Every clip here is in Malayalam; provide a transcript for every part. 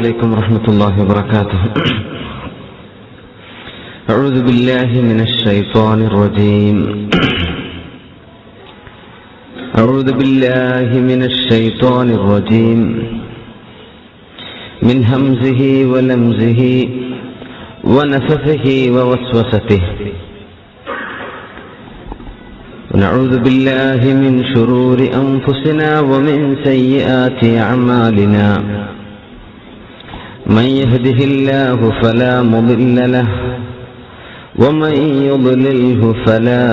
عليكم ورحمة الله وبركاته. أعوذ بالله من الشيطان الرجيم. أعوذ بالله من الشيطان الرجيم من همزه ولمزه ونفثه ووسوسته. ونعوذ بالله من شرور أنفسنا ومن سيئات أعمالنا. من يهده الله فلا مضل له ومن يضلله فلا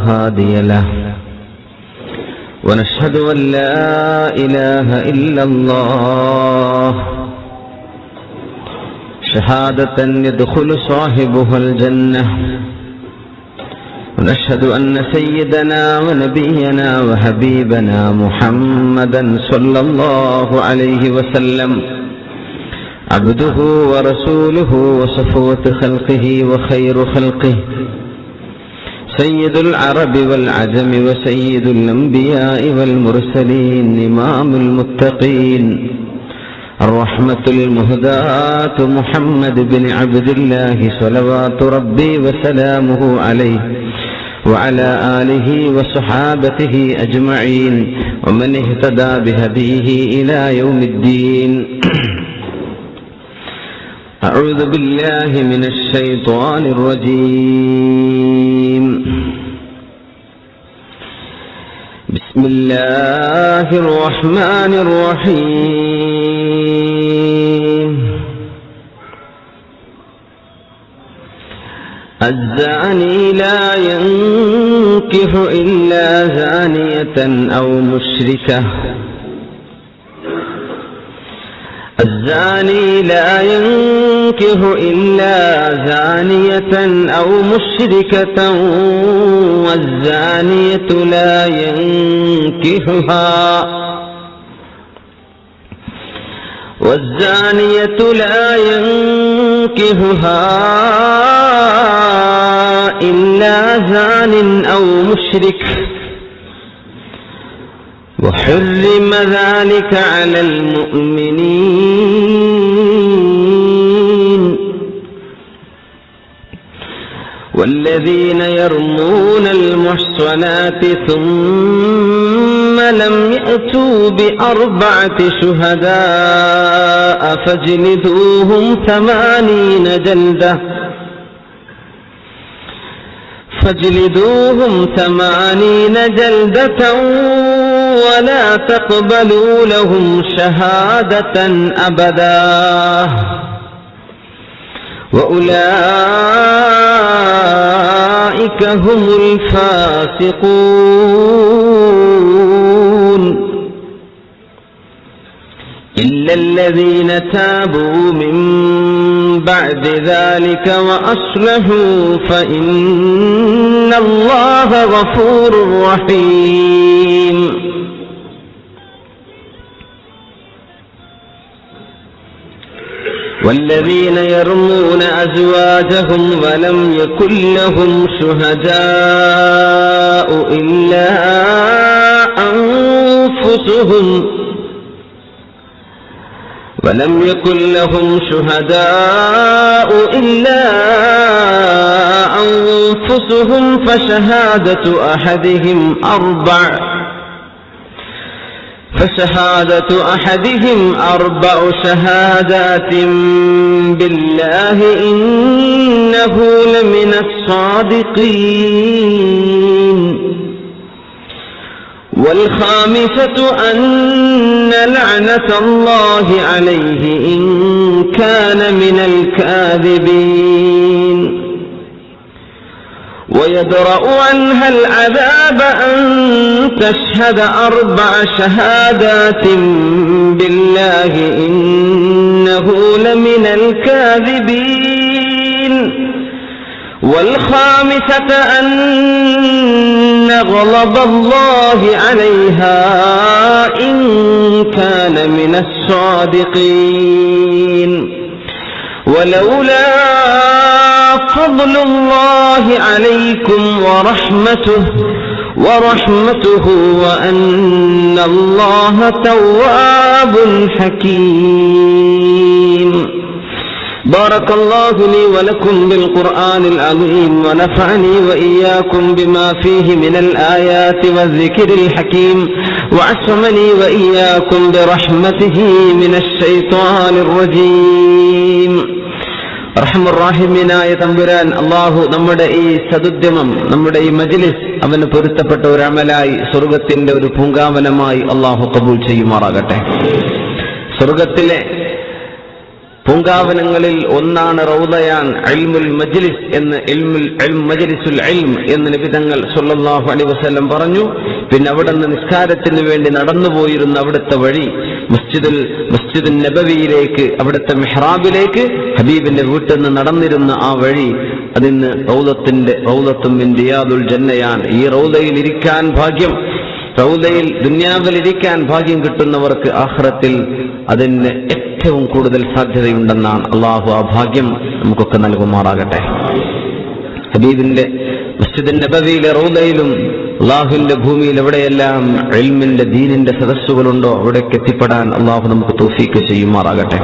هادي له. ونشهد أن لا إله إلا الله شهادة يدخل صاحبها الجنة. ونشهد أن سيدنا ونبينا وحبيبنا محمدا صلى الله عليه وسلم عبده ورسوله وصفوة خلقه وخير خلقه، سيد العرب والعجم وسيد الأنبياء والمرسلين، إمام المتقين، الرحمة المهداة محمد بن عبد الله صلوات ربي وسلامه عليه وعلى آله وصحابته أجمعين ومن اهتدى بهديه إلى يوم الدين. أعوذ بالله من الشيطان الرجيم. بسم الله الرحمن الرحيم. الزاني لا ينكح إلا زانية أو مشركة. الزاني لا ينكح إلا زانية أو مشركة والزانية لا ينكحها إلا زان أو مشرك، وحرم ذلك على المؤمنين. والذين يرمون المحصنات ثم لم يأتوا بأربعة شهداء فاجلدوهم 80 جلدة ولا تقبلوا لهم شهادة أبدا وأولئك هم الفاسقون. إلا الذين تابوا من بعد ذلك وأصلحوا فإن الله غفور رحيم. والذين يرمون أزواجهم ولم يكن لهم شهداء إلا أنفسهم فشهادة أحدهم أربع شهادات بالله إنه لمن الصادقين. والخامسة أن لعنة الله عليه إن كان من الكاذبين. ويدرأ عنها العذاب أن تشهد 4 شهادات بالله إنه لمن الكاذبين. والخامسة أن غضب الله عليها إن كان من الصادقين. ولولا فضل الله عليكم ورحمته وأن الله تواب حكيم. بارك الله لي ولكم بالقرآن العظيم ونفعني وإياكم بما فيه من الآيات والذكر الحكيم وعصمني وإياكم برحمته من الشيطان الرجيم. റഹ്മാനായ തമ്പുരാൻ അല്ലാഹു നമ്മുടെ ഈ സദുദ്യമം, നമ്മുടെ ഈ മജ്ലിസ് അവന് പൊരുത്തപ്പെട്ട ഒരു അമലായി സ്വർഗത്തിന്റെ ഒരു പൂങ്കാവനമായി അല്ലാഹു ഖബൂൽ ചെയ്യുമാറാകട്ടെ. സ്വർഗത്തിലെ പൂങ്കാവനങ്ങളിൽ ഒന്നാണ് റൗദയാൻ ഇൽമുൽ മജ്ലിസ് എന്ന്, മജ്ലിസുൽ ഇൽം എന്ന് നബി തങ്ങൾ സല്ലല്ലാഹു അലൈഹി വസല്ലം പറഞ്ഞു. പിന്നെ അവിടെ നിന്ന് നിസ്കാരത്തിന് വേണ്ടി നടന്നുപോയിരുന്ന അവിടുത്തെ വഴി മസ്ജിദുൽ നബവിയിലേക്ക്, അവിടുത്തെ മിഹ്റാബിലേക്ക് ഹബീബിന്റെ വീട്ടിൽ നിന്ന് നടന്നിരുന്ന ആ വഴി, അതിന് റൗദത്തും മിൻ റിയാദുൽ ജന്നയാണ്. ഈ റൗദയിൽ ഇരിക്കാൻ ഭാഗ്യം, റൗദയിൽ ദുനിയാവിൽ ഇരിക്കാൻ ഭാഗ്യം കിട്ടുന്നവർക്ക് ആഖിറത്തിൽ അതിന് ഏറ്റവും കൂടുതൽ സാധ്യതയുണ്ടെന്നാണ്. അള്ളാഹു ആ ഭാഗ്യം നമുക്കൊക്കെ നൽകുമാറാകട്ടെ. ഹബീബിന്റെ മസ്ജിദുൻ നബവിയിലെ റൗദയിലും അള്ളാഹുവിന്റെ ഭൂമിയിൽ എവിടെയെല്ലാം ഇൽമിന്റെ ദീനിന്റെ സദസ്സുകളുണ്ടോ അവിടേക്ക് എത്തിപ്പെടാൻ അള്ളാഹു നമുക്ക് തൗഫീക്ക് ചെയ്യുമാറാകട്ടെ.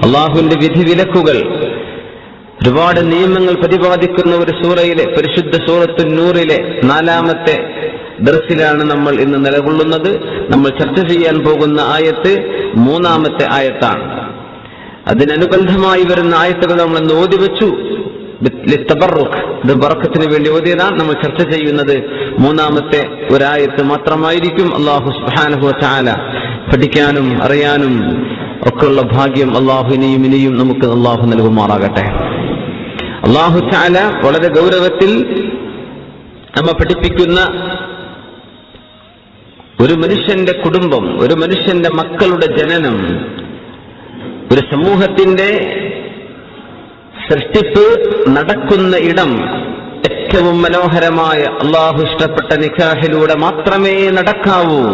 അള്ളാഹുവിന്റെ വിധിവിലക്കുകൾ, ഒരുപാട് നിയമങ്ങൾ പ്രതിപാദിക്കുന്ന ഒരു സൂറയിലെ, പരിശുദ്ധ സൂറത്തുൻ നൂറിലെ 4-ാമത്തെ ദർസിലാണ് നമ്മൾ ഇന്ന് നിലകൊള്ളുന്നത്. നമ്മൾ ചർച്ച ചെയ്യാൻ പോകുന്ന ആയത്ത് 3-ാമത്തെ ആയത്താണ്. അതിനനുബന്ധമായി വരുന്ന ആയത്തുകൾ നമ്മൾ ഇന്ന് ഓതി വെച്ചു. ഇത് ബറക്കത്തിന് വേണ്ടി ഓതിയതാണ്. നമ്മൾ ചർച്ച ചെയ്യുന്നത് 3-ാമത്തെ ഒരായത്ത് മാത്രമായിരിക്കും. അല്ലാഹു സുബ്ഹാനഹു വ തആല പഠിക്കാനും അറിയാനും ഒക്കെയുള്ള ഭാഗ്യം അല്ലാഹു ഇനിയും നമുക്ക് അല്ലാഹു നൽകുമാറാകട്ടെ. അല്ലാഹു തആല വളരെ ഗൗരവത്തിൽ നമ്മ പഠിപ്പിക്കുന്ന ഒരു മനുഷ്യന്റെ കുടുംബം, ഒരു മനുഷ്യന്റെ മക്കളുടെ ജനനം, ഒരു സമൂഹത്തിന്റെ സൃഷ്ടിപ്പ് നടക്കുന്ന ഇടം ഏറ്റവും മനോഹരമായ അള്ളാഹു ഇഷ്ടപ്പെട്ട നിക്കാഹിലൂടെ മാത്രമേ നടക്കാവൂ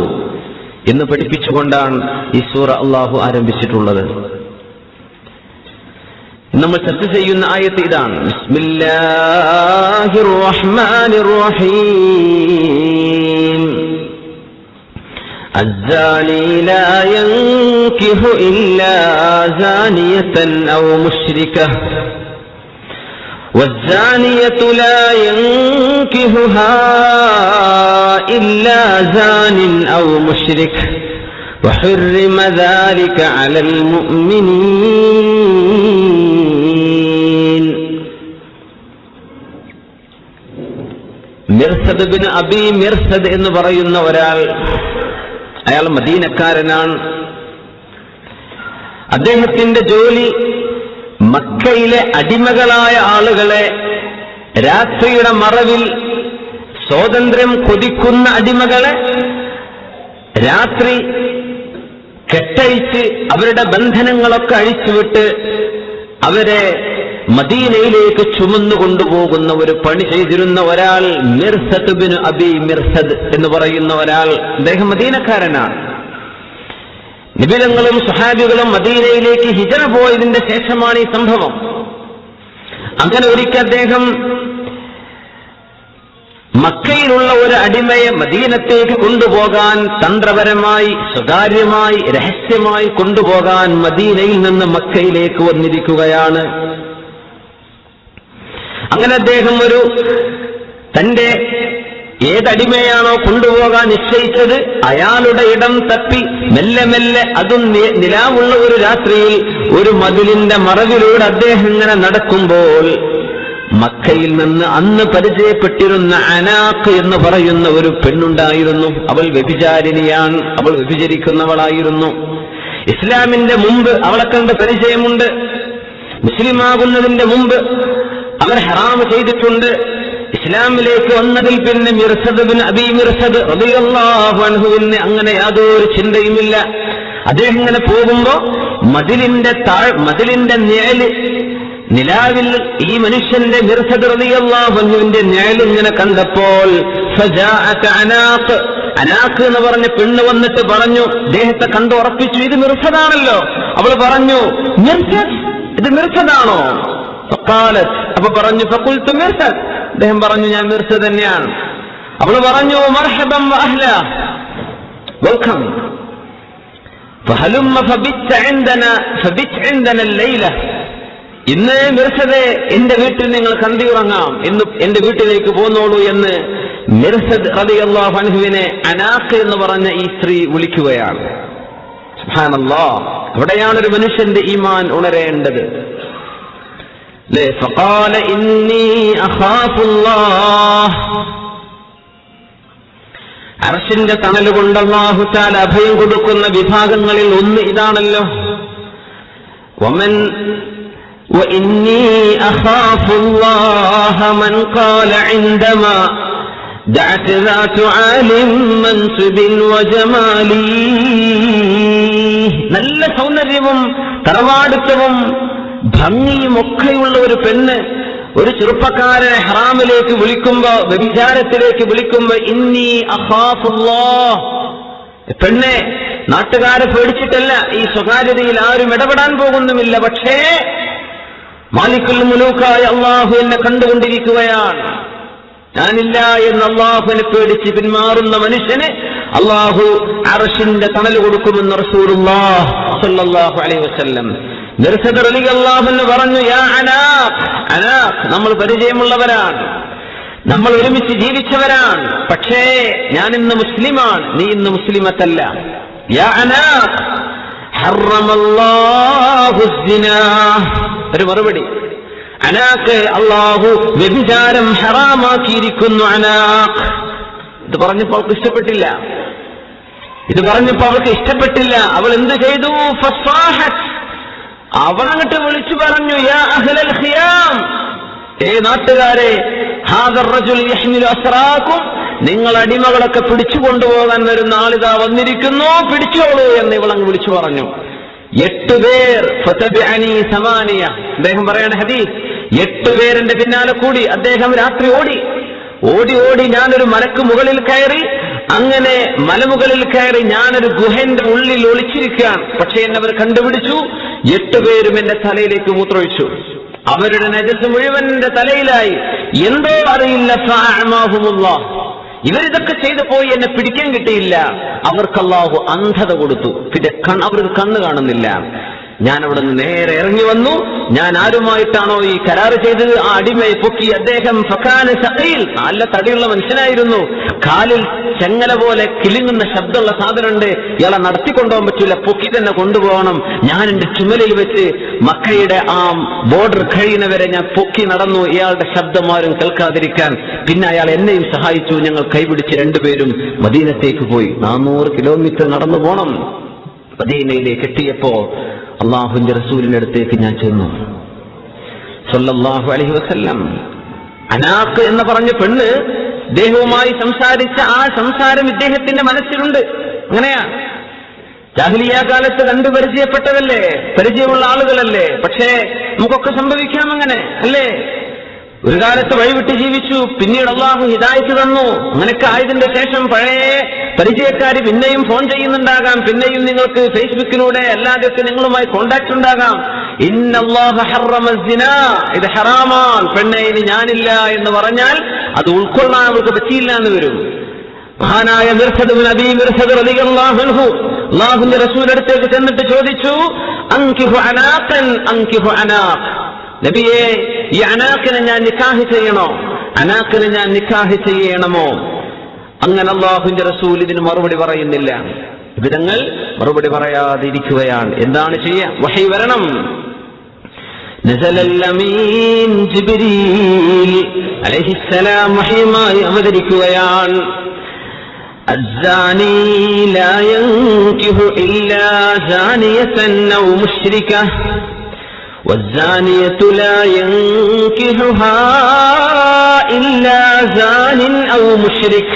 എന്ന് പഠിപ്പിച്ചുകൊണ്ടാണ് ഈ സൂറ അള്ളാഹു ആരംഭിച്ചിട്ടുള്ളത്. നമ്മൾ ചർച്ച ചെയ്യുന്ന ആയത്ത് ഇതാണ്. ബിസ്മില്ലാഹിർ റഹ്മാനിർ റഹീം. الزاني لا ينكح إلا زانية أو مشركة والزانية لا ينكحها إلا زان أو مشرك وحرم ذلك على المؤمنين. മിർസദ് ബിൻ അബി മിർസദ് എന്ന് പറയുന്ന ഒരാൾ, അയാൾ മദീനക്കാരനാണ്. അദ്ദേഹത്തിന്റെ ജോലി മക്കയിലെ അടിമകളായ ആളുകളെ, രാത്രിയുടെ മറവിൽ സ്വാതന്ത്ര്യം കൊതിക്കുന്ന അടിമകളെ രാത്രി കെട്ടഴിച്ച് അവരുടെ ബന്ധനങ്ങളൊക്കെ അഴിച്ചുവിട്ട് അവരെ മദീനയിലേക്ക് ചുമന്നു കൊണ്ടുപോകുന്ന ഒരു പണി ചെയ്തിരുന്ന ഒരാൾ മിർസദ് ബിൻ അബി മിർസദ് എന്ന് പറയുന്ന ഒരാൾ. അദ്ദേഹം മദീനക്കാരനാണ്. നബിതങ്ങളും സ്വഹാബികളും മദീനയിലേക്ക് ഹിജറ പോയതിന്റെ ശേഷമാണ് ഈ സംഭവം. അങ്ങനെ ഒരിക്കൽ അദ്ദേഹം മക്കയിലുള്ള ഒരു അടിമയെ മദീനത്തേക്ക് കൊണ്ടുപോകാൻ തന്ത്രപരമായി, സ്വകാര്യമായി, രഹസ്യമായി കൊണ്ടുപോകാൻ മദീനയിൽ നിന്ന് മക്കയിലേക്ക് വന്നിരിക്കുകയാണ്. അങ്ങനെ അദ്ദേഹം തന്റെ ഏതടിമയാണോ കൊണ്ടുപോകാൻ നിശ്ചയിച്ചത് അയാളുടെ ഇടം തപ്പി മെല്ലെ മെല്ലെ, അതും നിലാവുള്ള ഒരു രാത്രിയിൽ ഒരു മതിലിന്റെ മറവിലൂടെ അദ്ദേഹം ഇങ്ങനെ നടക്കുമ്പോൾ മക്കയിൽ നിന്ന് അന്ന് പരിചയപ്പെട്ടിരുന്ന അനാഖ് എന്ന് പറയുന്ന ഒരു പെണ്ണുണ്ടായിരുന്നു. അവൾ വ്യഭിചാരിണിയാണ്, അവൾ വ്യഭിചരിക്കുന്നവളായിരുന്നു. ഇസ്ലാമിന്റെ മുമ്പ് അവളെ കണ്ട് പരിചയമുണ്ട്. മുസ്ലിമാകുന്നതിന്റെ മുമ്പ് അവർ ഹറാം ചെയ്തിട്ടുണ്ട്. ഇസ്ലാമിലേക്ക് വന്നതിൽ പിന്നെ മിർസദ് ബിൻ അബി മിർസദ് റളിയല്ലാഹു അൻഹുവിന് അങ്ങനെ യാതൊരു ചിന്തയുമില്ല. അദ്ദേഹം ഇങ്ങനെ പോകുമ്പോ മതിലിന്റെ നിഴല്, നിലാവിൽ ഈ മനുഷ്യന്റെ മിർസദ് റളിയല്ലാഹു അൻഹുവിന്റെ നിഴൽ ഇങ്ങനെ കണ്ടപ്പോൾ ഫജാഅത അനാഖ് എന്ന് പറഞ്ഞ പെണ്ണ് വന്നിട്ട് പറഞ്ഞു, അദ്ദേഹത്തെ കണ്ടു ഉറപ്പിച്ചു, ഇത് മിർസദാണല്ലോ. അവൾ പറഞ്ഞു, മിർസദ്, ഇത് മിർസദാണോ? ഫഖാലത്, അപ്പൊ പറഞ്ഞു, ഫഖുൽതു മിർസദ്, അദ്ദേഹം പറഞ്ഞു, ഞാൻ മിർസദ് തന്നെയാണ്. അവൾ പറഞ്ഞു, മർഹബൻ വഅഹ്ല, വെൽക്കം, ഫഹലുമ്മ ഫബിത് ഇൻദന ലൈല, ഇന്ന് മിർസദെ എന്റെ വീട്ടിൽ നിങ്ങൾ കന്തിയുറങ്ങാം, ഇന്ന് എന്റെ വീട്ടിലേക്ക് പോന്നോളൂ എന്ന് മിർസദ് റളിയല്ലാഹു അൻഹുവിനെ അനാഖ് എന്ന് പറഞ്ഞ ഈ സ്ത്രീ വിളിക്കുകയാണ്. സുബ്ഹാനല്ലാഹ്, അവിടെയാണ് ഒരു മനുഷ്യന്റെ ഈമാൻ ഉണരേണ്ടത്. ഫഖാല ഇന്നി അഖാഫുല്ലാഹ്. അർശിന്റെ തണലുകൊണ്ട് അല്ലാഹു തആല അഭയം കൊടുക്കുന്ന വിഭാഗങ്ങളിൽ ഒന്ന് ഇതാണല്ലോ. വമൻ وإني أخاف الله من قال عندما دعت ذات عال منصب وجمال. നല്ല സൗന്ദര്യവും തറവാടിത്തവും ഭംഗിയും ഒക്കെയുള്ള ഒരു പെണ്ണ് ഒരു ചെറുപ്പക്കാരനെ ഹറാമിലേക്ക് വിളിക്കുമ്പോ, വ്യഭിചാരത്തിലേക്ക് വിളിക്കുമ്പോ ഇന്നി അഖാഫുല്ലാഹ്, പെണ്ണെ നാട്ടുകാരെ പേടിച്ചിട്ടല്ല, ഈ സ്വകാര്യതയിൽ ആരും ഇടപെടാൻ പോകുന്നുമില്ല, പക്ഷേ മാലിക്കുൽ മുലൂക്കായ അള്ളാഹു എന്നെ കണ്ടുകൊണ്ടിരിക്കുകയാണ്, ഞാനില്ല എന്ന് അള്ളാഹുവിനെ പേടിച്ച് പിന്മാറുന്ന മനുഷ്യന് അള്ളാഹു അർശിന്റെ തണൽ കൊടുക്കുമെന്ന് റസൂലുള്ളാഹി സ്വല്ലല്ലാഹു അലൈഹി വസല്ലം. മിർസദ് റളിയല്ലാഹു അൻഹു പറഞ്ഞു, യാ അനാഖ്, അനാഖ്, നമ്മൾ പരിചയമുള്ളവരാണ്, നമ്മൾ ഒരുമിച്ച് ജീവിച്ചവരാണ്, പക്ഷേ ഞാൻ ഇന്ന് മുസ്ലിമാണ്, നീ ഇന്ന് മുസ്ലിമത്തല്ല. യാ അനാഖ് ഹറമല്ലാഹു സിനാ. ഒരു മറുപടി, അനാഖ്, അല്ലാഹു വ്യഭിചാരം ഹറാമാക്കിയിരിക്കുന്നു. അനാഖ്. ഇത് പറഞ്ഞപ്പോ അവൾക്ക് ഇഷ്ടപ്പെട്ടില്ല, അവൾ എന്ത് ചെയ്തു? ഫസാഹത്ത്, അവൾ അങ്ങോട്ട് വിളിച്ചു പറഞ്ഞു, യാ അഹ്ലൽ ഖിയാം, നാട്ടുകാരെ, ഹാദർ റജുൽ യഹ്മിലു അസ്റാക്കും, നിങ്ങൾ അടിമകളൊക്കെ പിടിച്ചുകൊണ്ടുപോകാൻ വരുന്ന ആളിതാ വന്നിരിക്കുന്നു, പിടിച്ചോളൂ എന്ന് ഇവളങ്ങ് വിളിച്ചു പറഞ്ഞു. 8 പേർ, ഫതബിഅനി സമാനിയ, അദ്ദേഹം പറയാണ് ഹദീസ്, 8 പേരെന്റെ പിന്നാലെ കൂടി. അദ്ദേഹം രാത്രി ഓടി ഞാനൊരു മലക്ക് മുകളിൽ കയറി, അങ്ങനെ മലമുകളിൽ കയറി ഞാനൊരു ഗുഹന്റെ ഉള്ളിൽ ഒളിച്ചിരിക്കുകയാണ്. പക്ഷെ എന്നെ അവർ കണ്ടുപിടിച്ചു. 8 പേരും എന്റെ തലയിലേക്ക് മൂത്രമൊഴിച്ചു. അവരുടെ നജസ് മുഴുവൻ എന്റെ തലയിലായി. എന്തോ അറിയില്ല, ഫഅഅമാഹുമുല്ലാഹ്, ഇവരിതൊക്കെ ചെയ്തു പോയി, എന്നെ പിടിക്കാൻ കിട്ടിയില്ല. അവർക്ക് അല്ലാഹു അന്ധത കൊടുത്തു, പിന്നെ അവർക്ക് കണ്ണ് കാണുന്നില്ല. ഞാൻ അവിടെ നിന്ന് നേരെ ഇറങ്ങി വന്നു. ഞാൻ ആരുമായിട്ടാണോ ഈ കരാറ് ചെയ്തത്, ആ അടിമയെ പൊക്കി. അദ്ദേഹം ഫകാന സഖീൽ, നല്ല തടിയുള്ള മനുഷ്യനായിരുന്നു. കാലിൽ ചെങ്ങല പോലെ കിലുങ്ങുന്ന ശബ്ദമുള്ള സാധനമുണ്ട്, ഇയാളെ നടത്തിക്കൊണ്ടുപോകാൻ പറ്റൂല, പൊക്കി തന്നെ കൊണ്ടുപോകണം. ഞാൻ എന്റെ ചുമലിൽ വെച്ച് മക്കയുടെ ആ ബോർഡർ കഴിയുന്നവരെ ഞാൻ പൊക്കി നടന്നു, ഇയാളുടെ ശബ്ദമാരും കേൾക്കാതിരിക്കാൻ. പിന്നെ അയാൾ എന്നെയും സഹായിച്ചു. ഞങ്ങൾ കൈപിടിച്ച് 2 പേരും മദീനത്തേക്ക് പോയി. 400 കിലോമീറ്റർ നടന്നു പോണം. മദീനയിലേക്ക് എത്തിയപ്പോ അള്ളാഹുവിന്റെ റസൂലിന്റെ അടുത്തേക്ക് ഞാൻ ചെന്നു, സല്ലല്ലാഹു അലൈഹി വസല്ലം. അനാഖ് എന്ന് പറഞ്ഞ പെണ്ണ് ഇദ്ദേഹവുമായി സംസാരിച്ച ആ സംസാരം ഇദ്ദേഹത്തിന്റെ മനസ്സിലുണ്ട്. അങ്ങനെയാ, ജാഹിലിയ്യ കാലത്ത് കണ്ടു പരിചയപ്പെട്ടതല്ലേ, പരിചയമുള്ള ആളുകളല്ലേ. പക്ഷേ നമുക്കൊക്കെ സംഭവിക്കാം അങ്ങനെ, അല്ലേ? ഒരു കാലത്ത് വഴിവിട്ട് ജീവിച്ചു, പിന്നീട് അള്ളാഹു ഹിദായത്ത് തന്നു. അങ്ങനെയൊക്കെ ആയതിന്റെ ശേഷം പഴയ പരിചയക്കാര് പിന്നെയും ഫോൺ ചെയ്യുന്നുണ്ടാകാം, പിന്നെയും നിങ്ങൾക്ക് ഫേസ്ബുക്കിലൂടെ അല്ലാതൊക്കെ നിങ്ങളുമായി കോണ്ടാക്ട് ഉണ്ടാകാം. ഇന്നല്ലാഹ ഹറമ സിനാ, ഇത് ഹറാമാണ്, പെണ്ണെ ഇനി ഞാനില്ല എന്ന് പറഞ്ഞാൽ അത് ഉൾക്കൊള്ളാൻ അവർക്ക് പറ്റിയില്ല എന്ന് വരും. മഹാനായ മിർസദ് ഇബ്നു അബീ മിർസദ് റളിയല്ലാഹു അൻഹു അല്ലാഹുവിന്റെ റസൂലിന്റെ അടുത്തേക്ക് ചെന്നിട്ട് ചോദിച്ചു, അൻകിഹു അനാഖൻ, അൻകിഹു അനാഖ്, നബിയെ, ഈ അനാഖിനെ ഞാൻ നിക്കാഹ് ചെയ്യണോ? അനാഖിനെ ഞാൻ നിക്കാഹ് ചെയ്യണമോ? അങ്ങനെ അല്ലാഹുവിന്റെ റസൂൽ ഇതിന് മറുപടി പറയുന്നില്ല. വിധങ്ങൾ മറുപടി പറയാതിരിക്കുകയാണ്. എന്താണ് ചെയ്യാ? വഹി വരണം. നസലൽ അമീൻ ജിബ്രീൽ അലൈഹിസ്സലാം വഹിയുമായി അവതരിക്കുകയാണ്. അസ്സാനി ലാ യൻകിഹു ഇല്ലാ സാനിയതൻ ഔ മുശ്രിക والزانية لا ينكحها إلا زان أو مشرك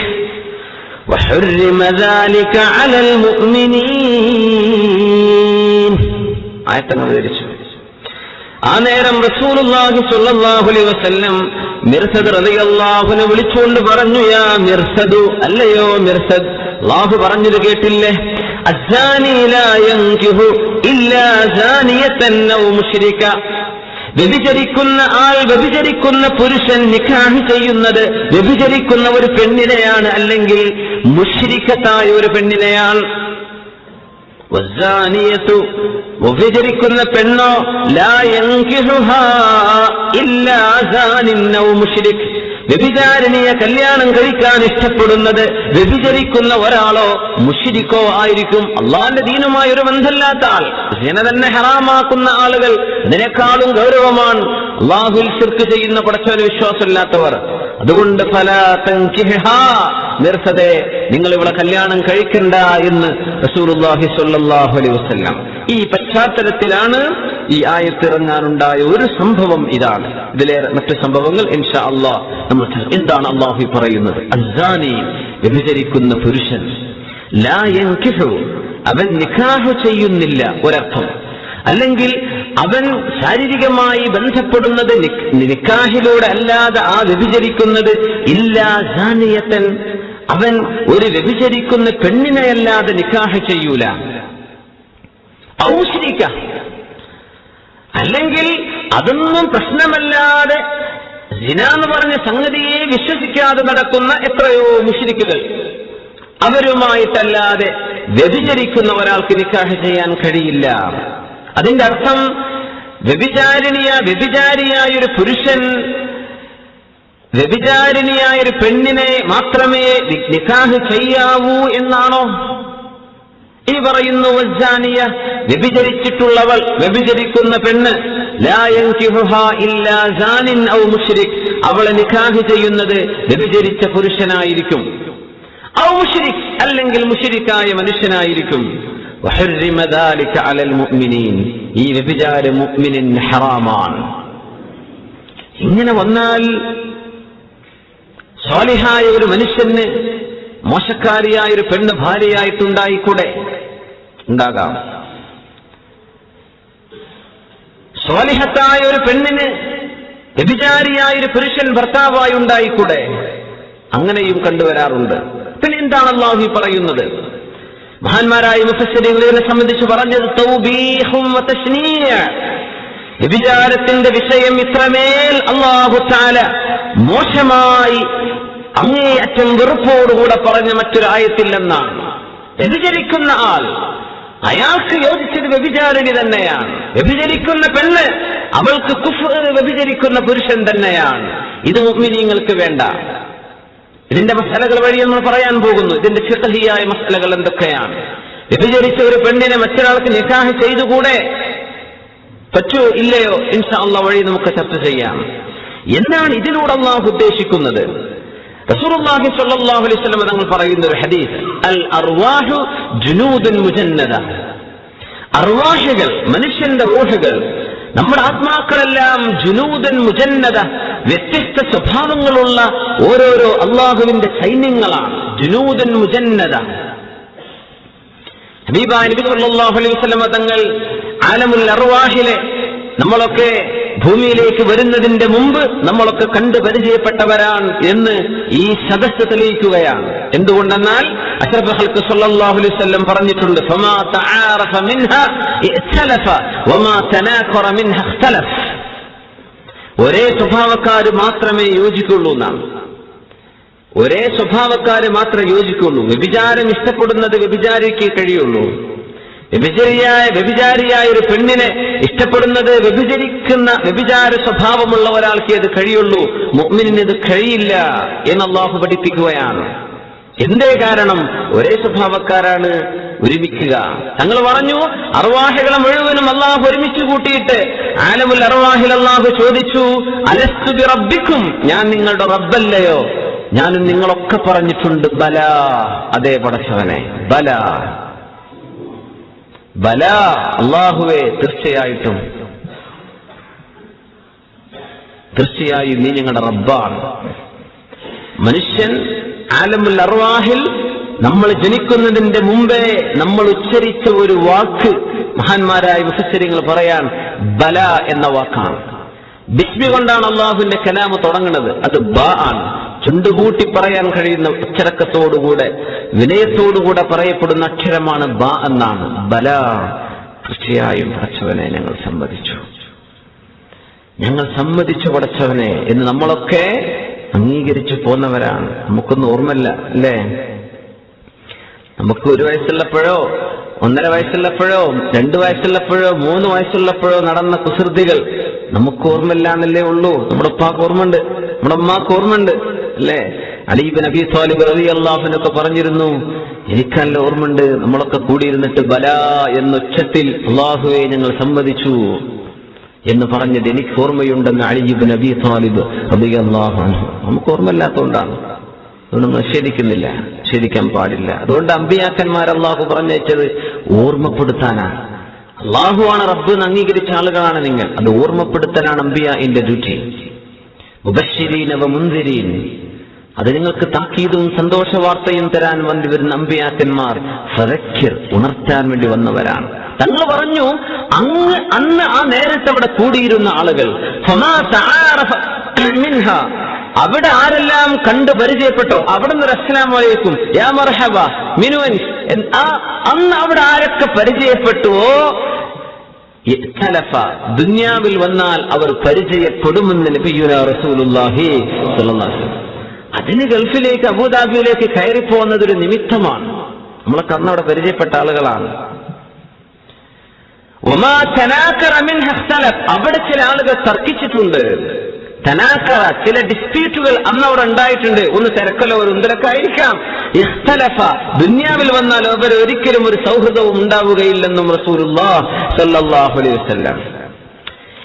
وحرم ذلك على المؤمنين. ആ നേരം റസൂലുള്ളാഹി സ്വല്ലല്ലാഹു അലൈഹി വസല്ലം മിർസദ് റളിയല്ലാഹു അൻഹു വിളിച്ചുകൊണ്ട് പറഞ്ഞു, യാ മിർസദു, അല്ലയോ മിർസദ്, അല്ലാഹു പറഞ്ഞത് കേട്ടില്ലേ? അസ്സാനി ലാ യൻകിഹു ഇല്ലാ സാനിയതൻ ഔ മുശ്രിക, വ്യഭിചരിക്കുന്ന ആൾ, വ്യഭിചരിക്കുന്ന പുരുഷൻ നിക്കാഹ് ചെയ്യുന്നത് വ്യഭിചരിക്കുന്ന ഒരു പെണ്ണിനെയാണ്, അല്ലെങ്കിൽ മുശ്രിക്കത്തായ ഒരു പെണ്ണിനെയാണ്. വസ്സാനിയതു വ്യഭിചരിക്കുന്ന പെണ്ണോ ലാ യൻകിഹുഹാ ഇല്ലാ സാനിൻ ഔ മുശ്രിക്, വ്യഭിചാരിണിയെ കല്യാണം കഴിക്കാൻ ഇഷ്ടപ്പെടുന്നത് വ്യഭിചരിക്കുന്ന ഒരാളോ മുശ്രിക്കോ ആയിരിക്കും. അള്ളാന്റെ ദീനുമായി ഒരു ബന്ധമില്ലാത്ത ആൾ, സിന തന്നെ ഹറാമാക്കുന്ന ആളുകൾ ഇതിനേക്കാളും ഗൗരവമാണ് അള്ളാഹുവിൽ ശിർക്ക് ചെയ്യുന്ന പടച്ചവന് വിശ്വാസമില്ലാത്തവർ. അതുകൊണ്ട് ഫലാ തൻകിഹ്ഹാ, നിർത്തതെ നിങ്ങൾ ഇവിടെ കല്യാണം കഴിക്കണ്ട എന്ന് റസൂലുള്ളാഹി സ്വല്ലല്ലാഹു അലൈഹി വസല്ലം. ഈ പശ്ചാത്തലത്തിലാണ് ഈ ആയത്തിറങ്ങാനുണ്ടായ ഒരു സംഭവം ഇതാണ്. ഇതിലേറെ മറ്റു സംഭവങ്ങൾ ഇൻഷാ അല്ലാഹ് നമ്മൾ എന്താണ് അള്ളാഹു പറയുന്നത്. അസ്സാനി, വ്യഭിചരിക്കുന്ന പുരുഷൻ, ലാ യൻകിഹു, അവൻ നിക്കാഹ് ചെയ്യുന്നില്ല ഒരർത്ഥം, അല്ലെങ്കിൽ അവൻ ശാരീരികമായി ബന്ധപ്പെടുന്നത് നിക്കാഹിലൂടെ അല്ലാതെ ആ വ്യഭിചരിക്കുന്നത് ഇല്ലാ സാനിയത്തൻ, അവൻ ഒരു വ്യഭിചരിക്കുന്ന പെണ്ണിനെ അല്ലാതെ നിക്കാഹ് ചെയ്യൂല. ഔ മുശ്രിക, അല്ലെങ്കിൽ അതൊന്നും പ്രശ്നമല്ലാതെ സിന എന്ന് പറഞ്ഞ സംഗതിയെ വിശ്വസിക്കാതെ നടക്കുന്ന എത്രയോ മുശ്രിക്കുകൾ, അവരുമായിട്ടല്ലാതെ വ്യഭിചരിക്കുന്ന ഒരാൾക്ക് നിക്കാഹ് ചെയ്യാൻ കഴിയില്ല. അതിന്റെ അർത്ഥം വ്യഭിചാരിയായൊരു പുരുഷൻ വ്യഭിചാരിണിയായൊരു പെണ്ണിനെ മാത്രമേ നിക്കാഹ് ചെയ്യാവൂ എന്നാണോ? ഈ പറയുന്നു വസ്സാനിയ, വ്യഭിചരിച്ചിട്ടുള്ളവൾ, വ്യഭിചരിക്കുന്ന പെണ്ണ്, ലാ യൻകിഹുഹാ ഇല്ലാ സാനിൻ ഔ മുശ്രിക്, അവളെ നിക്കാഹ് ചെയ്യുന്നത് വ്യഭിചരിച്ച പുരുഷനായിരിക്കും. ഔ മുശ്രിക്, അല്ലെങ്കിൽ മുശ്രിക്കായ മനുഷ്യനായിരിക്കും. വഹർരിമ ദാലിക അലൽ മുഅ്മിനീൻ, ഈ വ്യഭിചാര മുഅ്മിനിന് ഹറാമാണ്. ഇങ്ങനെ വന്നാൽ സ്വാലിഹായ ഒരു മനുഷ്യന് മോശക്കാരിയായ ഒരു പെണ്ണ് ഭാര്യയായിട്ടുണ്ടായിക്കൂടെ? ഉണ്ടാകാം. സ്വാലിഹത്തായ ഒരു പെണ്ണിന് വ്യഭിചാരിയായ ഒരു പുരുഷൻ ഭർത്താവായി ഉണ്ടായിക്കൂടെ? അങ്ങനെയും കണ്ടുവരാറുണ്ട്. പിന്നെ എന്താണ് അല്ലാഹു പറയുന്നത്? മഹാന്മാരായ മുഫസ്സിരീങ്ങളെ സംബന്ധിച്ച് പറഞ്ഞത് തൗബീഹും വതശ്നീഅ, വ്യഭിചാരത്തിന്റെ വിഷയം ഇത്രമേൽ അല്ലാഹു തആല മോശമായി അങ്ങേയറ്റം വെറുപ്പോടുകൂടെ പറഞ്ഞ മറ്റൊരു ആയത്തില്ലെന്നാണ്. വ്യഭിചരിക്കുന്ന ആൾ, അയാൾക്ക് യോജിച്ചത് വ്യഭിചാരിണി തന്നെയാണ്. വ്യഭിചരിക്കുന്ന പെണ്ണ്, അവൾക്ക് കുഫ്ർ വ്യഭിചരിക്കുന്ന പുരുഷൻ തന്നെയാണ്. ഇത് മുഅ്മിനീങ്ങൾക്ക് വേണ്ട. ഇതിന്റെ മസലകൾ വഴി നമ്മൾ പറയാൻ പോകുന്നു. ഇതിന്റെ ഫിഖ്ഹിയായ മസലകൾ എന്തൊക്കെയാണ്? വ്യഭിചരിച്ച ഒരു പെണ്ണിനെ മറ്റൊരാൾക്ക് നിക്കാഹ് ചെയ്തുകൂടെ? പറ്റൂ ഇല്ലയോ? ഇൻഷാ അല്ലാഹ് വഴി നമുക്ക് ചർച്ച ചെയ്യാം. എന്താണ് ഇതിലൂടെ അല്ലാഹു ഉദ്ദേശിക്കുന്നത്? റസൂലുള്ളാഹി സ്വല്ലല്ലാഹു അലൈഹി വസല്ലം തങ്ങൾ പറയുന്ന ഒരു ഹദീസ്, അൽ അർവാഹു ജുനൂദുൻ മുജന്നദ, അർവാഹുകൾ, മനുഷ്യന്റെ റൂഹുകൾ, നമ്മുടെ ആത്മാക്കളെല്ലാം ജുനൂദൻ മുജന്നദ, വ്യത്യസ്ത സ്വഭാവങ്ങളുള്ള ഓരോരോ അള്ളാഹുവിന്റെ സൈന്യങ്ങളാണ്. ജുനൂദൻ മുജന്നദ. ഹബീബായ നബി സല്ലല്ലാഹു അലൈഹി വസല്ലം തങ്ങൾ ആലമുൽ അർവാഹിലെ, നമ്മളൊക്കെ ഭൂമിയിലേക്ക് വരുന്നതിന്റെ മുമ്പ് നമ്മളൊക്കെ കണ്ടു പരിചയപ്പെട്ടവരാണ് എന്ന് ഈ സദസ്സ് തെളിയിക്കുകയാണ്. എന്തുകൊണ്ടെന്നാൽ അഷ്റഫുൽ ഖൽഖ് സല്ലല്ലാഹു അലൈഹി വസല്ലം പറഞ്ഞിട്ടുണ്ട്, ഫമാ തആറഫ മിൻഹാ ഇഖ്തലഫ വമാ തനാഖറ മിൻഹാ ഇഖ്തലഫ. ഒരേ സ്വഭാവക്കാര് മാത്രമേ യോജിക്കുള്ളൂ എന്നാണ്. ഒരേ സ്വഭാവക്കാര് മാത്രമേ യോജിക്കുള്ളൂ. വ്യഭിചാരം ഇഷ്ടപ്പെടുന്നത് വ്യഭിചാരിക്ക് കഴിയുള്ളൂ. വ്യഭിചാരിയായ ഒരു പെണ്ണിനെ ഇഷ്ടപ്പെടുന്നത് വ്യഭിചാര സ്വഭാവമുള്ള ഒരാൾക്ക് ഇത് കഴിയുള്ളൂ. മുഅ്മിനിന് ഇത് കഴിയില്ല എന്ന് അല്ലാഹു പഠിപ്പിക്കുകയാണ്. എന്തേ കാരണം? ഒരേ സ്വഭാവക്കാരാണ് ഒരുമിക്കുക. തങ്ങൾ പറഞ്ഞു, അർവാഹുകളെ മുഴുവനും അല്ലാഹു ഒരുമിച്ച് കൂട്ടിയിട്ട് ആലമുൽ അർവാഹിൽ അല്ലാഹു ചോദിച്ചു, അലസ്തു ബി റബ്ബിക്കും, ഞാൻ നിങ്ങളുടെ റബ്ബല്ലയോ? ഞാനും നിങ്ങളൊക്കെ പറഞ്ഞിട്ടുണ്ട് ബലാ, അതേ പടച്ചവനെ, ബലാ ബലാ, അല്ലാഹുവേ തീർച്ചയായിട്ടും, തീർച്ചയായും നീ ഞങ്ങളുടെ റബ്ബാണ്. മനുഷ്യൻ ആലമുൽ അർവാഹിൽ നമ്മൾ ജനിക്കുന്നതിന്റെ മുമ്പേ നമ്മൾ ഉച്ചരിച്ച ഒരു വാക്ക് മഹാന്മാരായ മുഫസ്സിരീങ്ങൾ പറയാൻ ബല എന്ന വാക്കാണ്. ബിസ്മി കൊണ്ടാണ് അള്ളാഹുവിന്റെ കലാമ് തുടങ്ങുന്നത്. അത് ബ ആണ്. ചുണ്ടുകൂട്ടി പറയാൻ കഴിയുന്ന അച്ചടക്കത്തോടുകൂടെ വിനയത്തോടുകൂടെ പറയപ്പെടുന്ന അക്ഷരമാണ് ബ എന്നാണ്. ബല, തീർച്ചയായും പടച്ചവനെ ഞങ്ങൾ സമ്മതിച്ചു, ഞങ്ങൾ സമ്മതിച്ചു പടച്ചവനെ എന്ന് നമ്മളൊക്കെ അംഗീകരിച്ചു പോന്നവരാണ്. നമുക്കൊന്നും ഓർമ്മയില്ല അല്ലേ? നമുക്ക് 1 വയസ്സുള്ളപ്പോഴോ 1.5 വയസ്സുള്ളപ്പോഴോ 2 വയസ്സുള്ളപ്പോഴോ 3 വയസ്സുള്ളപ്പോഴോ നടന്ന കുസൃതികൾ നമുക്ക് ഓർമ്മയില്ല എന്നല്ലേ ഉള്ളൂ. നമ്മുടെ ഉപ്പാക്ക് ഓർമ്മയുണ്ട്, നമ്മുടെ ഉമ്മാക്ക് ഓർമ്മയുണ്ട് അല്ലേ? അലി ഇബ്നു അബീ ത്വാലിബ് റളിയല്ലാഹു അൻഹു പറഞ്ഞിരുന്നു, എനിക്കല്ല ഓർമ്മയുണ്ട്, നമ്മളൊക്കെ കൂടിയിരുന്നിട്ട് ബലാ എന്നുച്ചത്തിൽ അല്ലാഹുവേ ഞങ്ങൾ സമ്മതിച്ചു എന്ന് പറഞ്ഞത് എനിക്ക് ഓർമ്മയുണ്ടെന്ന് അലി ഇബ്നു അബീ ത്വാലിബ് റളിയല്ലാഹു അൻഹു. നമുക്ക് ഓർമ്മയില്ലാത്തതുകൊണ്ടാണ്, അതുകൊണ്ട് നിഷേധിക്കുന്നില്ല, നിഷേധിക്കാൻ പാടില്ല. അതുകൊണ്ട് അമ്പിയാക്കന്മാർ അള്ളാഹു പറഞ്ഞയച്ചത് ഓർമ്മപ്പെടുത്താനാണ്. അള്ളാഹുവാണ് റബ്ബ് എന്ന് അംഗീകരിച്ച ആളുകളാണ് നിങ്ങൾ, അത് ഓർമ്മപ്പെടുത്താനാണ് അമ്പിയാഇന്റെ ഡ്യൂട്ടി. മുബശ്ശിരീന വ മുൻദിരീൻ, അത് നിങ്ങൾക്ക് താക്കീതും സന്തോഷ വാർത്തയും തരാൻ വേണ്ടി വരുന്ന അമ്പിയാക്കന്മാർ ഫദക്കിർ, ഉണർത്താൻ വേണ്ടി വന്നവരാണ്. തങ്ങൾ പറഞ്ഞു, അന്ന് ആ നേരത്തെ അവിടെ കൂടിയിരുന്ന ആളുകൾ ഫമാ തആറഫ മിൻഹാ, അവിടെ ആരെല്ലാം കണ്ടു പരിചയപ്പെട്ടോ അവിടെ നിന്ന് അസ്സലാമു അലൈക്കും യാ മർഹബ മിനുവൻ, അന്ന് അവിടെ ആരൊക്കെ പരിചയപ്പെട്ടുവോ ദുനിയാവിൽ വന്നാൽ അവർ പരിചയപ്പെടുമെന്ന് നബിയുനാ റസൂലുള്ളാഹി സ്വല്ലല്ലാഹു അലൈഹി വസല്ലം. അതിന് ഗൾഫിലേക്ക് അബൂദാബിയിലേക്ക് കയറിപ്പോകുന്നതൊരു നിമിത്തമാണ്. നമ്മളൊക്കെ അന്ന് അവിടെ പരിചയപ്പെട്ട ആളുകളാണ്. അവിടെ ചില ആളുകൾ തർക്കിച്ചിട്ടുണ്ട്. തനാക്കറ, ചില ഡിസ്പ്യൂട്ടുകൾ അന്ന് അവിടെ ഉണ്ടായിട്ടുണ്ട്. ഒന്ന് തിരക്കലോ ഒരു ഉന്തലൊക്കെ ആയിരിക്കാം. ഇഖ്തലഫ, ദുനിയാവിൽ വന്നാൽ അവർ ഒരിക്കലും ഒരു സൗഹൃദവും ഉണ്ടാവുകയില്ലെന്നും റസൂലുള്ളാഹി സ്വല്ലല്ലാഹു അലൈഹി വസല്ലം.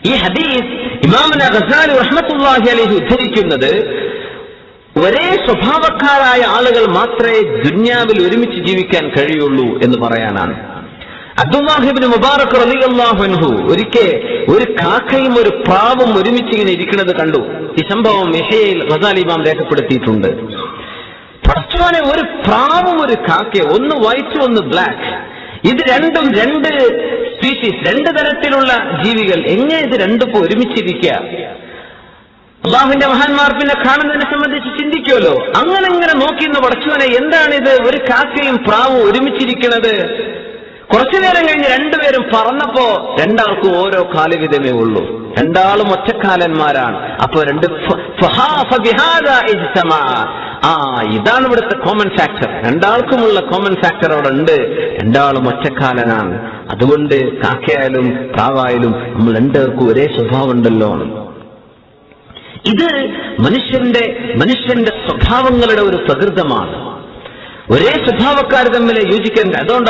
ഈ ഹദീസ് ഇമാമുന ഗസാലി റഹ്മത്തുള്ളാഹി അലൈഹി ഉദ്ധരിക്കുന്നത് ഒരേ സ്വഭാവക്കാരായ ആളുകൾ മാത്രമേ ദുനിയാവിൽ ഒരുമിച്ച് ജീവിക്കാൻ കഴിയുള്ളൂ എന്ന് പറയാനാണ്. അബ്ദുല്ലാഹി ഇബ്നു മുബാറക് റളിയല്ലാഹു അൻഹു ഒരിക്കൽ ഒരു കാക്കയും ഒരു പ്രാവും ഒരുമിച്ച് ഇങ്ങനെ ഇരിക്കുന്നത് കണ്ടു. ഈ സംഭവം ഇഹ്യയിൽ ഗസാലി ഇമാം രേഖപ്പെടുത്തിയിട്ടുണ്ട്. പടച്ചോനെ, ഒരു പ്രാവും ഒരു കാക്കയും, ഒന്ന് വൈറ്റ് ഒന്ന് ബ്ലാക്ക്, ഇത് രണ്ടും രണ്ട് സ്പീഷീസ്, 2 തരത്തിലുള്ള ജീവികൾ, എങ്ങനെ ഇത് രണ്ടും ഒരുമിച്ചിരിക്കുക? അള്ളാഹുവിന്റെ മഹാന്മാർ പിന്നെ കാണുന്നതിനെ സംബന്ധിച്ച് ചിന്തിക്കുമല്ലോ. അങ്ങനെ നോക്കിയെന്ന് പടച്ചോനെ, എന്താണിത്, ഒരു കാക്കയും പ്രാവും ഒരുമിച്ചിരിക്കുന്നത്? കുറച്ചു നേരം കഴിഞ്ഞ് 2 പേരും പറന്നപ്പോ 2 ആൾക്കും ഓരോ കാലുവിധമേ ഉള്ളൂ, 2 ആളും ഒറ്റക്കാലന്മാരാണ്. അപ്പൊ ഇതാണ് ഇവിടുത്തെ കോമൺ ഫാക്ടർ. 2 ആൾക്കുമുള്ള കോമൺ ഫാക്ടർ അവിടെ ഉണ്ട്, 2 ആളും ഒറ്റക്കാലനാണ്. അതുകൊണ്ട് കാക്കയായാലും പ്രാവായാലും നമ്മൾ 2 പേർക്കും ഒരേ സ്വഭാവം ഉണ്ടല്ലോ. ഇത് മനുഷ്യന്റെ സ്വഭാവങ്ങളുടെ ഒരു പ്രകൃതമാണ്. ഒരേ സ്വഭാവക്കാർ തമ്മിൽ യോജിക്കാൻ. അതുകൊണ്ട്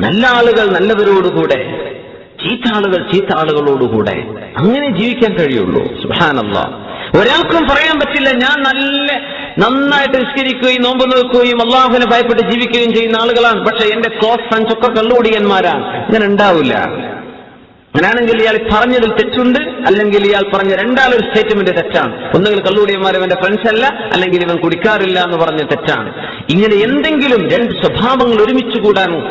നല്ല ആളുകൾ നല്ലവരോടുകൂടെ, ചീത്ത ആളുകൾ ചീത്ത ആളുകളോടുകൂടെ, അങ്ങനെ ജീവിക്കാൻ കഴിയുള്ളൂ. സുബ്ഹാനല്ലാഹ്. ഒരാൾക്കും പറയാൻ പറ്റില്ല ഞാൻ നന്നായിട്ട് നിസ്കരിക്കുകയും നോമ്പ് നോക്കുകയും അള്ളാഹുവിനെ ഭയപ്പെട്ട് ജീവിക്കുകയും ചെയ്യുന്ന ആളുകളാണ്, പക്ഷെ എന്റെ ക്ലോസ് ഫ്രണ്ട്സ് ഒക്കെ കള്ളുകുടിയന്മാരാണ്. അങ്ങനെ ഉണ്ടാവില്ല. അങ്ങനെയാണെങ്കിൽ ഇയാൾ പറഞ്ഞതിൽ തെറ്റുണ്ട്, അല്ലെങ്കിൽ ഇയാൾ പറഞ്ഞ 2 സ്റ്റേറ്റ്മെന്റ് തെറ്റാണ്. ഒന്നുകിൽ കള്ളുകുടിയന്മാരും എന്റെ ഫ്രണ്ട്സ് അല്ല, അല്ലെങ്കിൽ ഇവൻ കുടിക്കാറില്ല എന്ന് പറഞ്ഞ തെറ്റാണ്. ഇങ്ങനെ എന്തെങ്കിലും 2 സ്വഭാവങ്ങൾ ഒരുമിച്ച് കൂടാനും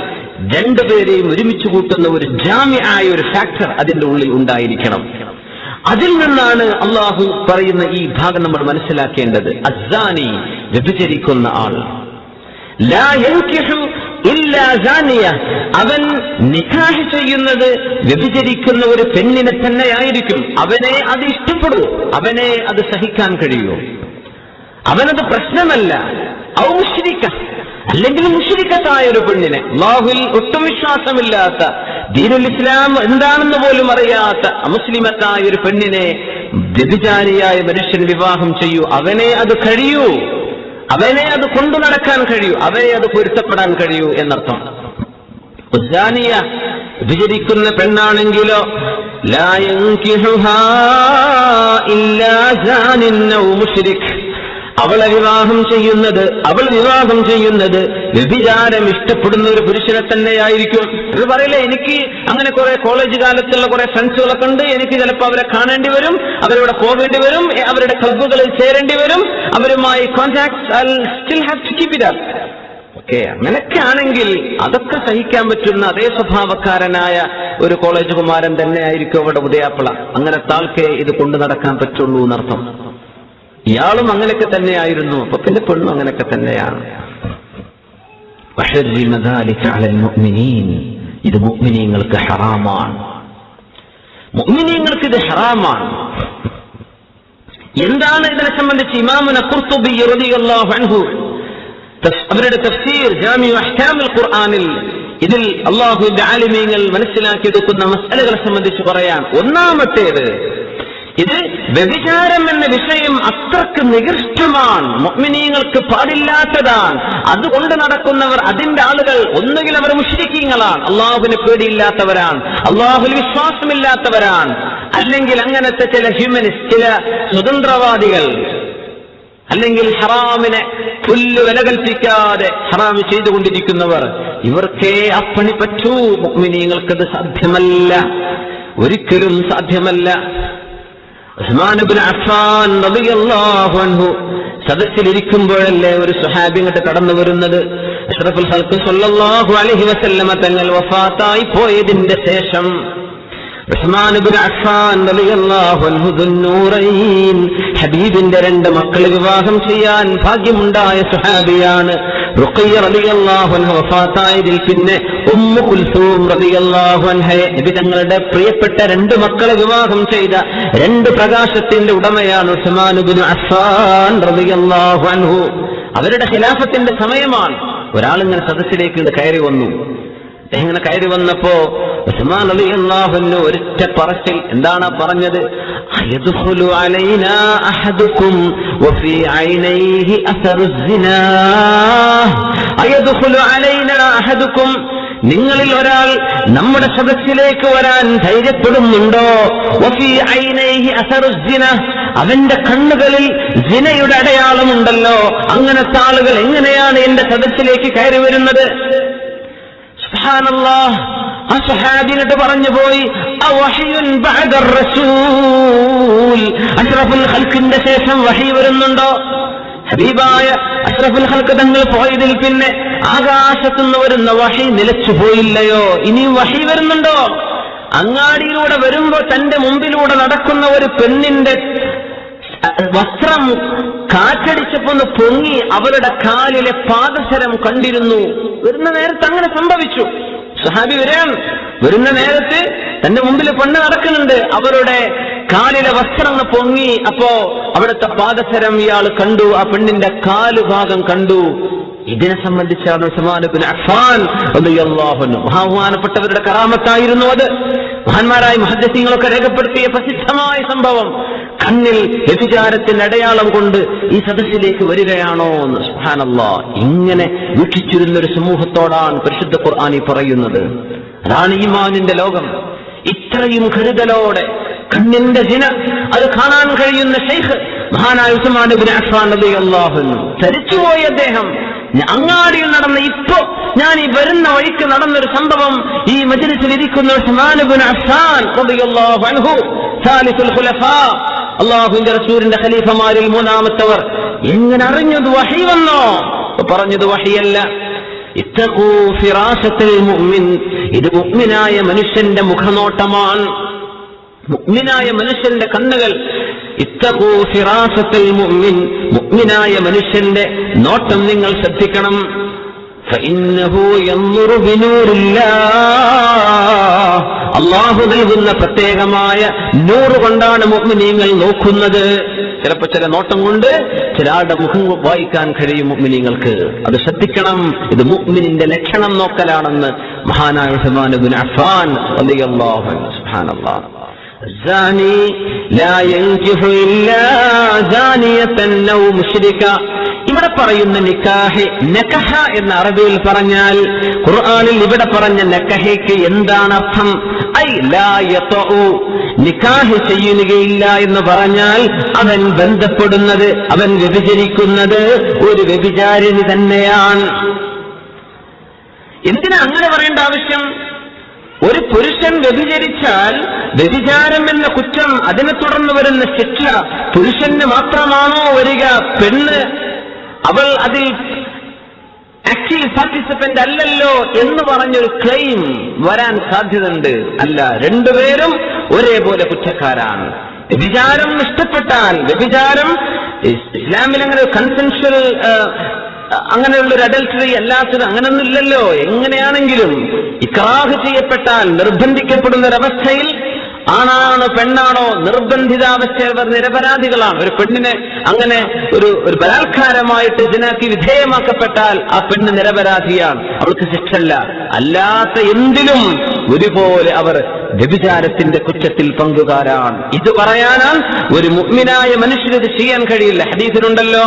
2 പേരെയും ഒരുമിച്ച് കൂട്ടുന്ന ഒരു ജാമിആയ ഒരു ഫാക്ടർ അതിന്റെ ഉള്ളിൽ ഉണ്ടായിരിക്കണം. അതിൽ നിന്നാണ് അള്ളാഹു പറയുന്ന ഈ ഭാഗം നമ്മൾ മനസ്സിലാക്കേണ്ടത്. അസ്സാനി, വ്യഭിചരിക്കുന്ന ആൾ, ലാ യൻകിഹു ഇല്ലാ സാനിയ, അവൻ നിക്കാഹ് ചെയ്യുന്നത് വ്യഭിചരിക്കുന്ന ഒരു പെണ്ണിനെ തന്നെയായിരിക്കും. അവനെ അത് ഇഷ്ടപ്പെടൂ, അവനെ അത് സഹിക്കാൻ കഴിയൂ, അവനത് പ്രശ്നമല്ല. ഔ മുശ്രിക, അല്ലെങ്കിൽ മുശ്രിക്കത്തായ ഒരു പെണ്ണിനെ, അല്ലാഹുവിൽ ഒട്ടും വിശ്വാസമില്ലാത്ത, ദീനുൽ ഇസ്ലാം എന്താണെന്ന് പോലും അറിയാത്ത അമുസ്ലിമത്തായ ഒരു പെണ്ണിനെ വ്യഭിചാരിയായ മനുഷ്യൻ വിവാഹം ചെയ്യൂ, അവനെ അത് കഴിയൂ, അവനെ അത് കൊണ്ടു നടക്കാൻ കഴിയൂ, അവനെ അത് പൊരുത്തപ്പെടാൻ കഴിയൂ എന്നർത്ഥം. വിചരിക്കുന്ന പെണ്ണാണെങ്കിലോ ലാ യൻകിഹുഹാ ഇല്ലാ സാനിൻ ഔ മുശ്രിക്, അവൾ വിവാഹം ചെയ്യുന്നത് വ്യഭിചാരം ഇഷ്ടപ്പെടുന്ന ഒരു പുരുഷനെ തന്നെയായിരിക്കും. ഇത് പറയില്ലേ, എനിക്ക് അങ്ങനെ കുറെ കോളേജ് കാലത്തുള്ള കുറെ ഫ്രണ്ട്സുകളൊക്കെ ഉണ്ട്, എനിക്ക് ചിലപ്പോൾ അവരെ കാണേണ്ടി വരും, അവരോട് പോകേണ്ടി വരും, അവരുടെ ക്ലബ്ബുകളിൽ ചേരേണ്ടി വരും, അവരുമായി contact still have to keep it up. Okay, അങ്ങനെയൊക്കെ ആണെങ്കിൽ അതൊക്കെ സഹിക്കാൻ പറ്റുന്ന അതേ സ്വഭാവക്കാരനായ ഒരു കോളേജ് കുമാരൻ തന്നെയായിരിക്കും അവിടെ ഉദയാപ്പള. അങ്ങനത്തെ ആൾക്കേ ഇത് കൊണ്ടു നടക്കാൻ പറ്റുള്ളൂ എന്നർത്ഥം. ഇയാളും അങ്ങനെയൊക്കെ തന്നെയായിരുന്നു, അപ്പൊ പിന്നെ പെണ്ണും അങ്ങനെയൊക്കെ തന്നെയാണ്. ഇത് മുഅ്മിനീങ്ങൾക്ക് ഹറാമാണ്, മുഅ്മിനീങ്ങൾക്ക് ഇത് ഹറാമാണ്. എന്താണ് ഇതിനെ സംബന്ധിച്ച് ഇമാമുന ഖുർത്തുബി റളിയല്ലാഹു അൻഹു അവരുടെ തഫ്സീർ ജാമിഉ അഹ്കാമുൽ ഖുർആനിൽ ഇതിൽ അല്ലാഹുവിന്റെ ആലിമീങ്ങൾ മനസ്സിലാക്കിയെടുക്കുന്ന മസ്അലകളെ സംബന്ധിച്ച് പറയാൻ. ഒന്നാമത്തേത്, ഇത് വ്യഭിചാരം എന്ന വിഷയം അത്രക്ക് നികൃഷ്ടമാണ്, മുഅ്മിനീങ്ങൾക്ക് പാടില്ലാത്തതാണ്. അതുകൊണ്ട് നടക്കുന്നവർ, അതിന്റെ ആളുകൾ ഒന്നുകിൽ അവർ മുശ്രിക്കീങ്ങളാണ്, അള്ളാഹുവിനെ പേടിയില്ലാത്തവരാണ്, അള്ളാഹുവിൽ വിശ്വാസമില്ലാത്തവരാണ്, അല്ലെങ്കിൽ അങ്ങനത്തെ ചില ഹ്യൂമനിസ്റ്റ്, ചില സ്വതന്ത്രവാദികൾ, അല്ലെങ്കിൽ ഹറാമിനെ പുല്ല് വില കൽപ്പിക്കാതെ ഹറാം ചെയ്തുകൊണ്ടിരിക്കുന്നവർ. ഇവർക്കേ അപ്പണി പറ്റൂ. മുഅ്മിനീങ്ങൾക്കത് സാധ്യമല്ല, ഒരിക്കലും സാധ്യമല്ല. ഉസ്മാൻ ഇബ്നു അഫ്ഫാൻ റളിയല്ലാഹു അൻഹു സദസ്സിലിരിക്കുമ്പോഴല്ലേ ഒരു സ്വഹാബി ഇങ്ങോട്ട് കടന്നു വരുന്നത്. അഷ്റഫുൽ ഖൽഖ് സ്വല്ലല്ലാഹു അലൈഹി വസല്ലമ തങ്ങൾ വഫാത്തായി പോയതിന്റെ ശേഷം ഉസ്മാൻ ഇബ്നു അഫ്ഫാൻ റളിയല്ലാഹു അൻഹു ദുന്നൂറൈൻ, ഹബീബിന്റെ 2 മക്കളെ വിവാഹം ചെയ്യാൻ ഭാഗ്യമുണ്ടായ സ്വഹാബിയാണ്. റുഖയ്യ റളിയല്ലാഹു അൻഹ വഫാത്തായതിൽ പിന്നെ ഉമ്മു കുൽസൂം റളിയല്ലാഹു അൻഹയെ നബി തങ്ങളുടെ പ്രിയപ്പെട്ട 2 മക്കളെ വിവാഹം ചെയ്ത 2 പ്രകാശത്തിന്റെ ഉടമയാണ് ഉസ്മാൻ ഇബ്നു അഫ്ഫാൻ റളിയല്ലാഹു അൻഹു. അവരുടെ ഖിലാഫത്തിന്റെ സമയമാണ്. ഒരാളിങ്ങനെ സദസ്സിലേക്ക് കയറി വന്നു. ഇങ്ങനെ കയറി വന്നപ്പോ ഉസ്മാൻ റളിയല്ലാഹു അൻഹു ഒരൊറ്റ പറച്ചിൽ എന്താണ് പറഞ്ഞത്? അയദ്ഖുലു അലൈനാ അഹദുകും വഫീ ഐനൈഹി അസറു സിനാ. അയദ്ഖുലു അലൈനാ അഹദുകും, നിങ്ങളിൽ ഒരാൾ നമ്മുടെ സദസ്സിലേക്ക് വരാൻ ധൈര്യപ്പെടുന്നുണ്ടോ? വഫീ ഐനൈഹി അസറു സിനാ, അവന്റെ കണ്ണുകളിൽ സിനയുടെ അടയാളമുണ്ടല്ലോ. അങ്ങനത്തെ ആളുകൾ എങ്ങനെയാണ് എന്റെ സദസ്സിലേക്ക് കയറി വരുന്നത്? സുബ്ഹാനല്ലാഹ്. ആ സ്വഹാബി എന്നിട്ട് പറഞ്ഞു പോയി, അവഹിയുൻ ബഅദർ റസൂൽ, അഷ്റഫുൽ ഖൽഖിന്റെ ശേഷം വഹി വരുന്നുണ്ടോ? ഹബീബായ അഷ്റഫുൽ ഖൽഖ് തങ്ങൾ പോയതിൽ പിന്നെ ആകാശത്തുനിന്ന് വരുന്ന വഹി നിലച്ചു പോയില്ലയോ? ഇനിയും വഹി വരുന്നുണ്ടോ? അങ്ങാടിയിലൂടെ വരുമ്പോ തന്റെ മുമ്പിലൂടെ നടക്കുന്ന ഒരു പെണ്ണിന്റെ വസ്ത്രം കാറ്റടിച്ചപ്പോ ഒന്ന് പൊങ്ങി അവരുടെ കാലിലെ പാദസരം കണ്ടിരുന്നു. വരുന്ന നേരത്ത് അങ്ങനെ സംഭവിച്ചു. സ്വഹാബി വരുന്ന നേരത്ത് തന്റെ മുമ്പിൽ പെണ്ണ് നടക്കുന്നുണ്ട്, അവരുടെ കാലിലെ വസ്ത്രം പൊങ്ങി. അപ്പോ അവിടുത്തെ പാദസരം ഇയാൾ കണ്ടു, ആ പെണ്ണിന്റെ കാലുഭാഗം കണ്ടു. ഇതിനെ സംബന്ധിച്ചാണ് ഉസ്മാൻ ഇബ്നു അഫ്ഫാൻ റളിയല്ലാഹു അൻഹു, ബഹുമാനപ്പെട്ടവരുടെ കറാമത്തായിരുന്നു അത്. മഹാന്മാരായ മുഹദ്ദിസീങ്ങളൊക്കെ രേഖപ്പെടുത്തിയ പ്രസിദ്ധമായ സംഭവം. കണ്ണിൽ വ്യഭിചാരത്തിന്റെ അടയാളം കൊണ്ട് ഈ സദസ്സിലേക്ക് വരികയാണോ എന്ന്. സുബ്ഹാനല്ലാഹ്. ഇങ്ങനെ വീക്ഷിച്ചിരുന്നൊരു സമൂഹത്തോടാണ് പരിശുദ്ധ ഖുർആൻ പറയുന്നത്. അതാണ് ഈമാനിന്റെ ലോകം. ഇത്രയും കരുതലോടെ കണ്ണിന്റെ ജിന അത് കാണാൻ കഴിയുന്ന ശൈഖ് മഹാനായ ഉസ്മാൻ ഇബ്നു അഫ്ഫാൻ റളിയല്ലാഹു അൻഹു ധരിച്ചുപോയി. അദ്ദേഹം അങ്ങാടിയിൽ നടന്ന, ഇപ്പോ ഞാൻ ഈ വരുന്ന വഴിക്ക് നടന്നൊരു സംഭവം, ഈ മജ്ലിസിൽ ഇരിക്കുന്ന ഉസ്മാൻ ഇബ്നു അഫ്ഫാൻ റളിയല്ലാഹു അൻഹു സാലിസുൽ ഖുലഫാ, അല്ലാഹുവിന്റെ റസൂലിന്റെ ഖലീഫമാരിൽ 3-മത്തവർ, എങ്ങനെ അറിഞ്ഞത്? വഹി വന്നോ? പറഞ്ഞത് വഹിയല്ല. ഇത്തഖൂ ഫിറാസത്തുൽ മുഅ്മിൻ, ഇത് മുഅ്മിനായ മനുഷ്യന്റെ മുഖനോട്ടമാണ്, മുഅ്മിനായ മനുഷ്യന്റെ കണ്ണുകൾ. ഇത്തഖൂ ഫിറാസത്തുൽ മുഅ്മിൻ, മുഅ്മിനായ മനുഷ്യന്റെ നോട്ടം നിങ്ങൾ ശ്രദ്ധിക്കണം. ഫഇന്നഹു യൻദുറു ബിനൂരില്ലാഹ്, അല്ലാഹു നൽകുന്ന പ്രത്യേകമായ നൂറ് കൊണ്ടാണ് മുഅ്മിനീങ്ങൾ നോക്കുന്നത്. ചിലപ്പോൾ ചില നോട്ടം കൊണ്ട് ചില ആളുടെ മുഖം വായിക്കാൻ കഴിയും മുഅ്മിനീങ്ങൾക്ക്. അത് ശ്രദ്ധിക്കണം. ഇത് മുഅ്മിനിന്റെ ലക്ഷണം നോക്കലാണെന്ന് മഹാനായ ഉസ്മാൻ ഇബ്നു അഫ്ഫാൻ റളിയല്ലാഹു അൻഹു. സുബ്ഹാനല്ലാഹ്. الزاني لا ينكح إلا زانية أو مشركة. ഇവിടെ പറയുന്ന നിക്കാഹ്, നകഹ എന്ന അറബിയിൽ പറഞ്ഞാൽ, ഖുർആനിൽ ഇവിടെ പറഞ്ഞ നകഹയ്ക്ക് എന്താണ് അർത്ഥം? ഐ ലാ യതഉ, നിക്കാഹ് ചെയ്യുകയില്ല എന്ന് പറഞ്ഞാൽ അവൻ ബന്ധപ്പെടുന്നത്, അവൻ വ്യഭിചരിക്കുന്നത് ഒരു വ്യഭിചാരിണി തന്നെയാണ്. എന്തിനാ അങ്ങനെ പറയേണ്ട ആവശ്യം? ഒരു പുരുഷൻ വ്യഭിചരിച്ചാൽ വ്യഭിചാരം എന്ന കുറ്റം, അതിനെ തുടർന്ന് വരുന്ന ശിക്ഷ പുരുഷന് മാത്രമാണോ വരിക? പെണ്ണ് അവൾ അതിൽ ആക്റ്റീവ് പാർട്ടിസിപ്പന്റ് അല്ലല്ലോ എന്ന് പറഞ്ഞൊരു ക്ലെയിം വരാൻ സാധ്യതയുണ്ട്. അല്ല, രണ്ടുപേരും ഒരേപോലെ കുറ്റക്കാരാണ്. വ്യഭിചാരം ഇഷ്ടപ്പെട്ടാൽ, വ്യഭിചാരം ഇസ്ലാമിൽ അങ്ങനെ കൺസെൻഷ്വൽ അങ്ങനെയുള്ളൊരു അഡൽട്ടറി അല്ലാത്തത് അങ്ങനൊന്നും ഇല്ലല്ലോ. എങ്ങനെയാണെങ്കിലും ഇക്റാഹ് ചെയ്യപ്പെട്ടാൽ, നിർബന്ധിക്കപ്പെടുന്ന ഒരവസ്ഥയിൽ ആണാണോ പെണ്ണാണോ നിർബന്ധിതാവസ്ഥയിൽ അവർ നിരപരാധികളാണ്. ഒരു പെണ്ണിനെ അങ്ങനെ ഒരു ബലാത്കാരമായിട്ട് ഇതിനാക്കി വിധേയമാക്കപ്പെട്ടാൽ ആ പെണ്ണ് നിരപരാധിയാണ്, അവൾക്ക് ശിക്ഷല്ല. അല്ലാത്ത എന്തിലും ഒരുപോലെ അവർ വ്യഭിചാരത്തിന്റെ കുറ്റത്തിൽ പങ്കുകാരാണ്. ഇത് പറയാനാൽ ഒരു മുഅ്മിനായ മനുഷ്യന് ഇത് ചെയ്യാൻ കഴിയില്ല. ഹദീസിലുണ്ടല്ലോ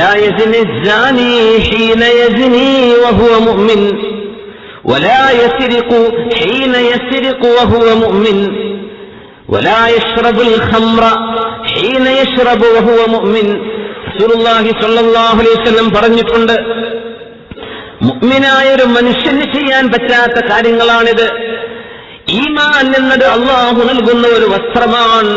ലാ യസ്നി സാനി ഹീന യസ്നി വഹുവ മുഅ്മിൻ വലാ യസ്രിഖു ഹീന യസ്രിഖു വഹുവ മുഅ്മിൻ വലാ യശ്റബുൽ ഖംറ ഹീന യശ്റബു വഹുവ മുഅ്മിൻ. റസൂലുള്ളാഹി സ്വല്ലല്ലാഹു അലൈഹി വസല്ലം പറഞ്ഞിട്ടുണ്ട്, മുഅ്മിനായ ഒരു മനുഷ്യന് ചെയ്യാൻ പറ്റാത്ത കാര്യങ്ങളാണിത്. ഈമാൻ എന്നത് അള്ളാഹു നൽകുന്ന ഒരു വസ്ത്രമാണ്.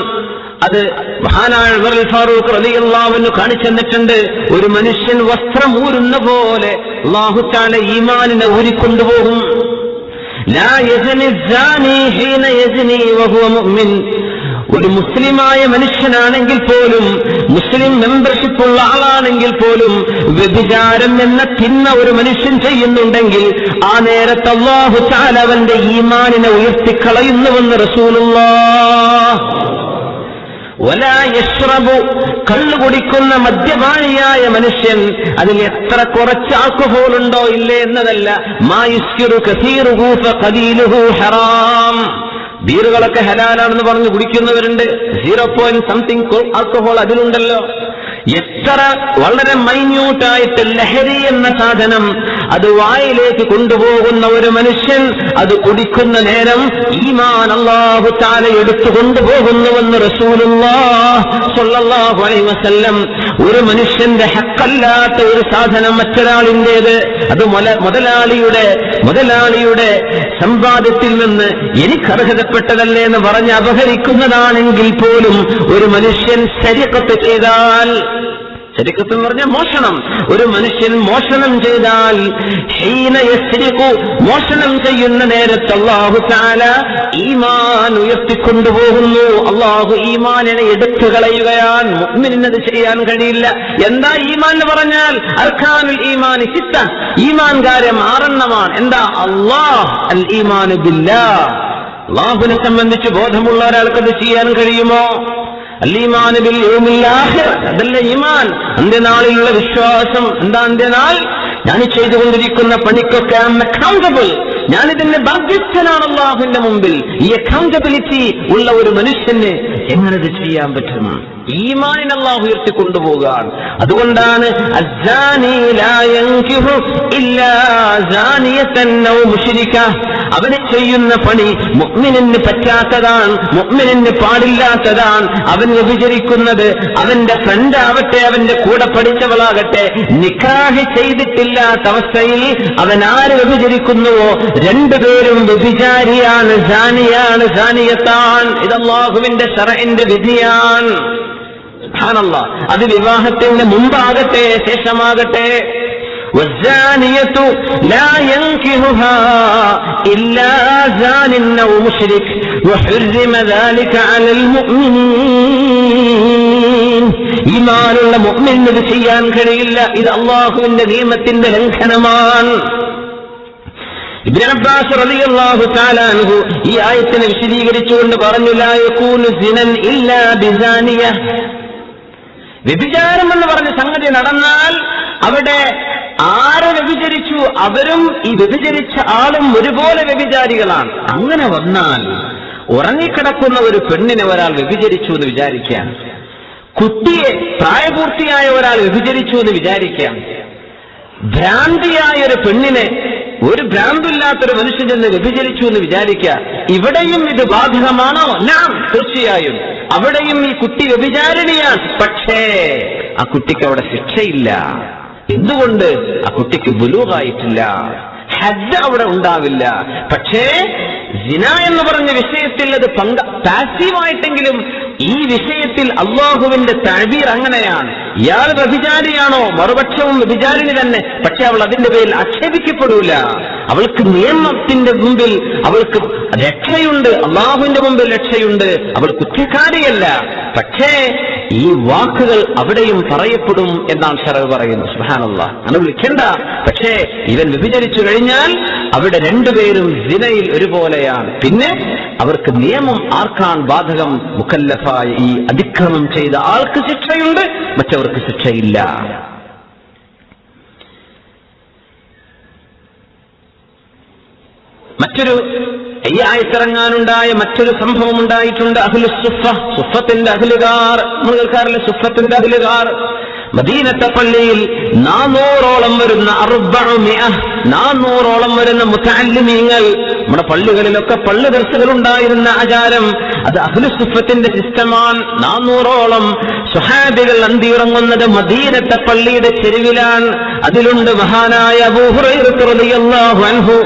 അത് മഹാനായ ഉമർ ഫാറൂഖ് റളിയല്ലാഹു അൻഹു കാണിച്ചു തന്നിട്ടുണ്ട്. ഒരു മനുഷ്യൻ വസ്ത്രം ഊരുന്ന പോലെ അല്ലാഹു തആല ഈമാനിനെ ഊരിക്കൊണ്ടുപോകും. ലാ യസ്നി സാനി ഹീന യസ്നി വഹുവ മുഅ്മിൻ. ഒരു മുസ്ലിമായ മനുഷ്യനാണെങ്കിൽ പോലും, മുസ്ലിം മെമ്പർഷിപ്പുള്ള ആളാണെങ്കിൽ പോലും വ്യഭിചാരം എന്ന തിന്മ ഒരു മനുഷ്യൻ ചെയ്യുന്നുണ്ടെങ്കിൽ ആ നേരത്ത് അല്ലാഹു തആല അവന്റെ ഈമാനിനെ ഉയർത്തിക്കളയുന്നുവെന്ന് റസൂലുള്ളാഹ്. വലാ യശ്റബു, കള്ളു കുടിക്കുന്ന മദ്യപാനിയായ മനുഷ്യൻ, അതിൽ എത്ര കുറച്ച് ആൽക്കഹോൾ ഉണ്ടോ ഇല്ലേ എന്നതല്ല, മാ യുസ്കിറു കസീറുഹു ഫഖലീലുഹു ഹറാം. ബീറുകളൊക്കെ ഹലാലാണെന്ന് പറഞ്ഞ് കുടിക്കുന്നവരുണ്ട്. 0.something alcohol അതിലുണ്ടല്ലോ. എത്ര വളരെ മൈന്യൂട്ടായിട്ട് ലഹരി എന്ന സാധനം അത് വായിലേക്ക് കൊണ്ടുപോകുന്ന ഒരു മനുഷ്യൻ അത് കുടിക്കുന്ന നേരം ഈമാൻ അല്ലാഹു തആല എടുത്തു കൊണ്ടുപോകുന്നുവെന്ന് റസൂലുള്ളാഹി സ്വല്ലല്ലാഹു അലൈഹി വസല്ലം. ഒരു മനുഷ്യന്റെ ഹക്കല്ലാത്ത ഒരു സാധനം മറ്റൊരാളിന്റേത്, അത് മുതലാളിയുടെ സമ്പാദ്യത്തിൽ നിന്ന് എനിക്ക് അർഹതപ്പെട്ടതല്ലേ എന്ന് പറഞ്ഞ് അപഹരിക്കുന്നതാണെങ്കിൽ പോലും ഒരു മനുഷ്യൻ സരിഖത്ത് ചെയ്താൽ, ശരിക്കത്ത് എന്ന് പറഞ്ഞാൽ മോഷണം, ഒരു മനുഷ്യൻ മോഷണം ചെയ്താൽ ഹീന യസ്രിഖു, മോഷണം ചെയ്യുന്ന നേരത്ത് അല്ലാഹു തആല ഈമാൻ ഉയർത്തിക്കൊണ്ടുപോകുന്നു. അല്ലാഹു ഈമാനിനെ എടുത്തു കളയുകയാണ്. മുഅ്മിനിനത് ചെയ്യാൻ കഴിയില്ല. എന്താ ഈമാൻ എന്ന് പറഞ്ഞാൽ? അർക്കാനുൽ ഈമാനി സിത്ത, ഈമാൻ കാര്യം 6 എന്താ? അല്ലാഹ്, അൽ ഈമാനു ബില്ലാഹ്. അല്ലാഹുവിനെ സംബന്ധിച്ച് ബോധമുള്ള ഒരാൾക്കത് ചെയ്യാൻ കഴിയുമോ? അൽ-ഈമാനു ബിൽ യൗമിൽ ആഖിർ, അതല്ല ഈമാൻ. അന്ത്യനാളിലുള്ള വിശ്വാസം. എന്താ അന്ത്യനാൾ? ഞാൻ ചെയ്തുകൊണ്ടിരിക്കുന്ന പണിക്കൊക്കെ അക്കൗണ്ടബിൾ, ഞാനിതിന്റെ ബാധ്യസ്ഥനാണ് അല്ലാഹുവിന്റെ മുമ്പിൽ. ഈ അക്കൗണ്ടബിലിറ്റി ഉള്ള ഒരു മനുഷ്യന് എങ്ങനെ ഇത് ചെയ്യാൻ പറ്റും? ഈമാനിനെ അല്ലാഹു ഉയർത്തിക്കൊണ്ടുപോകാൻ. അതുകൊണ്ടാണ് അസ്സാനി ലാ യൻകിഹു ഇല്ലാ സാനിയതൻ ഔ മുശ്രിക, അവന് ചെയ്യുന്ന പണി മുഅ്മിനിന് പറ്റാത്തതാണ്, മുഅ്മിനിന് പാടില്ലാത്തതാണ്. അവൻ വ്യഭിചരിക്കുന്നത് അവന്റെ ഫ്രണ്ട് ആവട്ടെ, അവന്റെ കൂടെ പഠിച്ചവളാകട്ടെ, നിക്കാഹ് ചെയ്തിട്ടില്ലാത്ത അവസ്ഥയിൽ അവൻ ആര് വ്യഭിചരിക്കുന്നുവോ രണ്ടുപേരും വ്യഭിചാരിയാണ്, സാനിയാണ്, സാനിയത്താണ്. ഇത് അല്ലാഹുവിന്റെ ശർഇന്റെ വിധിയാണ്. സുബ്ഹാനല്ലാഹ്. അത് വിവാഹത്തിന് മുമ്പാകട്ടെ ശേഷമാകട്ടെ. والزانية لا ينكحها إلا زان أو مشرك وحرم ذلك على المؤمنين. ഈമാനുള്ള മുഅ്മിനിന് ഇത് ചെയ്യാൻ കഴിയില്ല. ഇത് അല്ലാഹുവിന്റെ നിയമത്തിന്റെ ലംഘനമാണ്. ഇബ്നു അബ്ബാസ് റളിയല്ലാഹു തആല അൻഹു ഈ ആയത്തിനെ വിശദീകരിച്ചുകൊണ്ട് പറഞ്ഞു, ലാ യകൂനു സിനൻ ഇല്ലാ ബിസാനിയ. വ്യഭിചാരം എന്ന് പറഞ്ഞ സംഗതി നടന്നാൽ അവിടെ ആര് വ്യഭിചരിച്ചു അവരും ഈ വ്യഭിചരിച്ച ആളും ഒരുപോലെ വ്യഭിചാരികളാണ്. അങ്ങനെ വന്നാൽ ഉറങ്ങിക്കിടക്കുന്ന ഒരു പെണ്ണിനെ ഒരാൾ വ്യഭിചരിച്ചു എന്ന് വിചാരിക്കാം, കുട്ടിയെ പ്രായപൂർത്തിയായ ഒരാൾ വ്യഭിചരിച്ചു എന്ന് വിചാരിക്കാം, ഭ്രാന്തിയായ ഒരു പെണ്ണിനെ ഒരു ഭ്രാന്തില്ലാത്തൊരു മനുഷ്യൻ ചെന്ന് വ്യഭിചരിച്ചു എന്ന് വിചാരിക്കുക. ഇവിടെയും ഇത് ബാധകമാണോ? നാം, തീർച്ചയായും അവിടെയും ഈ കുട്ടി വ്യഭിചാരിണിയാണ്. പക്ഷേ ആ കുട്ടിക്ക് അവിടെ ശിക്ഷയില്ല. എന്തുകൊണ്ട്? ആ കുട്ടിക്ക് ബുലൂഗായിട്ടില്ല, ഹജ്ജ് അവിടെ ഉണ്ടാവില്ല. പക്ഷേ സിന എന്ന് പറഞ്ഞ വിഷയത്തിൽ അത് പാസീവായിട്ടെങ്കിലും ഈ വിഷയത്തിൽ അള്ളാഹുവിന്റെ തഅബീർ അങ്ങനെയാണ്. ഇയാൾ വ്യഭിചാരിയാണോ? മറുപക്ഷവും വ്യഭിചാരിണി തന്നെ. പക്ഷെ അവൾ അതിന്റെ പേരിൽ ആക്ഷേപിക്കപ്പെടൂല. അവൾക്ക് നിയമത്തിന്റെ മുമ്പിൽ അവൾക്ക് രക്ഷയുണ്ട്, അള്ളാഹുവിന്റെ മുമ്പിൽ രക്ഷയുണ്ട്. അവൾ കുറ്റക്കാരിയല്ല. പക്ഷേ ഈ വാക്കുകൾ അവിടെയും പറയപ്പെടും എന്നാണ് ശറഅ് പറയുന്നത്. സുബ്ഹാനല്ലാഹ്, അങ്ങനെ വിളിക്കണ്ട. പക്ഷേ ഇവൻ വ്യഭിചരിച്ചു കഴിഞ്ഞാൽ അവിടെ രണ്ടുപേരും സിനയിൽ ഒരുപോലെയാണ്. പിന്നെ അവർക്ക് നിയമം ആർക്കാണ് ബാധകം? മുക്കല്ലഫായ ഈ അതിക്രമം ചെയ്ത ആൾക്ക് ശിക്ഷയുണ്ട്, മറ്റവർക്ക് ശിക്ഷയില്ല. ഈ ആയത്തിറങ്ങാനുണ്ടായ മറ്റൊരു സംഭവം ഉണ്ടായിട്ടുണ്ട്. സുഫത്തിന്റെ അഹ്ലുകാർ, നമ്മൾ കേൾക്കാറില്ല സുഫത്തിന്റെ അഹ്ലുകാർ. മദീനത്തെ പള്ളിയിൽ 400ഓളം വരുന്ന 400ഓളം വരുന്ന മുതഅല്ലിമീങ്ങൾ, നമ്മുടെ പള്ളികളിലൊക്കെ പള്ളി ദർസുകൾ ഉണ്ടായിരുന്ന ആചാരം, അത് അഹ്ലുസുഫത്തിന്റെ സിസ്റ്റമാണ്. 400ഓളം സ്വഹാബികൾ അന്തിയുറങ്ങുന്നത് മദീനത്തെ പള്ളിയുടെ ചെരുവിലാണ്. അതിലുണ്ട് മഹാനായ അബൂ ഹുറൈറ റളിയല്ലാഹു അൻഹു,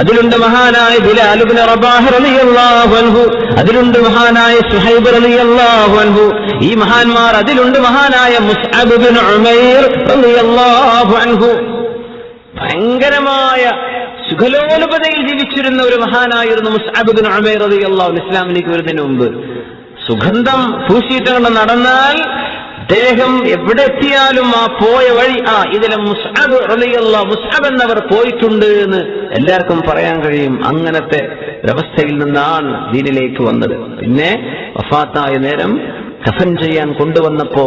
അതിലുണ്ട് മഹാനായ ബിലാൽ ഇബ്നു റബാഹ് റളിയല്ലാഹു അൻഹു, അതിലുണ്ട് മഹാനായ സുഹൈബ് റളിയല്ലാഹു അൻഹു. ഈ മഹാന്മാർ, അതിലുണ്ട് മഹാനായ മുസ്അബ് ഇബ്നു ഉമൈർ റളിയല്ലാഹു അൻഹു. ഭയങ്കരമായ സുഖലോലുപതയിൽ ജീവിച്ചിരുന്ന ഒരു മഹാനായിരുന്നു മുസ്അബ് ഇബ്നു ഉമൈർ റളിയല്ലാഹു അൻഹു. ഇസ്ലാമിലേക്ക് വരുന്നതിന് മുമ്പ് സുഗന്ധം പൂശിയിട്ട് നടന്നാൽ അദ്ദേഹം എവിടെ എത്തിയാലും ആ പോയ വഴി, ഇതിലെ മുസ്അബ് റളിയല്ലാഹു, മുസ്അബ് എന്നവർ പോയിട്ടുണ്ട് എന്ന് എല്ലാവർക്കും പറയാൻ കഴിയും. അങ്ങനത്തെ ഒരവസ്ഥയിൽ നിന്നാണ് ദീനിലേക്ക് വന്നത്. പിന്നെ വഫാത്തായ നേരം കഫൻ ചെയ്യാൻ കൊണ്ടുവന്നപ്പോ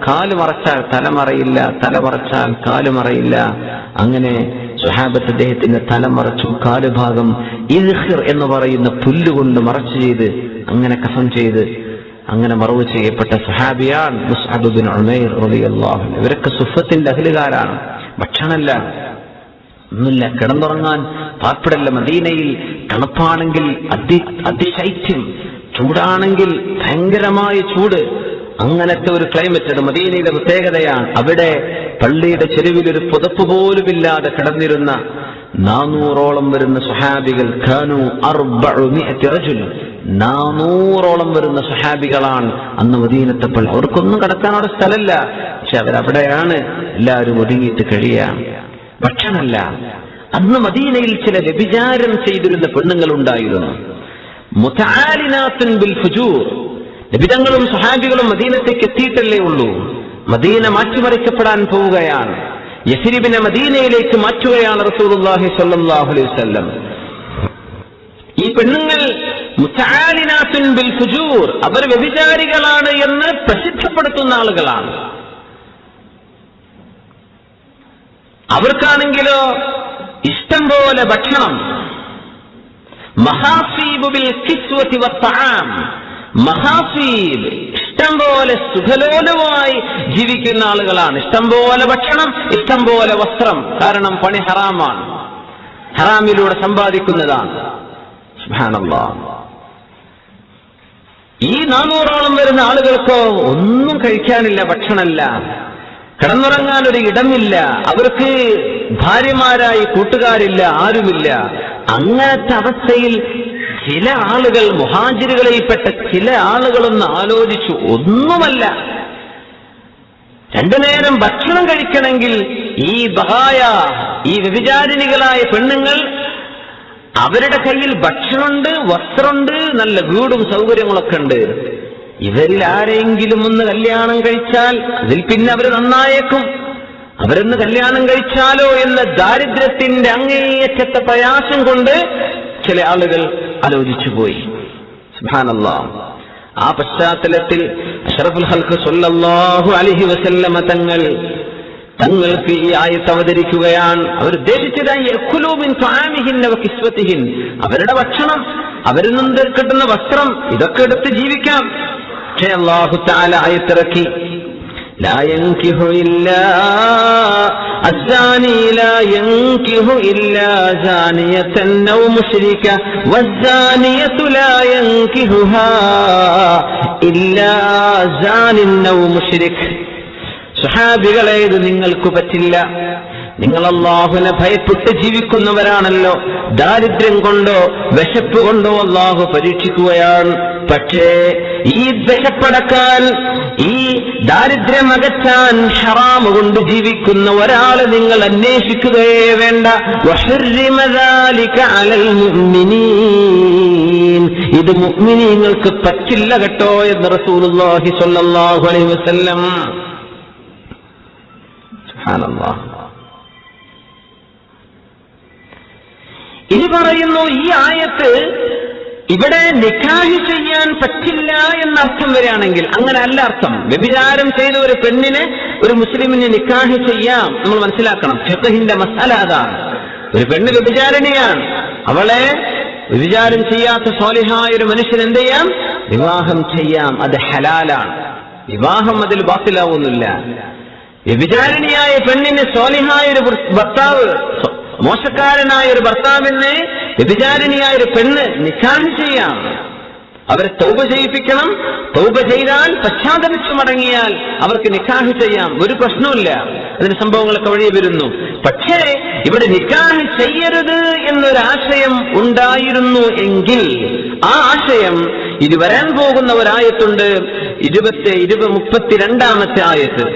കാല് മറച്ചാൽ തലമറയില്ല, തലമറച്ചാൽ കാലുമറയില്ല. അങ്ങനെ സ്വഹാബത്ത് അദ്ദേഹത്തിന്റെ തലമറച്ചു, കാലുഭാഗം ഇദ്ഖിർ എന്ന് പറയുന്ന പുല്ലുകൊണ്ട് മറച്ചു ചെയ്ത് അങ്ങനെ കഫൻ ചെയ്ത് അങ്ങനെ മറവ് ചെയ്യപ്പെട്ട സ്വഹാബിയാണ് മുസ്അബ് ഇബ്നു ഉമൈർ റളിയല്ലാഹു അൻഹു. ഇവരൊക്കെ സുഫത്തിന്റെ അഹ്ലുകാരാണ്. ഭക്ഷണമല്ല, ഒന്നുമില്ല, കിടന്നുറങ്ങാൻ പാർപ്പിടല്ല. മദീനയിൽ തണുപ്പാണെങ്കിൽ അതിശൈത്യം, ചൂടാണെങ്കിൽ ഭയങ്കരമായ ചൂട്. അങ്ങനത്തെ ഒരു ക്ലൈമറ്റ് അത് മദീനയുടെ പ്രത്യേകതയാണ്. അവിടെ പള്ളിയുടെ ചെരുവിൽ ഒരു പുതപ്പ് പോലുമില്ലാതെ കിടന്നിരുന്ന 400ഓളം വരുന്ന സ്വഹാബികൾ, 400ഓളം വരുന്ന സ്വഹാബികളാണ് അന്ന് മദീനത്തെ പള്ളി. അവർക്കൊന്നും കിടക്കാൻ അവിടെ സ്ഥലമില്ല, പക്ഷെ അവരവിടെയാണ് എല്ലാവരും ഒതുങ്ങിയിട്ട് കഴിയാണ്. ഭക്ഷണമല്ല. അന്ന് മദീനയിൽ ചില വ്യഭിചാരം ചെയ്തിരുന്ന പെണ്ണുങ്ങൾ ഉണ്ടായിരുന്നു. മുതആലിനാത്തുൻ ബിൽ ഫുജൂർ. നബിതങ്ങളും സ്വഹാബികളും മദീനത്തേക്ക് എത്തിയിട്ടല്ലേ ഉള്ളൂ. മദീന മാറ്റിമറിക്കപ്പെടാൻ പോവുകയാണ്. യസ്രിബിനെ മദീനയിലേക്ക് മാറ്റുകയാണ് റസൂലുള്ളാഹി സ്വല്ലല്ലാഹു അലൈഹി വസല്ലം. ഈ പെണ്ണുങ്ങൾ മുതആലിനാത്തുൻ ബിൽ ഫുജൂർ, അവർ വ്യഭിചാരികളാണ് എന്ന് പ്രസിദ്ധപ്പെടുത്തുന്ന ആളുകളാണ്. അവർക്കാണെങ്കിലോ ഇഷ്ടം പോലെ ഭക്ഷണം. മഹാസീബ് ബിൽ കിസ്വതി വത്തആം, മഹാസീബ് ഇഷ്ടം പോലെ സുഖലോലമായി ജീവിക്കുന്ന ആളുകളാണ്. ഇഷ്ടം പോലെ ഭക്ഷണം, ഇഷ്ടം പോലെ വസ്ത്രം. കാരണം പണി ഹറാമാണ്, ഹറാമിലൂടെ സമ്പാദിക്കുന്നതാണ്. സുബ്ഹാനല്ലാഹ്. ഈ 400ഓളം വരുന്ന ആളുകൾക്കോ ഒന്നും കഴിക്കാനില്ല, ഭക്ഷണമില്ല, കിടന്നുറങ്ങാൻ ഒരു ഇടമില്ല, അവർക്ക് ഭാര്യമാരായി കൂട്ടുകാരില്ല, ആരുമില്ല. അങ്ങനത്തെ അവസ്ഥയിൽ ചില ആളുകൾ, മുഹാജിറുകളിൽപ്പെട്ട ചില ആളുകളൊന്ന് ആലോചിച്ചു, ഒന്നുമല്ല, 2 നേരം ഭക്ഷണം കഴിക്കണമെങ്കിൽ ഈ ഈ വ്യഭിചാരിണികളായ പെണ്ണുങ്ങൾ, അവരുടെ കയ്യിൽ ഭക്ഷണമുണ്ട്, വസ്ത്രമുണ്ട്, നല്ല വീടും സൗകര്യങ്ങളൊക്കെ ഉണ്ട്. ഇവരിൽ ആരെങ്കിലും ഒന്ന് കല്യാണം കഴിച്ചാൽ അതിൽ പിന്നെ അവർ നന്നായേക്കും. അവരൊന്ന് കല്യാണം കഴിച്ചാലോ എന്ന ദാരിദ്ര്യത്തിന്റെ അങ്ങേയറ്റത്തെ പ്രയാസം കൊണ്ട് ചില ആളുകൾ ആലോചിച്ചുപോയി. സുബ്ഹാനല്ലാഹ്. ആ പശ്ചാത്തലത്തിൽ അഷ്റഫുൽ ഖൽഖ് സ്വല്ലല്ലാഹു അലൈഹി വസല്ലമ തങ്ങൾക്ക് ഈ ആയത്ത് അവതരിക്കുകയാണ്. അവർ ഉദ്ദേശിച്ചതായി അവരുടെ ഭക്ഷണം, അവരിൽ നിന്ന് കിട്ടുന്ന വസ്ത്രം, ഇതൊക്കെ എടുത്ത് ജീവിക്കാം. പക്ഷേ അല്ലാഹു തആല ആയത്തിറക്കി, لا ينكح إلا الزاني لا ينكح إلا زانية أو مشركة والزانية لا ينكحها إلا زان أو مشرك. സ്വഹാബികളെ, ഇത് നിങ്ങൾക്ക് പറ്റില്ല. നിങ്ങൾ അല്ലാഹുവിനെ ഭയപ്പെട്ട് ജീവിക്കുന്നവരാണല്ലോ. ദാരിദ്ര്യം കൊണ്ടോ വിശപ്പ് കൊണ്ടോ അല്ലാഹു പരീക്ഷിക്കുകയാണ്. പക്ഷേ ഈ വിശപ്പടക്കാൻ, ഈ ദാരിദ്ര്യം അകറ്റാൻ ഹറാം കൊണ്ട് ജീവിക്കുന്ന ഒരാളെ നിങ്ങൾ അന്വേഷിക്കുകയേ വേണ്ട. വഹർരിമ ദാലിക അലൽ മുഅ്മിനീൻ, ഇത് മുഅ്മിനീങ്ങൾക്ക് പറ്റില്ല കേട്ടോ എന്ന് റസൂലുള്ളാഹി സ്വല്ലല്ലാഹു അലൈഹി വസല്ലം. സുബ്ഹാനല്ലാഹ്. ഇനി പറയുന്നു ഈ ആയത്ത് ഇവിടെ നിക്കാഹ് ചെയ്യാൻ പറ്റില്ല എന്ന അർത്ഥം വരികയാണെങ്കിൽ അങ്ങനെ അല്ല അർത്ഥം. വ്യഭിചാരം ചെയ്ത ഒരു പെണ്ണിനെ ഒരു മുസ്ലിമിന് നിക്കാഹ് ചെയ്യാം. നമ്മൾ മനസ്സിലാക്കണം, ഫിഖ്ഹിന്റെ മസല അതാണ്. ഒരു പെണ്ണ് വ്യഭിചാരിണിയാണ്, അവളെ വ്യഭിചാരം ചെയ്യാത്ത സ്വാലിഹായ ഒരു മനുഷ്യൻ എന്ത് ചെയ്യാം? വിവാഹം ചെയ്യാം. അത് ഹലാലാണ്. വിവാഹം അതിൽ ബാത്തിലാവുന്നില്ല. വ്യഭിചാരിണിയായ പെണ്ണിന് സ്വാലിഹായ ഒരു ഭർത്താവ്, മോശക്കാരനായ ഒരു ഭർത്താവിനെ വ്യഭിചാരിണിയായ ഒരു പെണ്ണ് നിക്കാഹ് ചെയ്യാം. അവരെ തൗബ ചെയ്യിപ്പിക്കണം. തൗബ ചെയ്താൽ പശ്ചാത്തപിച്ചു മടങ്ങിയാൽ അവർക്ക് നിക്കാഹ് ചെയ്യാം, ഒരു പ്രശ്നവുമില്ല. അതിന് സംഭവങ്ങളൊക്കെ വഴി വരുന്നു. പക്ഷേ ഇവിടെ നിക്കാഹ് ചെയ്യരുത് എന്നൊരാശയം ഉണ്ടായിരുന്നു എങ്കിൽ ആ ആശയം ഇത് വരാൻ പോകുന്ന ഒരായത്തുണ്ട്, 32 ആയത്ത്.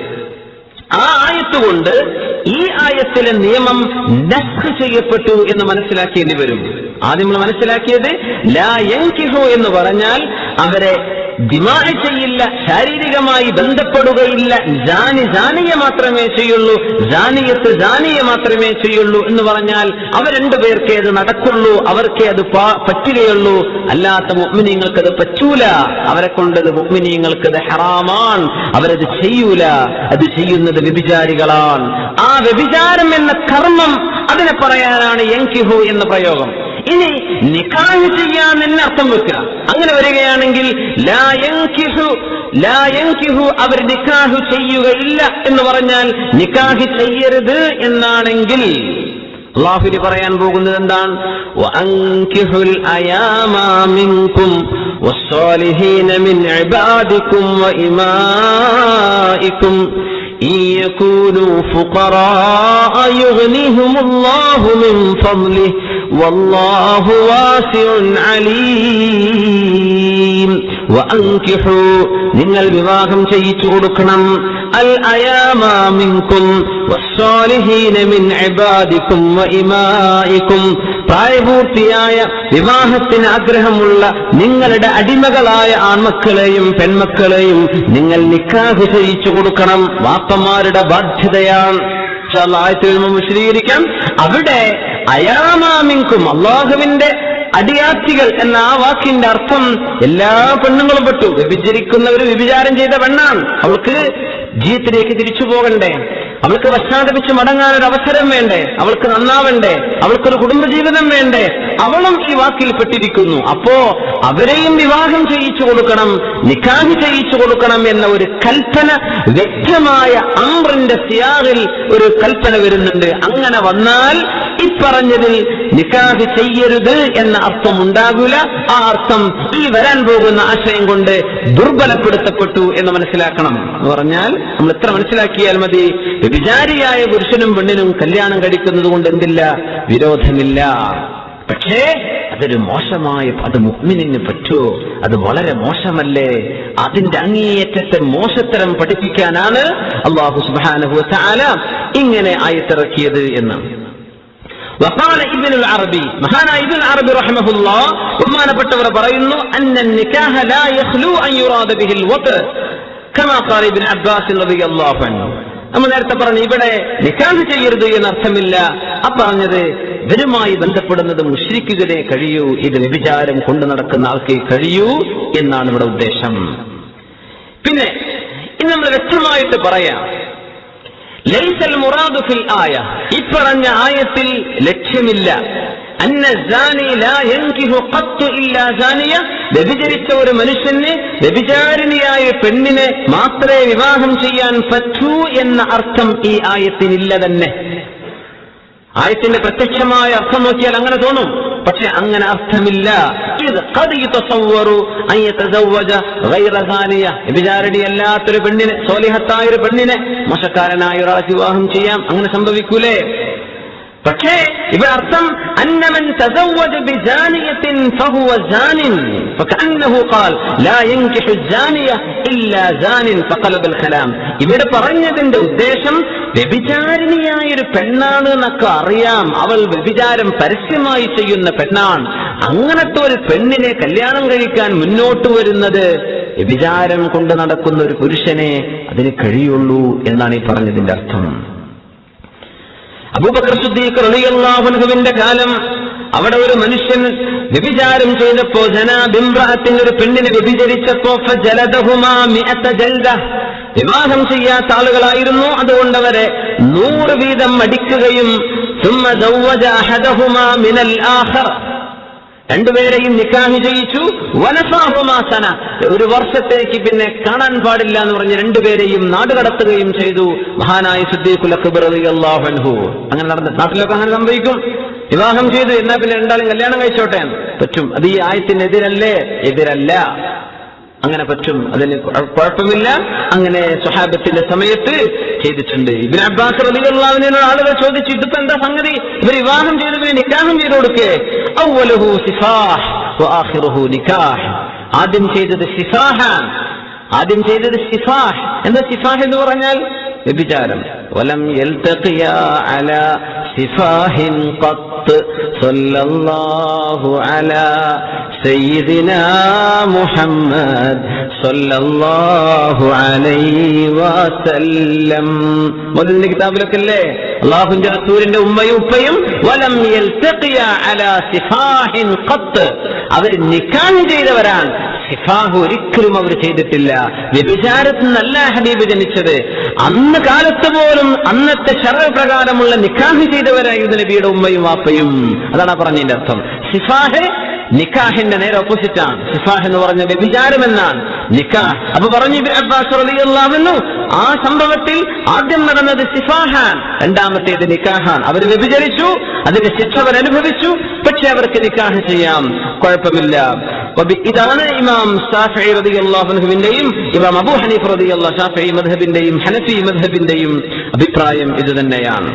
ആ ആയത്തുകൊണ്ട് ഈ ആയത്തിലെ നിയമം നസ്ഖ് ചെയ്യപ്പെട്ടു എന്ന് മനസ്സിലാക്കേണ്ടി വരും. ആദ്യം നമ്മൾ മനസ്സിലാക്കിയത് ലാ യൻകിഹു എന്ന് പറഞ്ഞാൽ അവരെ ദിമാഅ് ചെയ്യില്ല, ശാരീരികമായി ബന്ധപ്പെടുകയില്ല, ജാനിയെ മാത്രമേ ചെയ്യുള്ളൂ, ജാനിയത്ത് ജാനിയെ മാത്രമേ ചെയ്യുള്ളൂ എന്ന് പറഞ്ഞാൽ അവർ രണ്ടുപേർക്കേ അത് നടക്കുള്ളൂ, അവർക്കേ അത് പറ്റുകയുള്ളൂ. അല്ലാത്ത മുഅ്മിനീങ്ങൾക്കത് പറ്റൂല, അവരെ കൊണ്ടത് മുഅ്മിനീങ്ങൾക്കത് ഹറാമാണ്, അവരത് ചെയ്യൂല. അത് ചെയ്യുന്നത് വ്യഭിചാരികളാണ്. ആ വ്യഭിചാരം എന്ന കർമ്മം അതിനെ പറയാനാണ് യൻകിഹു എന്ന പ്രയോഗം. ഇനി നിക്കാഹ് ചെയ്യാൻ എന്നെ അർത്ഥം വെക്കുക. അങ്ങനെ വരികയാണെങ്കിൽ ലാ യൻകിഹു അവർ നിക്കാഹ് ചെയ്യുകയില്ല എന്ന് പറഞ്ഞാൽ നിക്കാഹ് ചെയ്യരുത് എന്നാണെങ്കിൽ അല്ലാഹു പറയാൻ പോകുന്നത് എന്താണ്? വഅൻകിഹുൽ അയാമാ മിൻകും വസ്സാലിഹീന മിൻ ഇബാദികും വഇമാഇകും إن يكونوا فقراء يغنيهم الله من فضله والله واسع عليم. وأنكحوا നിങ്ങൾ വിവാഹം ചെയ്യിച്ചു കൊടുക്കണം അൽ അയാമാ മിൻകും വസ്സാലിഹീന മിൻ ഇബാദികും വഇമാഇകും പ്രായപൂർത്തിയായ വിവാഹത്തിന് ആഗ്രഹമുള്ള നിങ്ങളുടെ അടിമകളായ ആൺമക്കളെയും പെൺമക്കളെയും നിങ്ങൾ നിക്കാഹ് ചെയ്യിച്ചു കൊടുക്കണം. വാപ്പമാരുടെ ബാധ്യതയാണ്. ആയത്തിൽ വിശദീകരിക്കാം. അവിടെ അയാമാമിൻകും അള്ളാഹുവിന്റെ അടിയാത്തികൾ എന്ന ആ വാക്കിന്റെ അർത്ഥം എല്ലാ പെണ്ണുങ്ങളും പെട്ടു. വ്യഭിചരിക്കുന്നവർ വ്യഭിചാരം ചെയ്ത പെണ്ണാണ്. അവൾക്ക് ജീവിതത്തിലേക്ക് തിരിച്ചു പോകണ്ടേ, അവൾക്ക് പശ്ചാത്തപിച്ച് മടങ്ങാനൊരു അവസരം വേണ്ടേ, അവൾക്ക് നന്നാവണ്ടേ, അവൾക്കൊരു കുടുംബജീവിതം വേണ്ടേ, അവളും ഈ വാക്കിൽ പെട്ടിരിക്കുന്നു. അപ്പോ അവരെയും വിവാഹം ചെയ്യിച്ചു കൊടുക്കണം, നിക്കാഹ് ചെയ്യിച്ചു കൊടുക്കണം എന്ന ഒരു കൽപ്പന വ്യക്തമായ അംറിന്റെ സിയാഗിൽ ഒരു കൽപ്പന വരുന്നുണ്ട്. അങ്ങനെ വന്നാൽ ഇപ്പറഞ്ഞതിൽ നിക്കാഹ് ചെയ്യരുത് എന്ന അർത്ഥം ഉണ്ടാകില്ല. ആ അർത്ഥം ഈ വരാൻ പോകുന്ന ആശയം കൊണ്ട് ദുർബലപ്പെടുത്തപ്പെട്ടു എന്ന് മനസ്സിലാക്കണം. എന്ന് പറഞ്ഞാൽ നമ്മൾ എത്ര മനസ്സിലാക്കിയാൽ മതി, വ്യഭിചാരിയായ പുരുഷനും പെണ്ണിനും കല്യാണം കഴിക്കുന്നത് കൊണ്ട് എന്തില്ല, വിരോധമില്ല. പക്ഷേ അതൊരു മോശമായ, അത് മുഅ്മിനിന് പറ്റുമോ? അത് വളരെ മോശമല്ലേ? അതിന്റെ അങ്ങേയറ്റത്തെ മോശത്തരം പഠിപ്പിക്കാനാണ് അല്ലാഹു സുബ്ഹാനഹു വ തആല ഇങ്ങനെ ആയത്തിറക്കിയത് എന്ന്. وقال ابن العربي മഹാനായ ഇബ്നുൽ അറബി റഹിമഹുല്ലാഹ് ബഹുമാനപ്പെട്ടവർ പറയുന്നു, അന്ന النكاح لا يخلو ان يراد به الوطء كما قال ابن عباس رضي الله عنه. നമ്മൾ നേരത്തെ പറഞ്ഞു ഇവിടെ നിക്കാഹ് ചെയ്യരുത് എന്നർത്ഥമില്ല. ആ പറഞ്ഞത് ഇവരുമായി ബന്ധപ്പെടുന്നത് മുശ്രിക്കുകളെ കഴിയൂ, ഇത് വ്യഭിചാരം കൊണ്ടു നടക്കുന്ന ആൾക്കേ കഴിയൂ എന്നാണ് ഇവിടെ ഉദ്ദേശം. പിന്നെ ഇന്ന് നമ്മൾ വ്യക്തമായിട്ട് പറയാം, ലൈസൽ മുറാദു ഫിൽ ആയ, ഇപ്പറഞ്ഞ ആയത്തിൽ ലക്ഷ്യമില്ല അന്ന സാനി ലാ യൻകിഹു ഖത്തു ഇല്ലാ സാനിയ, വ്യഭിചരിച്ച ഒരു മനുഷ്യന് വ്യഭിചാരിണിയായ പെണ്ണിനെ മാത്രമേ വിവാഹം ചെയ്യാൻ പറ്റൂ എന്ന അർത്ഥം ഈ ആയത്തിനില്ല തന്നെ. ആയത്തിന്റെ പ്രത്യക്ഷമായ അർത്ഥം നോക്കിയാൽ അങ്ങനെ തോന്നും, പക്ഷെ അങ്ങനെ അർത്ഥമില്ല. ഇത് ഖദ് യതസവ്വറു അൻ യതസവ്വജ ഗൈറ സാനിയ, വ്യഭിചാരിണിയല്ലാത്തൊരു പെണ്ണിനെ, സ്വാലിഹത്തായ ഒരു പെണ്ണിനെ മോശക്കാരനായ ഒരാളെ വിവാഹം ചെയ്യാം, അങ്ങനെ സംഭവിക്കൂലേ? പക്ഷേ ഇവിടെ അർത്ഥം അന്നമൻ തസവ്വജ ബിജാനിയത്തിൻ ഫഹുവ ജാനിൻ ഫകഅന്നഹു ഖാൽ ലാ യൻകിഹു ജാനിയ ഇല്ലാ ജാനിൻ ഫഖലബൽ കലാം. ഇവിടെ പറഞ്ഞതിന്റെ ഉദ്ദേശം വ്യഭിചാരിണിയായ ഒരു പെണ്ണാണ് എന്നൊക്കെ അറിയാം, അവൾ വ്യഭിചാരം പരസ്യമായി ചെയ്യുന്ന പെണ്ണാണ്, അങ്ങനത്തെ ഒരു പെണ്ണിനെ കല്യാണം കഴിക്കാൻ മുന്നോട്ട് വരുന്നത് വ്യഭിചാരം കൊണ്ട് നടക്കുന്ന ഒരു പുരുഷനെ അതിന് കഴിയുള്ളൂ എന്നാണ് ഈ പറഞ്ഞതിന്റെ അർത്ഥം. അബൂബക്കർ സിദ്ദീഖ് റളിയല്ലാഹു അൻഹുവിന്റെ കാലം അവിടെ ഒരു മനുഷ്യൻ വ്യഭിചാരം ചെയ്തപ്പോ ജനാബിംബ്രഅത്തിന് ഒരു പെണ്ണിനെ വ്യഭിചരിച്ചപ്പോ ഫജലദഹുമാ മിഅത ജൽദ, വിവാഹം ചെയ്യാത്ത ആളുകളായിരുന്നു, അതുകൊണ്ട് അവരെ 100 വീതം അടിക്കുകയും ثم زوج أحدهما من الآخر, രണ്ടുപേരെയും നിക്കാഹ് ചെയ്യിച്ചു. വനഫാഹുമാ സന, ഒരു വർഷത്തേക്ക് പിന്നെ കാണാൻ പാടില്ല എന്ന് പറഞ്ഞ് രണ്ടുപേരെയും നാടുകടത്തുകയും ചെയ്തു മഹാനായ സിദ്ദീഖുൽ അക്ബർ റളിയല്ലാഹു അൻഹു. അങ്ങനെ നടന്ന നാട്ടിലൊക്കെ അങ്ങനെ സംഭവിക്കും. വിവാഹം ചെയ്തു എന്നാ പിന്നെ രണ്ടാളും കല്യാണം കഴിച്ചോട്ടെ പറ്റും. അത് ഈ ആയത്തിനെതിരല്ലേ? എതിരല്ല, അങ്ങനെ പറ്റും, അതിന് കുഴപ്പമില്ല. അങ്ങനെ സ്വഹാബത്തിന്റെ സമയത്ത് ചെയ്തിട്ടുണ്ട്. ഇബ്നു അബ്ബാസ് റളിയല്ലാഹു അൻഹു ആളുകൾ ചോദിച്ചു, ഇതിപ്പോ എന്താ സംഗതി? ഇവർ വിവാഹം ചെയ്തവരെ നിക്കാഹം ചെയ്തു കൊടുക്കേ? അവ്വലുഹു സിഫാഹ് വആഖിറുഹു നിക്കാഹ്. ആദ്യം ചെയ്തത് സിഫാഹാണ്. ആദ്യം ചെയ്തത് സിഫാഹ്. എന്താ സിഫാഹ് എന്ന് പറഞ്ഞാൽ? വ്യഭിചാരം. വലം യൽതഖിയാ അലാ സിഫാഹിൻ ഖത്ത് സല്ലല്ലാഹു അലാ സയ്യിദിനാ മുഹമ്മദ് സല്ലല്ലാഹു അലൈഹി വസല്ലം. മുതലിന്റെ കിതാബിലൊക്കെ അല്ലേ അല്ലാഹുവിന്റെ റസൂലിന്റെ ഉമ്മയും ഉപ്പയും വലം യൽതഖിയാ അലാ സിഫാഹിൻ ഖത്ത്, അവർ നിക്കാഹ് ചെയ്തവരാണ്. സിഫാഹ് ഒരിക്കലും അവർ ചെയ്തിട്ടില്ല. വ്യഭിചാരത്തിൽ നിന്നല്ല ഹബീബ് ജനിച്ചത്. അന്ന് കാലത്ത് പോലും അന്നത്തെ ശറഅ് പ്രകാരമുള്ള നിക്കാഹ് ചെയ്തവരായിരുന്നു നബിയുടെ ഉമ്മയും വാപ്പയും. അതാണ് പറഞ്ഞതിന്റെ അർത്ഥം. സിഫാഹ് നിക്കാഹിന്റെ നേരെ ഓപ്പോസിറ്റാണ്. സിഫാഹ് എന്ന് പറഞ്ഞ വ്യഭിചാരം എന്നാണ് നിക്കാഹ്. അപ്പൊ പറഞ്ഞു ഇബ്നു അബ്ബാസ് റളിയല്ലാഹു അൻഹു, ആ സംഭവത്തിൽ ആദ്യം നടന്നത് സിഫാഹാൻ, രണ്ടാമത്തേത് നിക്കാഹാൻ. അവർ വ്യഭിചരിച്ചു, അതിന്റെ ശിക്ഷ അവർ അനുഭവിച്ചു, പക്ഷെ അവർക്ക് നിക്കാഹ് ചെയ്യാം, കുഴപ്പമില്ല. ഇതാണ് ഇമാം ശാഫിഈ റളിയല്ലാഹു അൻഹുവിന്റെയും ഇമാം അബൂ ഹനീഫ റളിയല്ലാഹു ശാഫിഈ മദ്ഹബിന്റെയും ഹനഫി മദ്ഹബിന്റെയും അഭിപ്രായം ഇത് തന്നെയാണ്.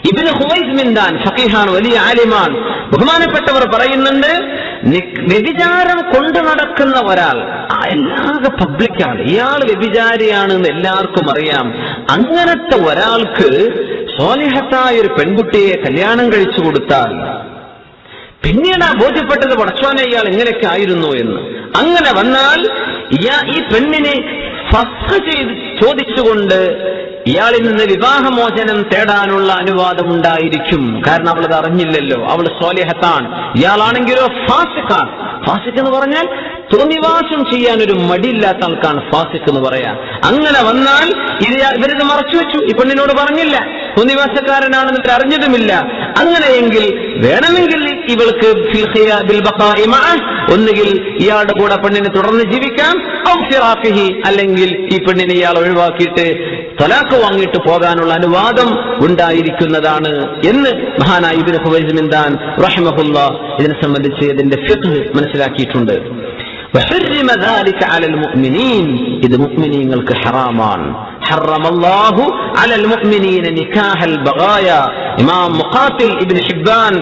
ഇബ്നു ഖുവൈസ്മിൻദാൻ ഫഖീഹാണ്, വലിയ ആലിമാൻ. ബഹുമാനപ്പെട്ടവർ പറയുന്നുണ്ട്, വ്യഭിചാരം കൊണ്ടു നടക്കുന്ന ഒരാൾ എല്ലാവരും പബ്ലിക്കാണ്, ഇയാൾ വ്യഭിചാരിയാണെന്ന് എല്ലാവർക്കും അറിയാം. അങ്ങനത്തെ ഒരാൾക്ക് സ്വാലിഹത്തായ ഒരു പെൺകുട്ടിയെ കല്യാണം കഴിച്ചു കൊടുത്താൽ പിന്നീട് ബോധ്യപ്പെട്ടത് പടച്ചോനെ ഇയാൾ എങ്ങനെയൊക്കെ ആയിരുന്നു എന്ന്. അങ്ങനെ വന്നാൽ ഈ പെണ്ണിനെ ഫസ്ഖ് ചെയ്ത് ചോദിച്ചുകൊണ്ട് ഇയാളിൽ നിന്ന് വിവാഹമോചനം തേടാനുള്ള അനുവാദം ഉണ്ടായിരിക്കും. കാരണം അവളത് അറിഞ്ഞില്ലല്ലോ, അവൾ സ്വാലിഹത്താണ്. ഇയാളാണെങ്കിലോ ഫാസിഖാണ്. ഫാസിഖ് എന്ന് പറഞ്ഞാൽ തോന്നിവാസം ചെയ്യാൻ ഒരു മടിയില്ലാത്ത ആൾക്കാണ് ഫാസിഖ് എന്ന് പറയാം. അങ്ങനെ വന്നാൽ ഇവരിത് മറച്ചു വെച്ചു, ഈ പെണ്ണിനോട് പറഞ്ഞില്ല, തോന്നിവാസക്കാരനാണെന്ന് ഇവർ അറിഞ്ഞതുമില്ല. അങ്ങനെയെങ്കിൽ വേണമെങ്കിൽ ഇവൾക്ക് ഒന്നുകിൽ ഇയാളുടെ കൂടെ പെണ്ണിനെ തുടർന്ന് ജീവിക്കാം, അല്ലെങ്കിൽ ഈ പെണ്ണിനെ ഇയാൾ ഒഴിവാക്കിയിട്ട് തലാഖ് വാങ്ങിയിട്ട് പോകാനുള്ള അനുവാദം ഉണ്ടായിരിക്കുന്നതാണ് എന്ന് മഹാനായ ഇബ്നു ഖുവൈസ്മിൻദാൻ റഹിമഹുല്ലാഹ് ഇതിനെ സംബന്ധിച്ച് ഇതിന്റെ ഫിഖ് മനസ്സിലാക്കിയിട്ടുണ്ട്. وحرم ذلك على المؤمنين, ഇത് മുഅ്മിനീങ്ങൾക്ക് ഹറാമാണ്. حرم الله على المؤمنين نكاح البغايا. ഇമാം മുഖാത്തിൽ ഇബ്നു ഹിബ്ബാൻ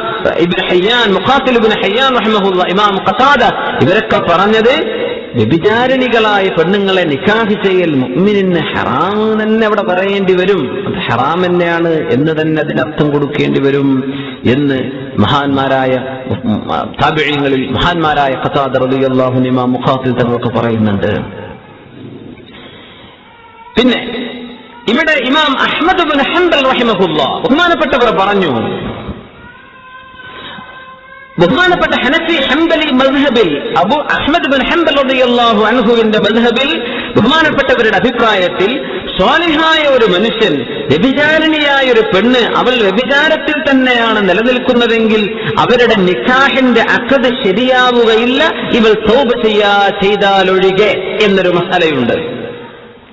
ഇബ്നു ഹയ്യാൻ മുഖാത്തിൽ ഇബ്നു ഹയ്യാൻ റഹിമഹുല്ലാഹ്, ഇമാം ഖതാദ ഇവരൊക്കെ പറഞ്ഞത് വ്യഭിചാരിണികളായ പെണ്ണുങ്ങളെ നിക്കാഹ് ചെയ്യൽ മുഅ്മിനിന് ഹറാം തന്നെ അവിടെ പറയേണ്ടി വരും. അത് ഹറാം തന്നെയാണ് എന്ന് തന്നെ അതിനർത്ഥം കൊടുക്കേണ്ടി വരും എന്ന് മഹാന്മാരായ താബിഈങ്ങളിൽ മഹാന്മാരായ ഖതാദ റളിയല്ലാഹു അൻഹു ഇമാം മുഖാത്തിൽ തങ്ങളൊക്കെ പറയുന്നുണ്ട്. പിന്നെ ഇവിടെ ഇമാം അഹ്മദ് ഇബ്നു ഹംബൽ റഹിമഹുല്ലാഹ് ബഹുമാനപ്പെട്ടവർ പറഞ്ഞു, ബഹുമാനപ്പെട്ട ഹനഫി ഹംബലി മദ്ഹബിൽ അബൂ അഹ്മദ് ബിൻ ഹംബൽ റളിയല്ലാഹു അൻഹുവിന്റെ മദ്ഹബിൽ ബഹുമാനപ്പെട്ടവരുടെ അഭിപ്രായത്തിൽ സ്വാലിഹായ ഒരു മനുഷ്യൻ, വ്യഭിചാരിണിയായ ഒരു പെണ്ണ്, അവൾ വ്യഭിചാരത്തിൽ തന്നെയാണ് നിലനിൽക്കുന്നതെങ്കിൽ അവരുടെ നിക്കാഹിന്റെ അഖദ് ശരിയാവുകയില്ല, ഇവൾ തൗബ ചെയ്താലൊഴികെ എന്നൊരു മസലയുണ്ട്.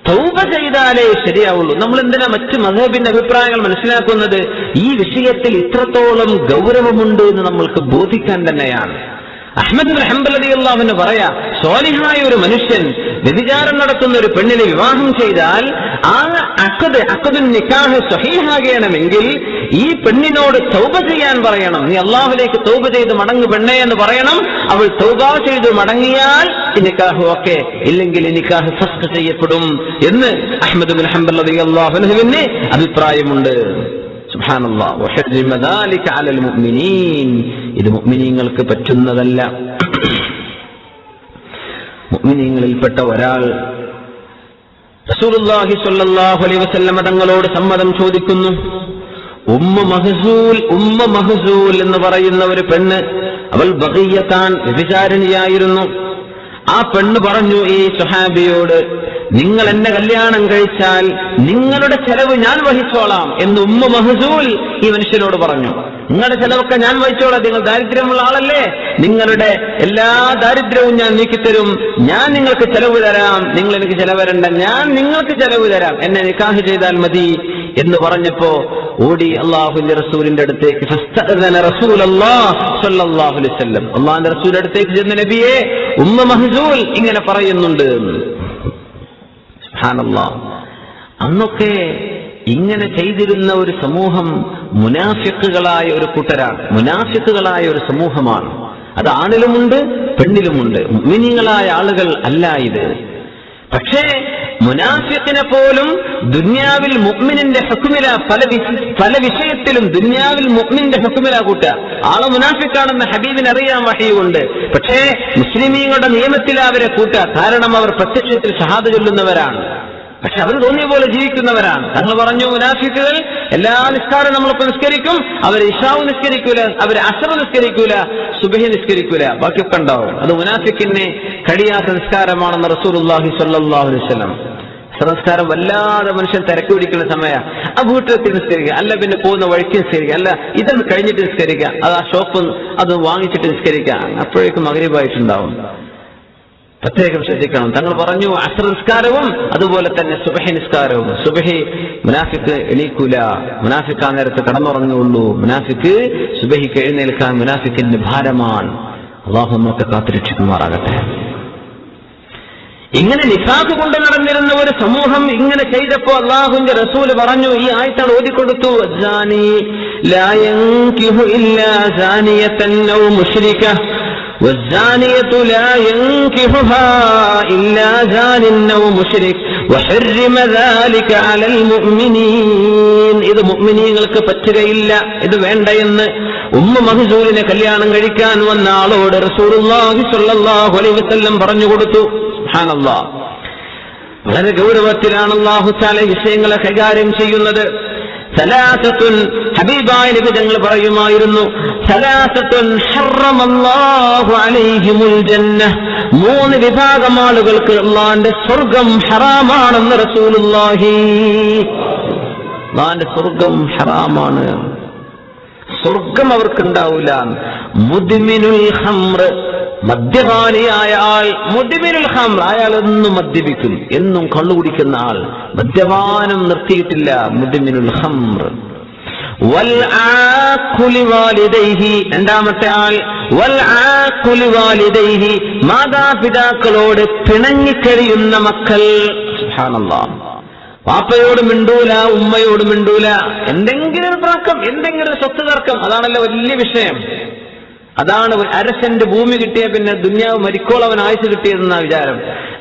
തൗബ ചെയ്താലേ ശരിയാവുള്ളൂ. നമ്മൾ എന്തിനാ മറ്റ് മദ്ഹബിന്റെ അഭിപ്രായങ്ങൾ മനസ്സിലാക്കുന്നത്? ഈ വിഷയത്തിൽ ഇത്രത്തോളം ഗൗരവമുണ്ട് എന്ന് നമ്മൾക്ക് ബോധിക്കാൻ തന്നെയാണ്. അഹ്മദ് ബിൻ ഹംബൽ റളിയല്ലാഹു അൻഹു പറയാ, സ്വാലിഹായ ഒരു മനുഷ്യൻ വ്യഭിചാരം നടത്തുന്ന ഒരു പെണ്ണിനെ വിവാഹം ചെയ്താൽ ആ അഖദുൻ നിക്കാഹ് സ്വഹീഹാകണമെങ്കിൽ ഈ പെണ്ണിനോട് തൗബ ചെയ്യാൻ പറയണം. നീ അല്ലാഹുവിലേക്ക് തൗബ ചെയ്ത് മടങ്ങു പെണ്ണേ എന്ന് പറയണം. അവൾ തൗബ ചെയ്ത് മടങ്ങിയാൽ ഈ നിക്കാഹ് ഓക്കെ, ഇല്ലെങ്കിൽ ഈ നിക്കാഹ് ഫസ്ഖ് ചെയ്യപ്പെടും എന്ന് അഹ്മദ് ബിൻ ഹംബൽ റളിയല്ലാഹു അൻഹുവിന് അഭിപ്രായമുണ്ട്. സുബ്ഹാനല്ലാഹ്. വഹർരിമ ദാലിക അലൽ മുഅ്മിനീൻ, ഇത് മുഅ്മിനീങ്ങൾക്ക് പറ്റുന്നതല്ല. മുഅ്മിനീങ്ങളിൽപ്പെട്ട ഒരാൾ റസൂലുള്ളാഹി സ്വല്ലല്ലാഹു അലൈഹി വസല്ലം തങ്ങളോട് സമ്മതം ചോദിക്കുന്നു. ഉമ്മ മഹ്സൂൽ എന്ന് പറയുന്ന ഒരു പെണ്ണ്, അവൾ ബഖിയ്യത്താൻ, വ്യഭിചാരിണിയായിരുന്നു. ആ പെണ്ണ് പറഞ്ഞു ഈ സ്വഹാബിയോട്, നിങ്ങൾ എന്നെ കല്യാണം കഴിച്ചാൽ നിങ്ങളുടെ ചെലവ് ഞാൻ വഹിച്ചോളാം എന്ന് ഉമ്മ മഹ്സൂൽ ഈ മനുഷ്യനോട് പറഞ്ഞു. നിങ്ങളുടെ ചെലവൊക്കെ ഞാൻ വഹിച്ചോളാം, നിങ്ങൾ ദാരിദ്ര്യമുള്ള ആളല്ലേ, നിങ്ങളുടെ എല്ലാ ദാരിദ്ര്യവും ഞാൻ നീക്കിത്തരും, ഞാൻ നിങ്ങൾക്ക് ചെലവ് തരാം, നിങ്ങൾ എനിക്ക് ചെലവ് തരണ്ട, ഞാൻ നിങ്ങൾക്ക് ചെലവ് തരാം, എന്നെ നിക്കാഹ് ചെയ്താൽ മതി എന്ന് പറഞ്ഞപ്പോ ഓടി അള്ളാഹുവിന്റെ റസൂലിന്റെ അടുത്തേക്ക്, അള്ളാഹുന്റെ റസൂലിന്റെ അടുത്തേക്ക് ചെന്ന നബിയെ, ഉമ്മ മഹ്സൂൽ ഇങ്ങനെ പറയുന്നുണ്ട്. സുബ്ഹാനല്ലാഹ്. അന്നൊക്കെ ഇങ്ങനെ ചെയ്തിരുന്ന ഒരു സമൂഹം മുനാഫിക്കുകളായ ഒരു കൂട്ടരാണ്, മുനാഫിക്കുകളായ ഒരു സമൂഹമാണ്. അത് ആണിലുമുണ്ട് പെണ്ണിലുമുണ്ട്, മുഅ്മിനീങ്ങളായ ആളുകൾ അല്ല ഇത്. പക്ഷേ മുനാഫിക്കിനെ പോലും ദുനിയാവിൽ മുഅ്മിനിന്റെ ഹുക്മില, പല വിഷയത്തിലും ദുനിയാവിൽ മുഅ്മിന്റെ ഹുക്മില കൂട്ടുക. ആള് മുനാഫിക്കാണെന്ന് ഹബീബിന് അറിയാൻ വഹയുണ്ട്, പക്ഷേ മുസ്ലിമീങ്ങളുടെ നിയമത്തിൽ അവരെ കൂട്ടുക. കാരണം അവർ പ്രത്യക്ഷത്തിൽ ഷഹാദ ചൊല്ലുന്നവരാണ്, പക്ഷെ അവർ തോന്നിയ പോലെ ജീവിക്കുന്നവരാണ്. തങ്ങൾ പറഞ്ഞു, മുനാഫിക്കുകൾ എല്ലാ നിസ്കാരം നമ്മളിപ്പോ നിസ്കരിക്കും, അവർ ഇശാവ് നിസ്കരിക്കൂല, അവർ അസ്ർ നിസ്കരിക്കൂല, സുബ്ഹി നിസ്കരിക്കൂല, ബാക്കിയൊക്കെ ഉണ്ടാവും. അത് മുനാഫിക്കിനെ കഴിയാത്ത നിസ്കാരമാണെന്ന് റസൂലുള്ളാഹി സ്വല്ലല്ലാഹു അലൈഹി വസല്ലം. നിസ്കാരം വല്ലാതെ മനുഷ്യൻ തിരക്ക് പിടിക്കുന്ന സമയം, ആ വീട്ടിലെത്തി നിസ്കരിക്കുക, അല്ല പിന്നെ പോകുന്ന വഴിക്ക് നിസ്കരിക്കുക, അല്ല ഇതൊന്ന് കഴിഞ്ഞിട്ട് നിസ്കരിക്കുക, അത് ആ ഷോപ്പ് അത് വാങ്ങിച്ചിട്ട് നിസ്കരിക്കുക, അപ്പോഴേക്കും മഗ്രിബായിട്ടുണ്ടാവും. പ്രത്യേകം ശ്രദ്ധിക്കണം. തങ്ങൾ പറഞ്ഞു അസ്ർ നിസ്കാരവും അതുപോലെ തന്നെ സുബ്ഹി നിസ്കാരവും. സുബ്ഹി മുനാഫിക്ക് എണീക്കൂല, മുനാഫിക്ക് ആ നേരത്ത് കടന്നുറങ്ങുള്ളൂ. മുനാഫിക്ക് സുബ്ഹിക്ക് എഴുന്നേൽക്കാൻ മുനാഫിക്കിന്റെ ഭാരമാണ്. അല്ലാഹു നമ്മൾക്ക് കാത്തുരക്ഷിക്കുമാറാകട്ടെ. ഇങ്ങനെ നിഫാഖ് കൊണ്ട് നടന്നിരുന്ന ഒരു സമൂഹം ഇങ്ങനെ ചെയ്തപ്പോ അല്ലാഹുവിന്റെ റസൂല് പറഞ്ഞു, ഈ ആയത്താണ് ഓതിക്കൊടുത്തു, അസ്സാനി ലാ യൻകിഹു ഇല്ലാ സാനിയതൻ ഔ മുശ്രിക والزانية لا ينكحها إلا زان أو مشرك وحرم ذلك على المؤمنين. ഇത് മുഅ്മിനീങ്ങൾക്ക് പറ്റുകയില്ല, ഇത് വേണ്ടയെന്ന് ഉമ്മ മഹ്സൂലിനെ കല്യാണം കഴിക്കാൻ വന്ന ആളോട് റസൂലുള്ളാഹി സ്വല്ലല്ലാഹു അലൈഹി വസല്ലം പറഞ്ഞു കൊടുത്തു. സുബ്ഹാനല്ലാഹ്. വളരെ ഗൗരവത്തിലാണ് അല്ലാഹു തആല വിഷയങ്ങളെ കൈകാര്യം ചെയ്യുന്നത്. സലാസത്തുൻ, ഹബീബായ നബി തങ്ങൾ പറയുമായിരുന്നു, സലാസത്തുൻ ഹറമല്ലാഹു അലൈഹിമുൽ ജന്ന, 3 വിഭാഗം ആളുകൾക്ക് അല്ലാഹുവിന്റെ സ്വർഗ്ഗം ഹറാമാണെന്ന് റസൂലുള്ളാഹി. അല്ലാഹുവിന്റെ സ്വർഗ്ഗം ഹറാമാണ്, സ്വർഗ്ഗം അവർക്കുണ്ടാവില്ല. മുദ്മിനുൽ ഖംർ, മദ്യപാനിയായ ആൾ, മുദ്മിനുൽ ഖംർ, അയാൾ എന്നും മദ്യപിക്കും, എന്നും കള്ളു കുടിക്കുന്ന ആൾ, മദ്യപാനം നിർത്തിയിട്ടില്ല, മുദ്മിനുൽ ഖംർ. വൽ ആഖുലി വാലിദൈഹി, രണ്ടാമത്തെ ആൾ വൽ ആഖുലി വാലിദൈഹി, മാതാപിതാക്കളോട് പിണങ്ങിക്കഴിയുന്ന മക്കൾ. സുബ്ഹാനല്ലാഹ്. വാപ്പയോട് മിണ്ടൂല, ഉമ്മയോട് മിണ്ടൂല, എന്തെങ്കിലും ഒരു തർക്കം, എന്തെങ്കിലും ഒരു സ്വത്ത് തർക്കം, അതാണല്ലോ വലിയ വിഷയം. അതാണ് അരസന്റെ ഭൂമി കിട്ടിയ പിന്നെ ദുന്യാവ് മരിക്കോളവൻ ആയുസ് കിട്ടിയതെന്ന വിചാരം.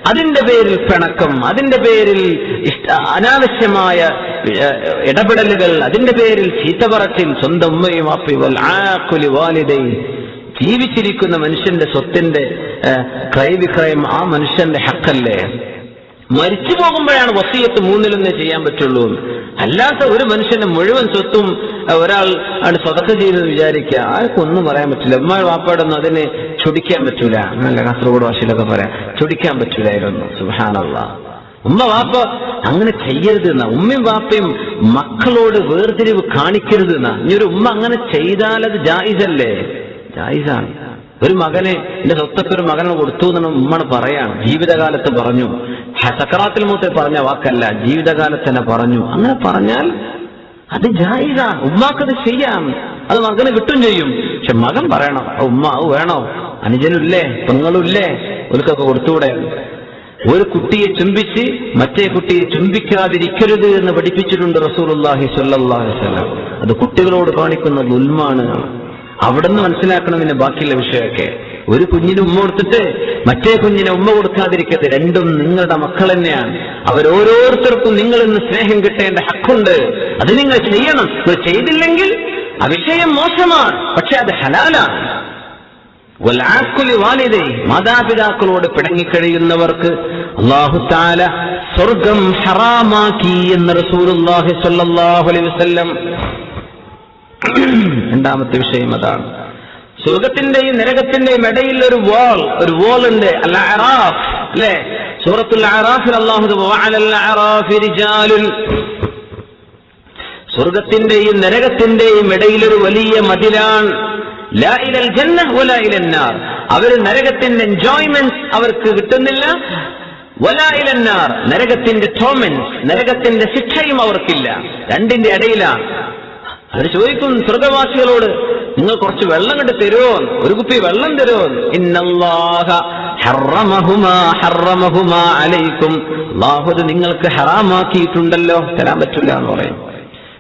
അതിന്റെ പേരിൽ പിണക്കം, അതിന്റെ പേരിൽ അനാവശ്യമായ ഇടപെടലുകൾ, അതിന്റെ പേരിൽ ചീത്തപറച്ചിൽ, സ്വന്തം ഉമ്മയും വാപ്പയും. വൽ ആഖുലി വാലിദൈ, ജീവിച്ചിരിക്കുന്ന മനുഷ്യന്റെ സ്വത്തിന്റെ ക്രയവിക്രയം ആ മനുഷ്യന്റെ ഹക്കല്ലേ. മരിച്ചു പോകുമ്പോഴാണ് വസിയത്ത് 3 ചെയ്യാൻ പറ്റുള്ളൂ. അല്ലാത്ത ഒരു മനുഷ്യന്റെ മുഴുവൻ സ്വത്തും ഒരാൾ ആണ് സ്വതക്ക ചെയ്തെന്ന് വിചാരിക്കുക, ആർക്കൊന്നും പറയാൻ പറ്റില്ല. ഉമ്മ വാപ്പാടൊന്നും അതിനെ ചൊടിക്കാൻ പറ്റൂല, നല്ല കാസർഗോഡ് ഭാഷയിലൊക്കെ പറയാം, ചൊടിക്കാൻ പറ്റൂലായിരുന്നു. സുബ്ഹാനല്ലാഹ്. ഉമ്മ വാപ്പ അങ്ങനെ ചെയ്യരുത് എന്നാ, ഉമ്മയും വാപ്പയും മക്കളോട് വേർതിരിവ് കാണിക്കരുത് എന്നാ. ഇനി ഒരു ഉമ്മ അങ്ങനെ ചെയ്താൽ അത് ജായിസല്ലേ? ജായിസാണ്. ഒരു മകനെ, എന്റെ സ്വത്തൊക്കെ ഒരു മകനെ കൊടുത്തു എന്നാണ് ഉമ്മ പറയാണ്, ജീവിതകാലത്ത് പറഞ്ഞു. സക്കറാത്തിൽ മൂത്ത് പറഞ്ഞ വാക്കല്ല, ജീവിതകാലത്ത് തന്നെ പറഞ്ഞു. അങ്ങനെ പറഞ്ഞാൽ അത് ജായിസാണ്, ഉമ്മാക്കത് ചെയ്യാം, അത് മകന് കിട്ടും ചെയ്യും. പക്ഷെ മകൻ പറയണം, ഉമ്മ അത് വേണോ, അനുജനുമില്ലേ, പെങ്ങളുമില്ലേ, ഒരിക്കൊക്കെ കൊടുത്തുകൂടെ. ഒരു കുട്ടിയെ ചുംബിച്ച് മറ്റേ കുട്ടിയെ ചുംബിക്കാതിരിക്കരുത് എന്ന് പഠിപ്പിച്ചിട്ടുണ്ട് റസൂലുള്ളാഹി സ്വല്ലല്ലാഹു അലൈഹി വസല്ലം. അത് കുട്ടികളോട് കാണിക്കുന്ന ദുൽമാണ്. അവിടുന്ന് മനസ്സിലാക്കണം പിന്നെ ബാക്കിയുള്ള വിഷയമൊക്കെ. ഒരു കുഞ്ഞിന് ഉമ്മ കൊടുത്തിട്ട് മറ്റേ കുഞ്ഞിനെ ഉമ്മ കൊടുക്കാതിരിക്കരുത്, രണ്ടും നിങ്ങളുടെ മക്കൾ തന്നെയാണ്. അവരോരോരുത്തർക്കും നിങ്ങൾ ഇന്ന് സ്നേഹം കിട്ടേണ്ട ഹക്കുണ്ട്, അത് നിങ്ങൾ ചെയ്യണം. നിങ്ങൾ ചെയ്തില്ലെങ്കിൽ ആ വിഷയം മോശമാണ്, പക്ഷെ അത് ഹലാലാണ്. വൽ ആഖുലി വാലിദൈ, മാതാപിതാക്കളോട് പിണങ്ങിക്കഴിയുന്നവർക്ക് അല്ലാഹു തആല സ്വർഗ്ഗം ഹറാമാക്കി എന്ന് റസൂലുള്ളാഹി സ്വല്ലല്ലാഹു അലൈഹി വസല്ലം. രണ്ടാമത്തെ വിഷയം അതാണ്. സ്വർഗത്തിന്റെയും നരകത്തിന്റെയും ഇടയിൽ ഒരു വാൾ ഉണ്ട്, അൽ-അറാഫ്, അല്ലേ? സൂറത്തുൽ അറാഫിൽ അല്ലാഹു വഅലൽ അറാഫി റിജാലുൻ, സ്വർഗത്തിന്റെയും നരകത്തിന്റെയും ഇടയിലൊരു വലിയ മതിലാണ്. ലാ ഇലൽ ജന്ന വലാ ഇലൻ നാർ, അവർ നരകത്തിന്റെ എൻജോയ്മെന്റ് അവർക്ക് കിട്ടുന്നില്ല. വലാ ഇലൻ നാർ, നരകത്തിന്റെ ടോർമെന്റ്, നരകത്തിന്റെ ശിക്ഷയും അവർക്കില്ല. രണ്ടിന്റെ ഇടയിലാണ്. അവർ ചോദിക്കും സ്വർഗവാസികളോട്, നിങ്ങൾ കുറച്ച് വെള്ളം കണ്ട് തരുമോ, ഒരു കുപ്പി വെള്ളം തരുമോ? ഇന്നല്ലാഹ ഹറമഹുമാ അലൈക്കും, അല്ലാഹു നിങ്ങൾക്ക് ഹറാമാക്കിയിട്ടുണ്ടല്ലോ, തരാൻ പറ്റില്ല എന്ന് പറയും.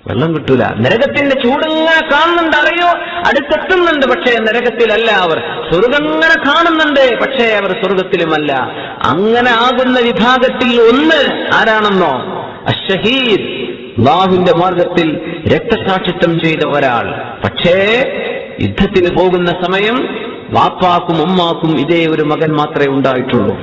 വെള്ളം കിട്ടൂല. നരകത്തിന്റെ ചൂടിങ്ങനെ കാണുന്നുണ്ട്, അറിയോ, അടുത്തെത്തുന്നുണ്ട്, പക്ഷേ നരകത്തിലല്ല അവർ. സ്വർഗങ്ങനെ കാണുന്നുണ്ട്, പക്ഷേ അവർ സ്വർഗത്തിലുമല്ല. അങ്ങനെ ആകുന്ന വിഭാഗത്തിൽ ഒന്ന് ആരാണെന്നോ? അശ്ശഹീദ്, അല്ലാഹുവിന്റെ മാർഗത്തിൽ രക്തസാക്ഷിത്വം ചെയ്ത ഒരാൾ. പക്ഷേ യുദ്ധത്തിന് പോകുന്ന സമയം വാപ്പാക്കും ഉമ്മാക്കും ഇതേ ഒരു മകൻ മാത്രമേ ഉണ്ടായിട്ടുള്ളൂ.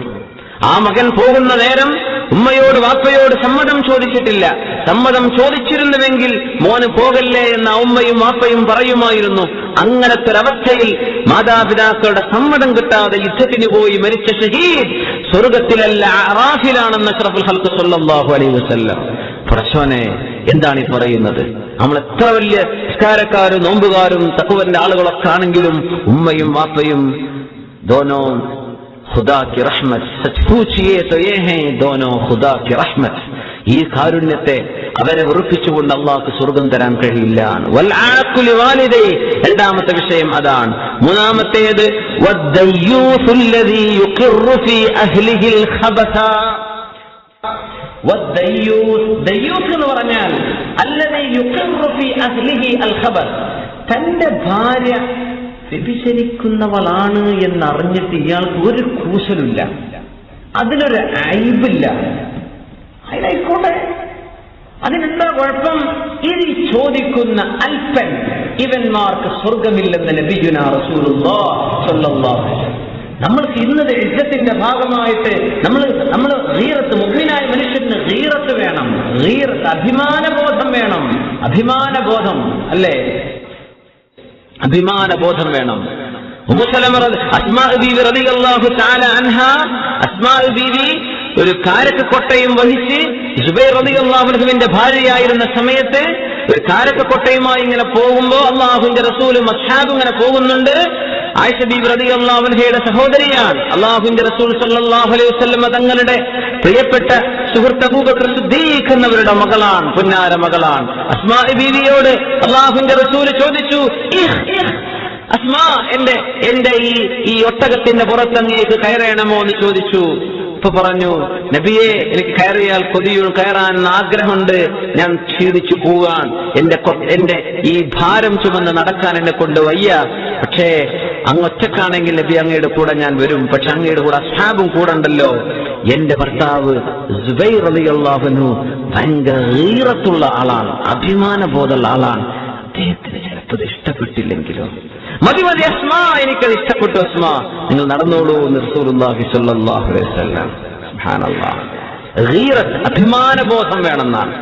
ആ മകൻ പോകുന്ന നേരം ഉമ്മയോട് വാപ്പയോട് സമ്മതം ചോദിച്ചിട്ടില്ല. സമ്മതം ചോദിച്ചിരുന്നുവെങ്കിൽ മോന് പോകല്ലേ എന്ന ഉമ്മയും വാപ്പയും പറയുമായിരുന്നു. അങ്ങനത്തെ ഒരവസ്ഥയിൽ മാതാപിതാക്കളുടെ സമ്മതം കിട്ടാതെ യുദ്ധത്തിന് പോയി മരിച്ച ഷഹീദ് സ്വർഗത്തിലല്ല അറാഫിലാണെന്ന് അഷ്റഫുൽ ഖൽഖ് സ്വല്ലല്ലാഹു അലൈഹി വസല്ലം. പടച്ചോനെ, എന്താണ് ഈ പറയുന്നത്? നമ്മൾ എത്ര വലിയ നിസ്കാരക്കാരും നോമ്പുകാരും തഖ്വന്റെ ആളുകളൊക്കെ ആണെങ്കിലും ഉമ്മയും വാപ്പയും ദോനോ ഖുദാ കി റഹ്മത്ത്, സച്ച് പൂച്ചിയേ തോ യേ ഹേ ദോനോ ഖുദാ കി റഹ്മത്ത്. ഈ കാരുണ്യത്തെ അവരെ ഉറപ്പിച്ചുകൊണ്ട് അള്ളാഹ്ക്ക് സ്വർഗം തരാൻ കഴിയില്ല. വൽ ആഖുലി വാലിദൈ, രണ്ടാമത്തെ വിഷയം അതാണ്. മൂന്നാമത്തേത് വദ്ദയ്യൂസ് അല്ലദീ യുഖിറു ഫീ അഹ്ലിഹിൽ ഖബസ. ദയ്യൂസ് എന്ന് പറഞ്ഞാൽ അല്ലദീ യുഖിറു ഫീ അഹ്ലിഹി അൽ ഖബസ്, തന്റെ ഭാര്യ വ്യഭിചരിക്കുന്നവളാണ് എന്നറിഞ്ഞിട്ട് ഇയാൾക്ക് ഒരു കൂസലില്ല, അതിലൊരു ഐബില്ല. അതിനായിക്കോട്ടെ, അതിനെന്താ കുഴപ്പം? ഇത് ചോദിക്കുന്ന അൽപ്പൻ ഇവന്മാർക്ക് സ്വർഗമില്ലെന്ന് നബിയുനാ റസൂലുള്ളാഹി സ്വല്ലല്ലാഹു അലൈഹി വസല്ലം. നമ്മൾക്ക് ഇന്നത് ഇജ്ജത്തിന്റെ ഭാഗമായിട്ട് നമ്മൾ ഗീറത്ത്, മുഅ്മിനായ മനുഷ്യന് ഗീറത്ത് വേണം, ഗീറത്ത് അഭിമാനബോധം വേണം. അഭിമാനബോധം അല്ലേ? അഭിമാനബോധം വേണം. അസ്മാ ബീവി റളിയല്ലാഹു തആല അൻഹാ, അസ്മാ ബീവി ഒരു കാരക്കക്കൊട്ടയും വഹിച്ച് സുബൈർ റളിയല്ലാഹു അൻഹുവിന്റെ ഭാര്യയായിരുന്ന സമയത്ത് ഒരു കാരക്കക്കൊട്ടയുമായി ഇങ്ങനെ പോകുമ്പോ അല്ലാഹുവിന്റെ റസൂലും അസ്ഹാബും ഇങ്ങനെ പോകുന്നുണ്ട്. ആയിഷ ബീവി റളിയല്ലാഹു അൻഹയുടെ സഹോദരിയാണ്. അല്ലാഹുവിന്റെ റസൂൽ സ്വല്ലല്ലാഹു അലൈഹി വസല്ലം തങ്ങളുടെ പ്രിയപ്പെട്ട സുഹൃത്ത് അബൂബക്കർ സിദ്ദീഖ് എന്നവരുടെ മകളാണ്, പുന്നാര മകളാണ്. അസ്മാ ബീവിയോട് അല്ലാഹുവിന്റെ റസൂൽ ചോദിച്ചു, അസ്മാ, എന്റെ ഈ ഒട്ടകത്തിന്റെ പുറത്തങ്ങേക്ക് കയറണമോ എന്ന് ചോദിച്ചു. ഇപ്പൊ പറഞ്ഞു, നബിയെ, എനിക്ക് കയറിയാൽ കയറാൻ ആഗ്രഹമുണ്ട്, ഞാൻ ക്ഷീണിച്ചു പോവാൻ, എന്റെ ഈ ഭാരം ചുമന്ന് നടക്കാൻ എന്നെ കൊണ്ട് വയ്യ. പക്ഷേ അങ്ങ് ഒറ്റക്കാണെങ്കിൽ നബി അങ്ങയുടെ കൂടെ ഞാൻ വരും, പക്ഷെ അങ്ങയുടെ കൂടെ അസ്ഹാബും കൂടെ ഉണ്ടല്ലോ. എന്റെ ഭർത്താവ് സുബൈർ റളിയല്ലാഹു അൻഹു ഭയങ്കര ഗീറത്തുള്ള ആളാണ്, അഭിമാനബോധമുള്ള ആളാണ്. അദ്ദേഹത്തിന് ചിലപ്പോൾ ഇഷ്ടപ്പെട്ടില്ലെങ്കിലോ? മതി അസ്മാ, എനിക്കത് ഇഷ്ടപ്പെട്ടു അസ്മാ, നിങ്ങൾ നടന്നോളൂ എന്ന് റസൂലുള്ളാഹി സ്വല്ലല്ലാഹു അലൈഹി വസല്ലം. സുബ്ഹാനല്ലാഹ്, ഗീറത്ത് അഭിമാനബോധം വേണമെന്നാണ്.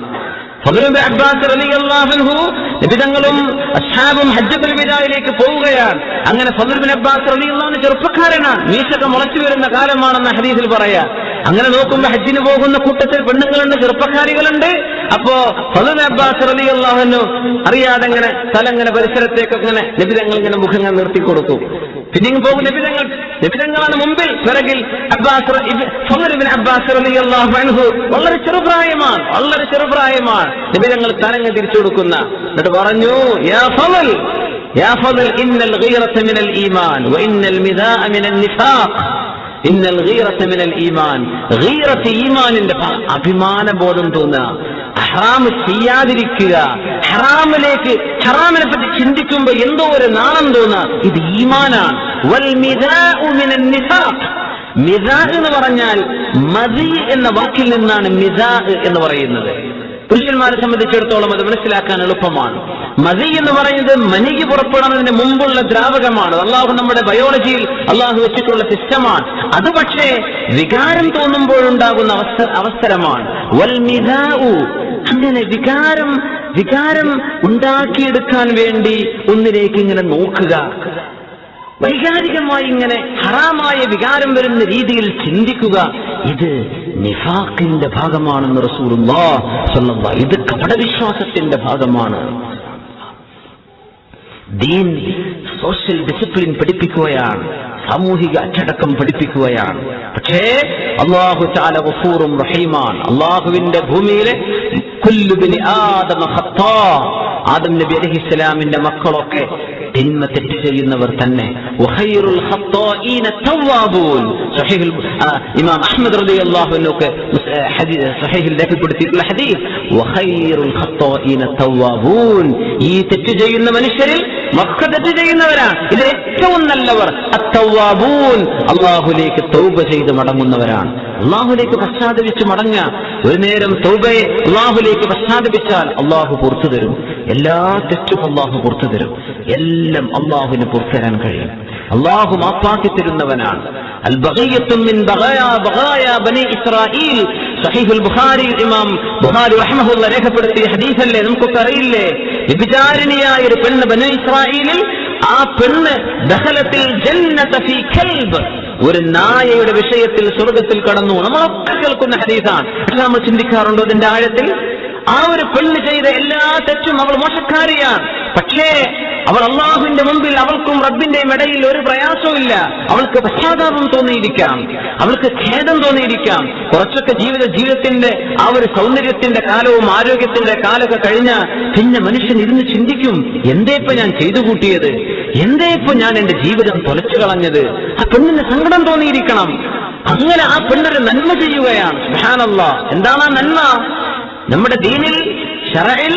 ഫദ്ൽ ഇബ്നു അബ്ബാസ് റളിയല്ലാഹു അൻഹു നബിതങ്ങളും അസ്ഹാബും ഹജ്ജത്തുൽ വിദായിലേക്ക് പോവുകയാണ്. അങ്ങനെ ഫദ്ൽ ഇബ്നു അബ്ബാസ് റളിയല്ലാഹു അൻഹു ചെറുപ്പക്കാരനാണ്, മീശയൊക്കെ മുളച്ചു വരുന്ന കാലമാണെന്ന് ഹദീസിൽ പറയാ. അങ്ങനെ നോക്കുമ്പോൾ ഹജ്ജിന് പോകുന്ന കൂട്ടത്തിൽ പെണ്ണുങ്ങളുണ്ട്, ചെറുപ്പക്കാരികളുണ്ട്. അപ്പോ ഫദ്ൽ ഇബ്നു അബ്ബാസ് റളിയല്ലാഹു അൻഹു അറിയാതെ ഇങ്ങനെ തലങ്ങനെ പരിസരത്തേക്കൊക്കെ ഇങ്ങനെ നബിതങ്ങൾ ഇങ്ങനെ മുഖങ്ങൾ നിർത്തി കൊടുത്തു. പിന്നെ പോകും നബിതങ്ങളാണ് മുമ്പിൽ, പിറകിൽ ഫദ്ൽ ഇബ്നു അബ്ബാസ് റളിയല്ലാഹു അൻഹു വളരെ ചെറുപ്രായമാണ്. നബിതങ്ങൾ തലങ്ങ് തിരിച്ചു കൊടുക്കുന്ന, എന്നിട്ട് പറഞ്ഞു, യാ ഫദ്ൽ ഇന്നൽ ഗീറത മിനൽ ഈമാൻ വ ഇന്നൽ മിദാഅ മിനൻ നിഫാഖ്. ഇന്നൽ ഗീറത മിനൽ ഈമാൻ, ഗീറത്ത് ഈമാനിന്റെ അഭിമാനബോധം തോന്നുക, ഹറാം ചെയ്യാതിരിക്കുക, ഹറാമിനെ പറ്റി ചിന്തിക്കുമ്പോ എന്തോ ഒരു നാണം തോന്നുക, ഇത് ഈമാനാണ്. വൽ മിദാഉ മിനൻ നിഫാഖ്, മിദാ എന്ന് പറഞ്ഞാൽ മദി എന്ന വാക്കിൽ നിന്നാണ് മിദാ എന്ന് പറയുന്നത്. പുരുഷന്മാരെ സംബന്ധിച്ചിടത്തോളം അത് മനസ്സിലാക്കാൻ എളുപ്പമാണ്. മദി എന്ന് പറയുന്നത് മനിക്ക് പുറപ്പെടുന്നതിന് മുമ്പുള്ള ദ്രാവകമാണ്. അള്ളാഹു നമ്മുടെ ബയോളജിയിൽ അള്ളാഹു വെച്ചിട്ടുള്ള സിസ്റ്റമാണ്. അത് പക്ഷേ വികാരം തോന്നുമ്പോഴുണ്ടാകുന്ന അവസരമാണ്. വൽ മിദാഉ, അങ്ങനെ വികാരം വികാരം ഉണ്ടാക്കിയെടുക്കാൻ വേണ്ടി ഒന്നിലേക്ക് ഇങ്ങനെ നോക്കുക, വൈകാരികമായി ഇങ്ങനെ ഹറാമായ വികാരം വരുന്ന രീതിയിൽ ചിന്തിക്കുക, ഇത് നിഫാഖിന്റെ ഭാഗമാണെന്ന് റസൂലുള്ളാഹി സ്വല്ലല്ലാഹു അലൈഹി വസല്ലം. ഇത് കപടവിശ്വാസത്തിന്റെ ഭാഗമാണ്. ദീൻ സോഷ്യൽ ഡിസിപ്ലിൻ പഠിപ്പിക്കുകയാണ്, സാമൂഹിക അച്ചടക്കം പഠിപ്പിക്കുകയാണ്. പക്ഷേ അല്ലാഹു തആല ഗഫൂറും റഹീമാണ്. അല്ലാഹുവിന്റെ ഭൂമിയിലെ കുല്ലു ബനി ആദമ ഖത്താ, ആദം നബി അലൈഹിസ്സലാമിന്റെ മക്കളൊക്കെ തിന്മ തെറ്റ് ചെയ്യുന്നവർ തന്നെ. വഖൈറുൽ ഖത്താഈന തവ്വാബൂൻ. സഹീഹുൽ ഇമാം അഹ്മദ് റളിയല്ലാഹു അൻഹു ഹദീസ് സഹീഹിൽ രേഖപ്പെടുത്തിയിട്ടുള്ള ഹദീസ്, വഖൈറുൽ ഖത്താഈന തവ്വാബൂൻ. ഈ തെറ്റ് ചെയ്യുന്ന മനുഷ്യരിൽ മക്ക തെറ്റ് ചെയ്യുന്നവരാണ്. ഇത് ഏറ്റവും നല്ലവർ അത്തവ്വാബൂൻ, അല്ലാഹുവിലേക്ക് തൗബ ചെയ്ത് മടങ്ങുന്നവരാണ്. അല്ലാഹുവിലേക്ക് പശ്ചാത്തപിച്ച് മടങ്ങുക. ഒരു നേരം തൗബയെ അല്ലാഹുവിലേക്ക് പശ്ചാത്തപിച്ചാൽ അല്ലാഹു പുറത്തു തരും. എല്ലാ തെറ്റും അല്ലാഹു പുറത്തു തരും. എല്ലാം അല്ലാഹുവിന് പുറത്തു തരാൻ കഴിയും. അല്ലാഹു മാപ്പാക്കി തരുന്നവനാണ്. അൽ ബഗിയത്തും മിൻ ബഗായ ബനി ഇസ്രായീൽ. സഹീഹുൽ ബുഖാരി ഇമാം ബുഖാരി റഹ്മഹുല്ലാഹ് രേഖപ്പെടുത്തിയ ഹദീസല്ലേ, നമുക്കൊക്കെ അറിയില്ലേ? വ്യഭിചാരിണിയായ ഒരു പെണ്ണ് ബനി ഇസ്രായീലിൽ, ആ പെണ്ണ് ദഖലത്തിൽ ജന്നത ഫീ കൽബ്, ഒരു നായയുടെ വിഷയത്തിൽ സ്വർഗത്തിൽ കടന്നു. നമ്മളൊക്കെ കേൾക്കുന്ന ഹദീസാണ്. പക്ഷെ നമ്മൾ ചിന്തിക്കാറുണ്ടോ ഇതിന്റെ ആഴത്തിൽ? ആ ഒരു പെണ്ണ് ചെയ്ത എല്ലാ തെറ്റും അവൾ മോശക്കാരിയാണ്. പക്ഷേ അവൾ അള്ളാഹുവിന്റെ മുമ്പിൽ അവൾക്കും റബ്ബിന്റെയും ഇടയിൽ ഒരു പ്രയാസവും ഇല്ല. അവൾക്ക് പശ്ചാത്താപം തോന്നിയിരിക്കാം, അവൾക്ക് ഖേദം തോന്നിയിരിക്കാം. കുറച്ചൊക്കെ ജീവിതത്തിന്റെ ആ ഒരു സൗന്ദര്യത്തിന്റെ കാലവും ആരോഗ്യത്തിന്റെ കാലമൊക്കെ കഴിഞ്ഞാൽ പിന്നെ മനുഷ്യൻ ഇരുന്ന് ചിന്തിക്കും, എന്തേ ഇപ്പൊ ഞാൻ ചെയ്തു കൂട്ടിയത്, എന്തേ ഇപ്പൊ ഞാൻ എന്റെ ജീവിതം തൊലച്ചു കളഞ്ഞത്. ആ പെണ്ണിന് സങ്കടം തോന്നിയിരിക്കണം. അങ്ങനെ ആ പെണ്ണൊരു നന്മ ചെയ്യുകയാണ്. സുബ്ഹാനല്ലാഹ്. എന്താണ് ആ നന്മ? നമ്മുടെ ദീനിൽ ശറഇൽ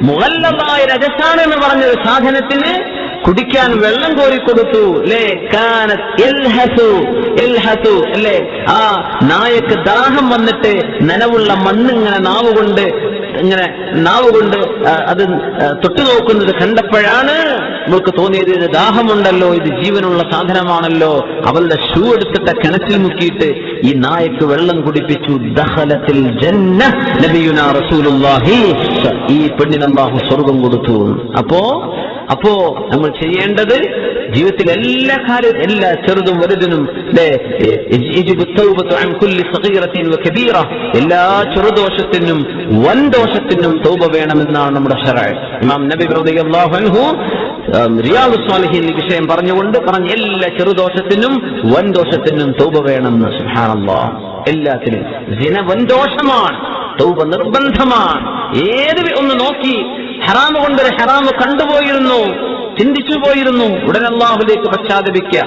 മുഗല്ലദായ രജസാണ് എന്ന് പറഞ്ഞൊരു സാധനത്തിന് കുടിക്കാൻ വെള്ളം കോരിക്കൊടുത്തു. അല്ലേ? കാനത് ഇൽഹസു അല്ലേ? ആ നായക്ക് ദാഹം വന്നിട്ട് നനവുള്ള മണ്ണിങ്ങനെ നാവ് കൊണ്ട് അത് തൊട്ടുനോക്കുന്നത് കണ്ടപ്പോഴാണ് നമുക്ക് തോന്നിയത്, ഇത് ദാഹമുണ്ടല്ലോ, ഇത് ജീവനുള്ള സാധനമാണല്ലോ. അവളുടെ ഷൂ എടുത്തിട്ട് കിണറ്റിൽ മുക്കിയിട്ട് ഈ നായക്ക് വെള്ളം കുടിപ്പിച്ചു. ദഖലത്തിൽ ജന്ന നബിയുനാ റസൂലുള്ളാഹി. ഈ പെണ്ണിന് അല്ലാഹു സ്വർഗ്ഗം കൊടുത്തു. അപ്പോ നമ്മൾ ചെയ്യേണ്ടത് ജീവിതത്തിൽ എല്ലാ കാര്യവും, എല്ലാ ചെറുതും വലുതിനും എല്ലാ ചെറുദോഷത്തിനും വൻദോഷത്തിനും തൗബ വേണമെന്നാണ് നമ്മുടെ ശറഅ്. ഇമാം നബി റളിയല്ലാഹു അൻഹു റിയാദുസ് സാലിഹീൻ ഈ വിഷയം പറഞ്ഞുകൊണ്ട് പറഞ്ഞ എല്ലാ ചെറുദോഷത്തിനും വൻദോഷത്തിനും തൗബ വേണമെന്ന്. സുബ്ഹാനല്ലാഹ്. എല്ലാത്തിനും സിന വൻദോഷമാണ്, തൗബ നിർബന്ധമാണ്. ഏത് ഒന്ന് നോക്കി ഹറാമ് കൊണ്ടൊരു ഹറാമ് കണ്ടുപോയിരുന്നു, ചിന്തിച്ചു പോയിരുന്നു, ഉടൻ അല്ലാഹുവിലേക്ക് പശ്ചാത്തപിക്കുക,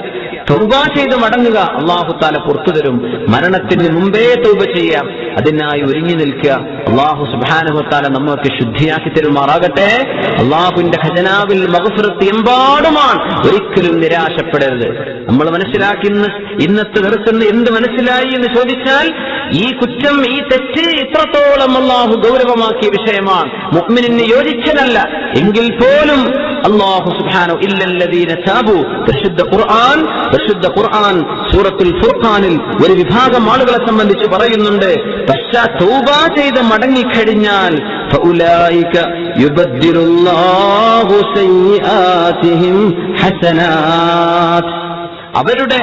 തൗബ ചെയ്ത് മടങ്ങുക. അല്ലാഹു തആല പുറത്തു തരും. മരണത്തിന് മുമ്പേ തൗബ ചെയ്യാം. അതിനായി ഒരുങ്ങി നിൽക്കുക. അല്ലാഹു സുബ്ഹാനഹു വ തആല നമ്മൾക്ക് ശുദ്ധിയാക്കി തരുമാറാകട്ടെ. അല്ലാഹുവിന്റെ ഖജനാവിൽ മഗ്ഫിറത്ത് എമ്പാടുമാണ്. ഒരിക്കലും നിരാശപ്പെടരുത്. നമ്മൾ മനസ്സിലാക്കി ഇന്നത്തെ ദിവസം എന്ത് മനസ്സിലായി എന്ന് ചോദിച്ചാൽ, ഈ കുറ്റം, ഈ തെറ്റ് ഇത്രത്തോളം അല്ലാഹു ഗൗരവമാക്കിയ വിഷയമാണ്. മുഅ്മിനിന് യോജിച്ചതല്ല. എങ്കിൽ പോലും അല്ലാഹു സുബ്ഹാനഹു ഇല്ലല്ലദീന താബു, പരിശുദ്ധ ഖുർആൻ സൂറത്തുൽ ഫുർഖാനിൽ ഒരു വിഭാഗം ആളുകളെ സംബന്ധിച്ച് പറയുന്നുണ്ട്, തൗബ ചെയ്ത് മടങ്ങിക്കഴിഞ്ഞാൽ ഫഉലൈക യുബദ്ദിലുല്ലാഹു സയ്യിആതിഹിം ഹസനാത്ത്. അവരുടെ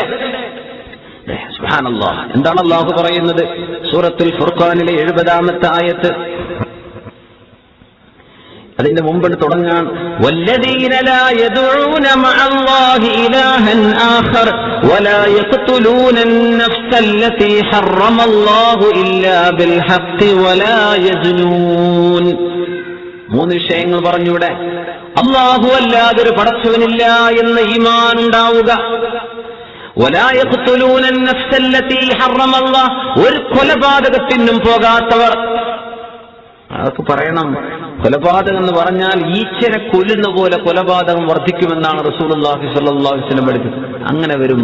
സുബ്ഹാനല്ലാഹ്. എന്താണ് അല്ലാഹു പറയുന്നത്? സൂറത്തുൽ ഫുർഖാനിലെ 70-ാമത്തെ ആയത്ത്. അതിന്റെ മുമ്പ് തുടങ്ങാൻ, വല്ലദീന ലാ യദ്ഊന മഅല്ലാഹി ഇലാഹൻ ആഖർ വലാ യഖ്തുലൂന അൻ-നഫ്സല്ലതീ ഹറമല്ലാഹു ഇല്ലാ ബിൽ ഹഖ് വലാ യസ്നൂൻ. മൂന്ന് വിഷയങ്ങൾ പറഞ്ഞൂടെ. അല്ലാഹു അല്ലാതൊരു പടച്ചവനില്ല എന്ന് ഈമാൻ ഉണ്ടാവുക. വലാ യഖ്തുലൂന അൻ-നഫ്സല്ലതീ ഹറമല്ലാഹ്, ഒരു കൊലപാതകത്തിനും പോകാത്തവർ. അതൊക്കെ പറയണം. കൊലപാതകം എന്ന് പറഞ്ഞാൽ ഈച്ചനെ കൊല്ലുന്ന പോലെ കൊലപാതകം വർദ്ധിക്കുമെന്നാണ് റസൂലുള്ളാഹി സ്വല്ലല്ലാഹു അലൈഹി വസല്ലം പഠിപ്പിച്ചത്. അങ്ങനെ വരും.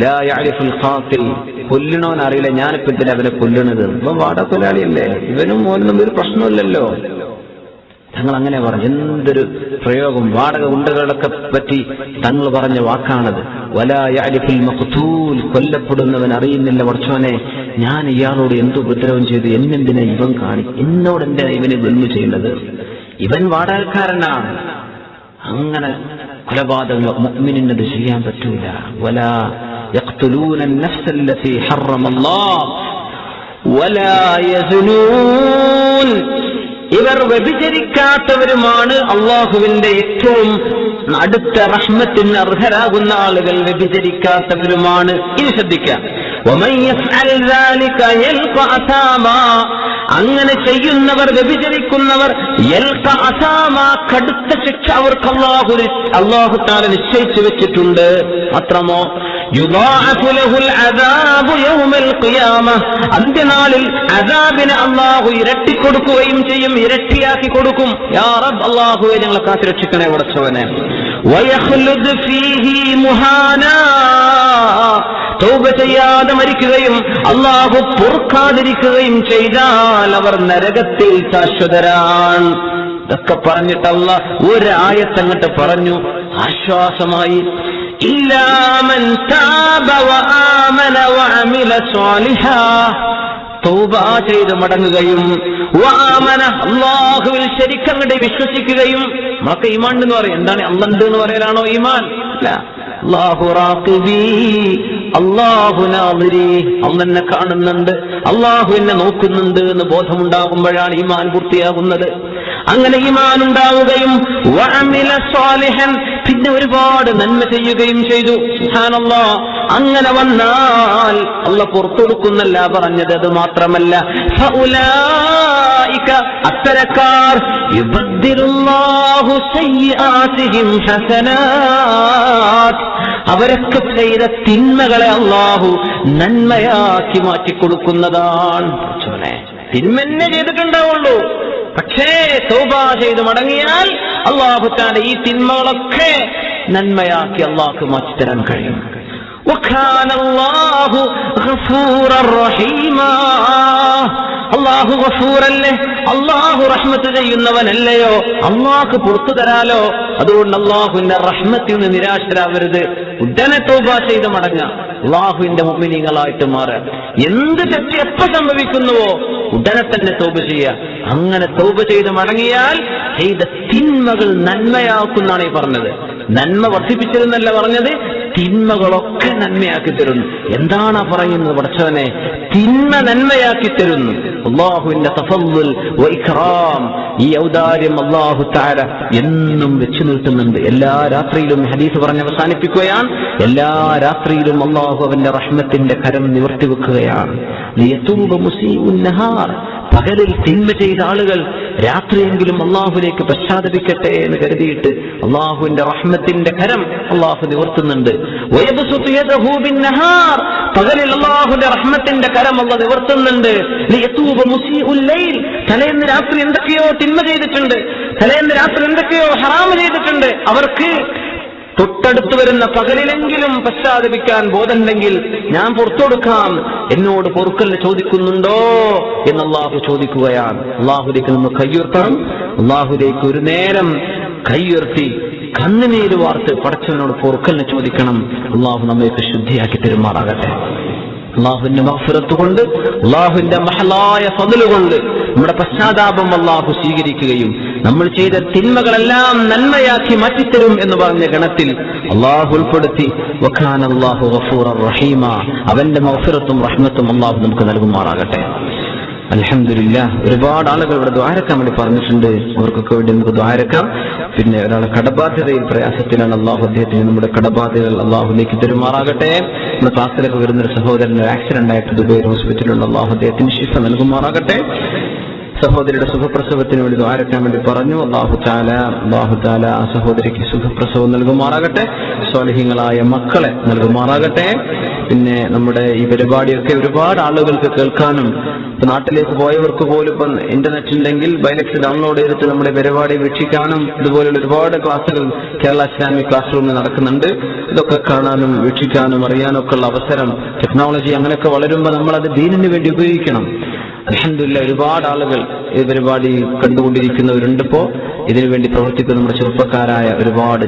ലാ യഅരിഫുൽ ഖാതിൽ, കൊല്ലണോൻ അറിയില്ല ഞാനിപ്പോ ഇതിൽ അവനെ കൊല്ലണത്. ഇപ്പൊ വാടകൊലാളിയല്ലേ, ഇവനും മോനും ഒരു പ്രശ്നമില്ലല്ലോ. തങ്ങൾ അങ്ങനെ പറഞ്ഞു. എന്തൊരു പ്രയോഗം! വാടക ഗുണ്ടകളൊക്കെ പറ്റി തങ്ങൾ പറഞ്ഞ വാക്കാണത്. വലാ യഅരിഫുൽ മഖ്തൂൽ, കൊല്ലപ്പെടുന്നവൻ അറിയുന്നില്ല, പടച്ചോനെ ഞാൻ ഇയാളോട് എന്ത് ഉപദ്രവം ചെയ്തു, എന്നെന്തിനാ ഇവൻ എന്നോട് എന്തിനാ ഇവന് വെല്ല് ചെയ്യുന്നത്. ഇവൻ വാടകക്കാരനാണ്. അങ്ങനെ കൊലപാതകം മുഅ്മിനിനത് ചെയ്യാൻ പറ്റൂല. വലാ യഖ്തുലൂന النفس التي حرم الله ولا يزنون. ഇവർ വ്യഭിചരിക്കാത്തവരുമാണ്. അള്ളാഹുവിന്റെ ഏറ്റവും അടുത്ത റഹ്മത്തിന് അർഹരാകുന്ന ആളുകൾ വ്യഭിചരിക്കാത്തവരുമാണ്. ഇനി ശ്രദ്ധിക്കാം. അങ്ങനെ ചെയ്യുന്നവർ, വ്യഭിചരിക്കുന്നവർ, കടുത്ത ശിക്ഷ അവർക്ക് അല്ലാഹു തആല നിശ്ചയിച്ചു വെച്ചിട്ടുണ്ട്. മാത്രമോ അന്ത്യനാളിൽ അദാബിനെ അല്ലാഹു ഇരട്ടിക്കൊടുക്കുകയും ചെയ്യും, ഇരട്ടിയാക്കി കൊടുക്കും. യാ റബ്ബ്, അല്ലാഹുവേ ഞങ്ങളെ കാത്തുരക്ഷിക്കണേ പടച്ചവനെ. വയഖ്ലുദ് ഫീഹി മുഹാനാ, തൗബ ചെയ്യാതെ മരിക്കുകയും അല്ലാഹു പൊറുക്കാതിരിക്കുകയും ചെയ്താൽ അവർ നരകത്തിൽ ശാശ്വതരാണ്. ഇതൊക്കെ പറഞ്ഞിട്ട് അല്ലാഹ് ഒരു ആയത്തങ്ങട്ട് പറഞ്ഞു ആശ്വാസമായി. ഇല്ലാ മൻ താബ വആമന വഅമില സ്വാലിഹാ, തൗബ ചെയ്ത് മടങ്ങുകയും വആമന, അല്ലാഹുവിൽ ശരിക്കങ്ങട്ട് വിശ്വസിക്കുകയും. നമ്മളൊക്കെ ഈമാൻ എന്ന് പറയും. എന്താണ് അല്ലാഹ് എന്ന് പറയലാണോ ഈമാൻ? അല്ല. അല്ലാഹു റാഖിബി, അല്ലാഹു നാദിരി, അല്ലാഹു കാണുന്നുണ്ട്, അല്ലാഹു എന്നെ നോക്കുന്നുണ്ട് എന്ന് ബോധമുണ്ടാകുമ്പോഴാണ് ഈമാൻ പൂർത്തിയാകുന്നത്. അങ്ങനെ ഈമാൻ ഉണ്ടാവുകയും വഅമില സ്വാലിഹൻ, പിന്നെ ഒരുപാട് നന്മ ചെയ്യുകയും ചെയ്തു. സുബ്ഹാനല്ലാഹ്. അങ്ങനെ വന്നാൽ അല്ലാഹ് പുറത്തു കൊടുക്കുന്നല്ല പറഞ്ഞത്. അത് മാത്രമല്ല, ഫഉലൈക, അത്തരക്കാർ, യുബദ്ദിലുല്ലാഹു സയ്യിആതിഹിം ഹസനാത്, അവരൊക്കെ ചെയ്ത തിന്മകളെ അല്ലാഹു നന്മയാക്കി മാറ്റിക്കൊടുക്കുന്നതാണ്. തിന്മന്നെ ചെയ്തിട്ടുണ്ടാവുള്ളൂ, പക്ഷേ തൗബ ചെയ്ത് മടങ്ങിയാൽ അല്ലാഹു തആല ഈ തിന്മകളൊക്കെ നന്മയാക്കി അല്ലാഹു മാറ്റിത്തരാൻ കഴിയും. വകാന അല്ലാഹു ഗഫൂറർ റഹീമാ, അല്ലാഹു ഗഫൂറല്ലേ, അല്ലാഹു റഹ്മത്ത് ചെയ്യുന്നവനല്ലയോ, അല്ലാഹു പുറത്തു തരാലോ. അതുകൊണ്ട് അല്ലാഹുവിന്റെ റഹ്മത്തിൽ നിന്ന് നിരാശരാവരുത്. ഉടനെ തൗബ ചെയ്ത് മടങ്ങുക, അല്ലാഹുവിന്റെ മുഅ്മിനീങ്ങളായിട്ട് മാറുക. എന്ത് തെറ്റ് എപ്പോ സംഭവിക്കുന്നുവോ ഉടനെ തന്നെ തൗബ ചെയ്യുക. അങ്ങനെ തൗബ ചെയ്ത് മടങ്ങിയാൽ ചെയ്ത തിന്മകൾ നന്മയാക്കുന്നാണ് ഈ പറഞ്ഞത്. നന്മ വർദ്ധിപ്പിച്ചിരുന്നല്ല പറഞ്ഞത്, തിന്മകളൊക്കെ നന്മയാക്കി തരുന്നു. എന്താണ് പറയുന്നത്? പടച്ചവനെ, തിന്മ നന്മയാക്കി തരുന്നു. അല്ലാഹുവിന്റെ തഫദ്ദുൽ വ ഇക്റാം, ഈ ഔദാര്യം അല്ലാഹു തആല എന്നും വെച്ചു നിർത്തുന്നുണ്ട്. എല്ലാ രാത്രിയിലും ഹദീസ് പറഞ്ഞ് അവസാനിപ്പിക്കുകയാണ്. എല്ലാ രാത്രിയിലും അല്ലാഹു അവന്റെ റഹ്മത്തിന്റെ കരം നിവർത്തി വെക്കുകയാണ്. ലിയതൂബ മുസീഉൻ നഹാർ, പകലിൽ തിന്മ ചെയ്ത ആളുകൾ രാത്രിയെങ്കിലും അള്ളാഹുലേക്ക് പശ്ചാത്തപിക്കട്ടെ എന്ന് കരുതിയിട്ട് അള്ളാഹുവിന്റെ റഹ്മത്തിന്റെ കരം അള്ളാഹു നിവർത്തുന്നുണ്ട്. പകലിൽ അള്ളാഹുവിന്റെ റഹ്മത്തിന്റെ കരം അള്ളാഹു നിവർത്തുന്നുണ്ട്. തലേന്ന് രാത്രി എന്തൊക്കെയോ തിന്മ ചെയ്തിട്ടുണ്ട്, തലേന്ന് രാത്രി എന്തൊക്കെയോ ഹറാമ് ചെയ്തിട്ടുണ്ട്, അവർക്ക് തൊട്ടടുത്ത് വരുന്ന പകലിലെങ്കിലും പശ്ചാത്തപിക്കാൻ ബോധമുണ്ടെങ്കിൽ ഞാൻ പുറത്തു കൊടുക്കാം, എന്നോട് പൊറുക്കലിന് ചോദിക്കുന്നുണ്ടോ എന്ന് അള്ളാഹു ചോദിക്കുകയാണ്. അള്ളാഹുലേക്ക് നമ്മൾ കയ്യുയർത്തണം. അള്ളാഹുലേക്ക് ഒരു നേരം കയ്യുയർത്തി കണ്ണുനീര് വാർത്ത് പടച്ചവനോട് പൊറുക്കലിന് ചോദിക്കണം. അള്ളാഹു നമ്മയൊക്കെ ശുദ്ധിയാക്കി പെരുമാറാകട്ടെ. അള്ളാഹുവിന്റെ മഗ്ഫിറത്ത് കൊണ്ട്, അള്ളാഹുവിന്റെ മഹലായ ഫദ്ല് കൊണ്ട് നമ്മുടെ പശ്ചാത്താപം അള്ളാഹു സ്വീകരിക്കുകയും നമ്മൾ ചെയ്ത തിന്മകളെല്ലാം നന്മയാക്കി മാറ്റിത്തരും എന്ന് പറഞ്ഞ ഗണത്തിൽ അള്ളാഹു ഉൾപ്പെടുത്തി. വകാന അല്ലാഹു ഗഫൂറർ റഹീമ, അവന്റെ മഗ്ഫിറത്തും റഹ്മത്തും അള്ളാഹു നമുക്ക് നൽകുമാറാകട്ടെ. അൽഹംദുലില്ലാഹ്. ഒരുപാട് ആളുകൾ ഇവിടെ ദുആരക്കാൻ വേണ്ടി പറഞ്ഞിട്ടുണ്ട്. അവർക്കൊക്കെ വേണ്ടി നമുക്ക് ദുആരക്കാം. പിന്നെ ഒരാളെ കടബാധ്യതയിൽ പ്രയാസത്തിലാണ്. അള്ളാഹു അദ്ദേഹത്തിന് നമ്മുടെ കടബാധ്യതകൾ അള്ളാഹുലേക്ക് തരുമാറാകട്ടെ. നമ്മുടെ ക്ലാസ്സിലൊക്കെ വരുന്നൊരു സഹോദരന് ആക്സിഡന്റ് ആയിട്ട് ദുബൈ ഹോസ്പിറ്റലിലുള്ള അള്ളാഹു അദ്ദേഹത്തിന് ശിഫ നൽകുമാറാകട്ടെ. സഹോദരിയുടെ സുഖപ്രസവത്തിന് വേണ്ടി ദുആരക്കാൻ വേണ്ടി പറഞ്ഞു. അല്ലാഹു തആല ആ സഹോദരിക്ക് സുഖപ്രസവം നൽകുമാറാകട്ടെ. സ്വാലിഹീങ്ങളായ മക്കളെ നൽകുമാറാകട്ടെ. പിന്നെ നമ്മുടെ ഈ പരിപാടിയൊക്കെ ഒരുപാട് ആളുകൾക്ക് കേൾക്കാനും, ഇപ്പൊ നാട്ടിലേക്ക് പോയവർക്ക് പോലും ഇപ്പം ഇന്റർനെറ്റ് ഉണ്ടെങ്കിൽ ബൈലക്സ് ഡൗൺലോഡ് ചെയ്തിട്ട് നമ്മുടെ പരിപാടി വീക്ഷിക്കാനും, ഇതുപോലുള്ള ഒരുപാട് ക്ലാസ്സുകൾ കേരള ഇസ്ലാമിക് ക്ലാസ് റൂമിൽ നടക്കുന്നുണ്ട്. ഇതൊക്കെ കാണാനും വീക്ഷിക്കാനും അറിയാനും ഒക്കെ ഉള്ള അവസരം, ടെക്നോളജി അങ്ങനെയൊക്കെ വളരുമ്പോൾ നമ്മളത് ദീനിന് വേണ്ടി ഉപയോഗിക്കണം. അൽഹംദുലില്ലാഹ് ഒരുപാട് ആളുകൾ ഈ പരിപാടി കണ്ടുകൊണ്ടിരിക്കുന്നവരുണ്ട്. ഇപ്പോ ഇതിനുവേണ്ടി പ്രവർത്തിക്കുന്ന നമ്മുടെ ചെറുപ്പക്കാരായ ഒരുപാട്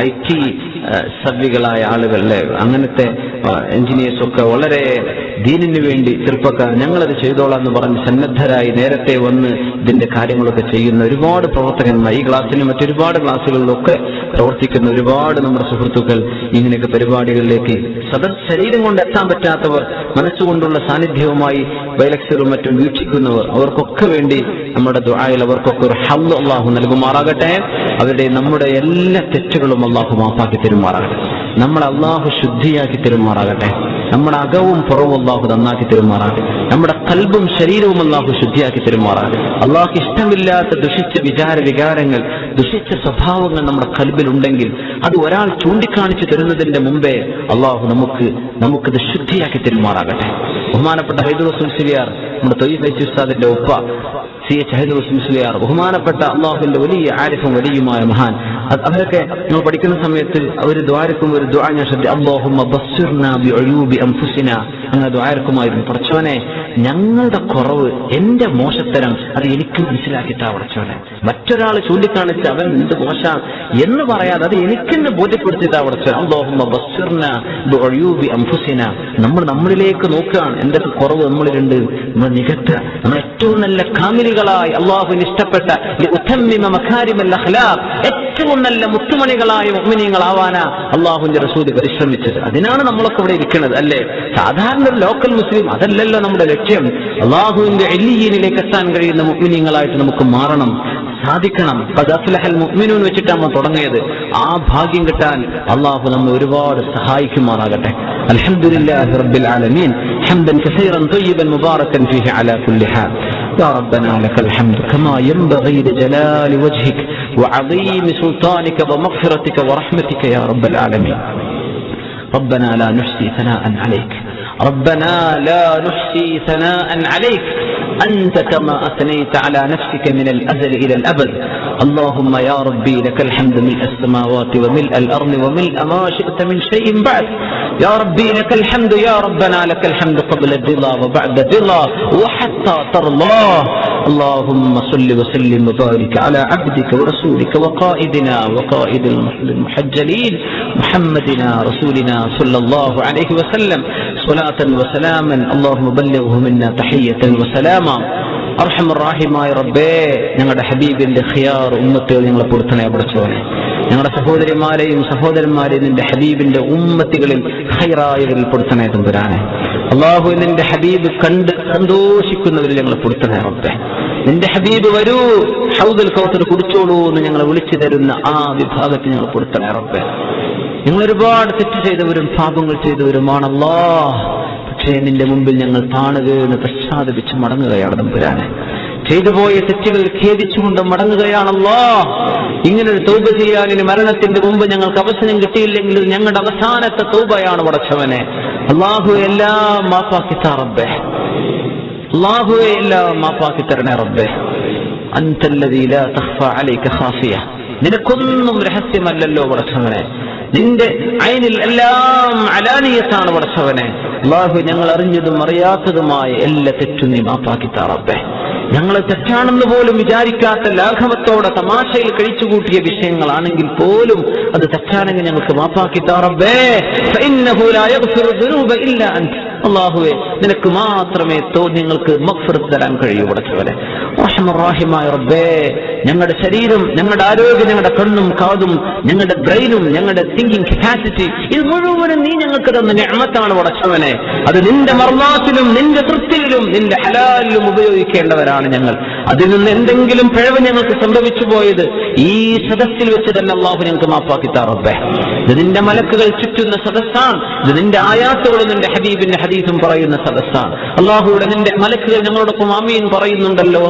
IT സവ്വികളായ ആളുകൾ, അങ്ങനത്തെ എഞ്ചിനീയേഴ്സൊക്കെ വളരെ ദീനിന് വേണ്ടി ചെറുപ്പക്കാർ ഞങ്ങളത് ചെയ്തോളാം എന്ന് പറഞ്ഞ് സന്നദ്ധരായി നേരത്തെ വന്ന് ഇതിന്റെ കാര്യങ്ങളൊക്കെ ചെയ്യുന്ന ഒരുപാട് പ്രവർത്തകന്മാർ, ഈ ക്ലാസ്സിലും മറ്റൊരുപാട് ക്ലാസ്സുകളിലൊക്കെ പ്രവർത്തിക്കുന്ന ഒരുപാട് നമ്മുടെ സുഹൃത്തുക്കൾ ഇങ്ങനെയൊക്കെ പരിപാടികളിലേക്ക് ശരീരം കൊണ്ട് എത്താൻ പറ്റാത്തവർ മനസ്സുകൊണ്ടുള്ള സാന്നിധ്യവുമായി ബൈലക്സറും മറ്റും വീക്ഷിക്കുന്നവർ, അവർക്കൊക്കെ വേണ്ടി നമ്മുടെ ദുആയിൽ അവർക്കൊക്കെ ഒരു ഹംദ് അല്ലാഹു നൽകുമാറാകട്ടെ. അവരുടെ നമ്മുടെ എല്ലാ തെറ്റുകളും അല്ലാഹു മാപ്പാക്കി തരുമാറാകട്ടെ. നമ്മളെ അല്ലാഹു ശുദ്ധിയാക്കി തരുമാറാകട്ടെ. നമ്മുടെ അകവും പുറവും അല്ലാഹു നന്നാക്കി തരുമാറാകട്ടെ. നമ്മുടെ ഖൽബും ശരീരവും അല്ലാഹു ശുദ്ധിയാക്കി തരുമാറാകട്ടെ. അല്ലാഹു ഇഷ്ടമില്ലാത്ത ദുഷിച്ച വികാരങ്ങൾ, ദുഷിച്ച സ്വഭാവങ്ങൾ നമ്മുടെ ഖൽബിലുണ്ടെങ്കിൽ അത് ഒരാൾ ചൂണ്ടിക്കാണിച്ചു തരുന്നതിന്റെ മുമ്പേ അല്ലാഹു നമുക്കിത് ശുദ്ധിയാക്കി തരുമാറാകട്ടെ. ബഹുമാനപ്പെട്ട ഹൈദർ ഹുസൈൻ മുസ്ലിയാർ, നമ്മുടെ തൊയ്യിബ് ഉസ്താദിന്റെ ഉപ്പ CH ഹൈദർ ഹുസൈൻ മുസ്ലിയാർ, ബഹുമാനപ്പെട്ട അല്ലാഹുവിന്റെ വലിയ ആരിഫും വലിയുമായ മഹാൻ, അവരൊക്കെ നമ്മൾ പഠിക്കുന്ന സമയത്ത് അവർ ദ്വാരക്കും ഒരു ദുആ ഞാൻ ശ്രദ്ധിച്ചു, അല്ലാഹുമ്മ ബസ്സിർനാ ബിഉയൂബി അൻഫുസിനാ, അങ്ങനെ ദ്വാരക്കുമായിരുന്നു. പടച്ചോനെ, ഞങ്ങളുടെ കുറവ്, എന്റെ മോശത്തരം അത് എനിക്ക് മനസ്സിലാക്കിയിട്ടാ പടച്ചോനെ. മറ്റൊരാൾ ചൂണ്ടിക്കാണിച്ച് അവൻ എന്ത് മോശം എന്ന് പറയാതെ അത് എനിക്കെന്നെ ബോധ്യപ്പെടുത്തിയിട്ടാ പടച്ചോനെ. അല്ലാഹുമ്മ ബസ്സിർനാ ബിഉയൂബി അൻഫുസിനാ, നമ്മൾ നമ്മളിലേക്ക് നോക്കുകയാണ്, എന്തൊക്കെ കുറവ് നമ്മളിലുണ്ട്, നമ്മൾ നികത്തുക. നമ്മൾ ഏറ്റവും നല്ല കാമിലികളായി അല്ലാഹുവിന് ഇഷ്ടപ്പെട്ട ഉത്തമ്മിമ മകാരിമൽ അഖ്ലാഖ്, ഏറ്റവും നല്ല മുത്തുമണികളായ മുഅ്മിനീങ്ങളാവാനാ അല്ലാഹുവിന്റെ റസൂൽ പരിശ്രമിച്ചത്. അതിനാണ് നമ്മളൊക്കെ ഇവിടെ ഇരിക്കുന്നത്, അല്ലേ? സാധാരണ ഒരു ലോക്കൽ മുസ്ലിം അതല്ലല്ലോ നമ്മുടെ ലക്ഷ്യം. അല്ലാഹുവിന്റെ ഇല്ലിയീനിലേക്ക് എത്താൻ കഴിയുന്ന മുഅ്മിനീങ്ങളായിട്ട് നമുക്ക് മാറണം, സാധിക്കണം. ഖദ് അഫ്ലഹൽ മുഅ്മിനൂൻ വെച്ചിട്ടാണ് നമ്മൾ തുടങ്ങിയത്. ആ ഭാഗ്യം കിട്ടാൻ അല്ലാഹു നമ്മെ ഒരുപാട് സഹായിക്കുമാറാകട്ടെ. അൽഹംദുലില്ലാഹി റബ്ബിൽ ആലമീൻ ഹംദൻ കസീറൻ ത്വയ്യിബൻ മുബാറകൻ ഫീഹി അലാ കുല്ലി ഹാൽ. യാ റബ്ബനാ ലക്കൽ ഹംദ് കമാ യൻബഗി ലിജലാലി വജ്ഹിക وعظيم سلطانك ومغفرتك ورحمتك يا رب العالمين. ربنا لا نحصي ثناء عليك، ربنا لا نحصي ثناء عليك، أنت كما أثنيت على نفسك من الأزل إلى الأبد. اللهم يا ربي لك الحمد ملء السماوات وملء الأرض وملء ما شئت من شيء بعد. يا ربي لك الحمد، يا ربنا لك الحمد قبل الرضا وبعد الرضا وحتى ترضى. اللهم صل وسلم وبارك على عبدك ورسولك وقائدنا وقائد المحجلين محمدنا رسولنا صلى الله عليه وسلم صلاة وسلاما اللهم بلغه منا تحية وسلاما. അർഹമർ റബ്ബേ, ഞങ്ങളുടെ ഹബീബിന്റെ ഖിയാർ ഉമ്മത്തുകൾ ഞങ്ങളെ പൊടുത്തണേ പടച്ചോനെ. ഞങ്ങളുടെ സഹോദരിമാരെയും സഹോദരന്മാരെയും നിന്റെ ഹബീബിന്റെ ഉമ്മത്തികളിൽ ഖൈറായവരിൽ പൊടുത്തണേ തമ്പുരാനെ. അല്ലാഹു, നിന്റെ ഹബീബ് കണ്ട് സന്തോഷിക്കുന്നവരിൽ ഞങ്ങളെ പൊടുത്തണേ റബ്ബേ. നിന്റെ ഹബീബ് വരൂ, ഹൗദുൽ കൗസർ കുടിച്ചോളൂ എന്ന് ഞങ്ങളെ വിളിച്ചു തരുന്ന ആ വിഭാഗത്തിൽ ഞങ്ങൾ പൊടുത്തണേ റബ്ബേ. ഞങ്ങൾ ഒരുപാട് തെറ്റ് ചെയ്തവരും പാപങ്ങൾ ചെയ്തവരുമാണ് അല്ലാഹ്. പക്ഷേ നിന്റെ മുമ്പിൽ ഞങ്ങൾ താണുകയെന്ന് പശ്ചാത്തപിച്ച് മടങ്ങുകയാണ് തമ്പുരാനെ. ചെയ്തുപോയ തെറ്റുകൾ ഖേദിച്ചുകൊണ്ട് മടങ്ങുകയാണല്ലോ. ഇങ്ങനൊരു തൗബ ചെയ്യാൻ ഇനി മരണത്തിന്റെ മുമ്പ് ഞങ്ങൾക്ക് അവസരം കിട്ടിയില്ലെങ്കിൽ ഞങ്ങളുടെ അവസാനത്തെ തൗബയാണ് പടച്ചവനെ. അല്ലാഹുവേ, എല്ലാം മാപ്പാക്കി താ റബ്ബേ. അല്ലാഹുവേ, എല്ലാം മാപ്പാക്കി തരണേ റബ്ബേ. അൻതല്ലദീ ലാ തഖ്ഫാ അലൈക ഖാഫിയ, നിനക്കൊന്നും രഹസ്യമല്ലല്ലോ പടച്ചവനെ. നിന്റെ ഐനിൽ എല്ലാം അലാനിയത്താണ് പടച്ചവനെ. അല്ലാഹു, ഞങ്ങൾ അറിഞ്ഞതും അറിയാത്തതുമായ എല്ലാ തെറ്റും നീ മാപ്പാക്കി താ റബ്ബേ. ഞങ്ങൾ തെറ്റാണെന്ന് പോലും വിചാരിക്കാത്ത ലാഘവത്തോടെ തമാശയിൽ കഴിച്ചുകൂട്ടിയ വിഷയങ്ങളാണെങ്കിൽ പോലും അത് തെറ്റാണെങ്കിൽ ഞങ്ങൾക്ക് മാപ്പാക്കി താ റബ്ബേ. ഫഇന്നഹു ലാ യഗ്ഫിറു ദുനൂബ ഇല്ലാ അൻത. അല്ലാഹുവേ, നിനക്ക് മാത്രമേ ഞങ്ങൾക്ക് മഗ്ഫിറത്ത് തരാൻ കഴിയൂ പടച്ചവനെ. റഹ്മാനായ റബ്ബേ, ഞങ്ങളുടെ ശരീരം, ഞങ്ങളുടെ ആരോഗ്യം, ഞങ്ങളുടെ കണ്ണും കാതും, ഞങ്ങളുടെ ബ്രെയിനും, ഞങ്ങളുടെ തിങ്കിങ് കപ്പാസിറ്റി, ഇത് മുഴുവനും നീ ഞങ്ങൾക്ക് തന്ന നിഅമത്താണ് പടച്ചവനെ. അത് നിന്റെ മർമാത്തിലും നിന്റെ തൃപ്തിയിലും നിന്റെ ഹലാലിലും ഉപയോഗിക്കേണ്ടവരാണ് ഞങ്ങൾ. അതിൽ നിന്ന് എന്തെങ്കിലും പിഴവ് ഞങ്ങൾക്ക് സംഭവിച്ചു പോയത് ഈ സദസ്സിൽ വെച്ച് തന്നെ അല്ലാഹു ഞങ്ങൾക്ക് മാപ്പാക്കി താ റബ്ബേ. ഇത് നിന്റെ മലക്കുകൾ ചുറ്റുന്ന സദസ്സാണ്. ഇത് നിന്റെ ആയാത്തുകളും നിന്റെ ഹബീബിന്റെ ഹദീസും പറയുന്ന സദസ്സാണ്. അല്ലാഹുവിടെ നിന്റെ മലക്കുകൾ ഞങ്ങളോടൊപ്പം ആമീൻ പറയുന്നുണ്ടല്ലോ.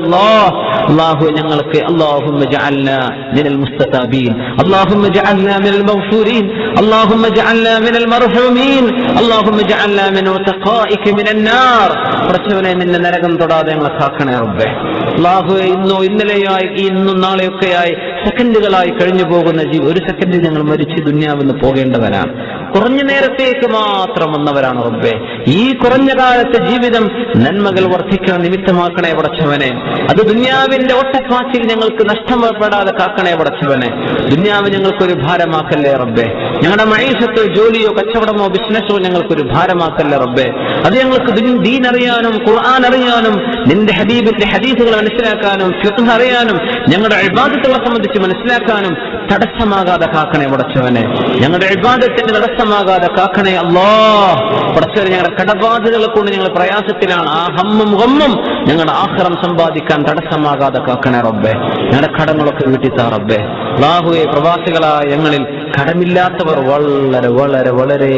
അല്ലാഹു ഞങ്ങൾക്ക് അല്ലാഹുമ്മ ജഅൽനാ മിനൽ മുസ്തതാബീൻ, അല്ലാഹുമ്മ ജഅൽനാ മിനൽ മഗ്ഫൂരീൻ, അല്ലാഹുമ്മ ജഅൽനാ മിനൽ മർഹൂമീൻ, അല്ലാഹുമ്മ ജഅൽനാ മിൻ ഉതഖാഇക മിനൻ നാർ. പടച്ചവനെ, നിന്റെ നരകം തൊടാതെ ഞങ്ങളെ കാക്കണേ റബ്ബേ. അല്ലാഹുവേ, ഇന്നോ ഇന്നലെയായി ഇന്നും നാളെയൊക്കെയായി സെക്കൻഡുകളായി കഴിഞ്ഞു പോകുന്ന ഒരു സെക്കൻഡിൽ ഞങ്ങൾ മരിച്ച് ദുനിയാവിൽ നിന്ന് പോകേണ്ടവരാണ്. കുറഞ്ഞ നേരത്തേക്ക് മാത്രം വന്നവരാണ് റബ്ബേ. ഈ കുറഞ്ഞ കാലത്തെ ജീവിതം നന്മകൾ വർദ്ധിക്കാൻ നിമിത്തമാക്കണേ പടച്ചവനെ. അത് ദുനിയാവിന്റെ ഒട്ടപ്പാച്ചിൽ ഞങ്ങൾക്ക് നഷ്ടപ്പെടാതെ കാക്കണേ പടച്ചവനെ. ദുനിയാവ് ഞങ്ങൾക്കൊരു ഭാരമാക്കല്ലേ റബ്ബേ. ഞങ്ങളുടെ മൈഷത്തോ ജോലിയോ കച്ചവടമോ ബിസിനസ്സോ ഞങ്ങൾക്കൊരു ഭാരമാക്കല്ലേ റബ്ബേ. അത് ഞങ്ങൾക്ക് ദീൻ അറിയാനും ഖുർആൻ അറിയാനും നിന്റെ ഹബീബിന്റെ ഹദീസുകൾ മനസ്സിലാക്കാനും ഫിഖ് അറിയാനും ഞങ്ങളുടെ ഇബാദത്തുകളെ സംബന്ധിച്ച് മനസ്സിലാക്കാനും തടസ്സമാകാതെ കാക്കണേ പടച്ചവനെ. ഞങ്ങളുടെ ഇബാദത്തിന് തടസ്സമാകാതെ കാക്കണേ അല്ലാഹ്. പടച്ചവനെ, ഞങ്ങളുടെ കടബാധ്യതകളെ കൊണ്ട് ഞങ്ങൾ പ്രയാസത്തിലാണ്. ആ ഹമ്മും ഗമ്മും ഞങ്ങളുടെ ആഖിറം സമ്പാദിക്കാൻ തടസ്സമാകാതെ കാക്കണേ റബ്ബേ. ഞങ്ങളുടെ കടങ്ങളൊക്കെ വീട്ടിത്താ റബ്ബേ. അല്ലാഹുവേ, പ്രവാസികളായ ഞങ്ങളിൽ കടമില്ലാത്തവർ വളരെ വളരെ വളരെ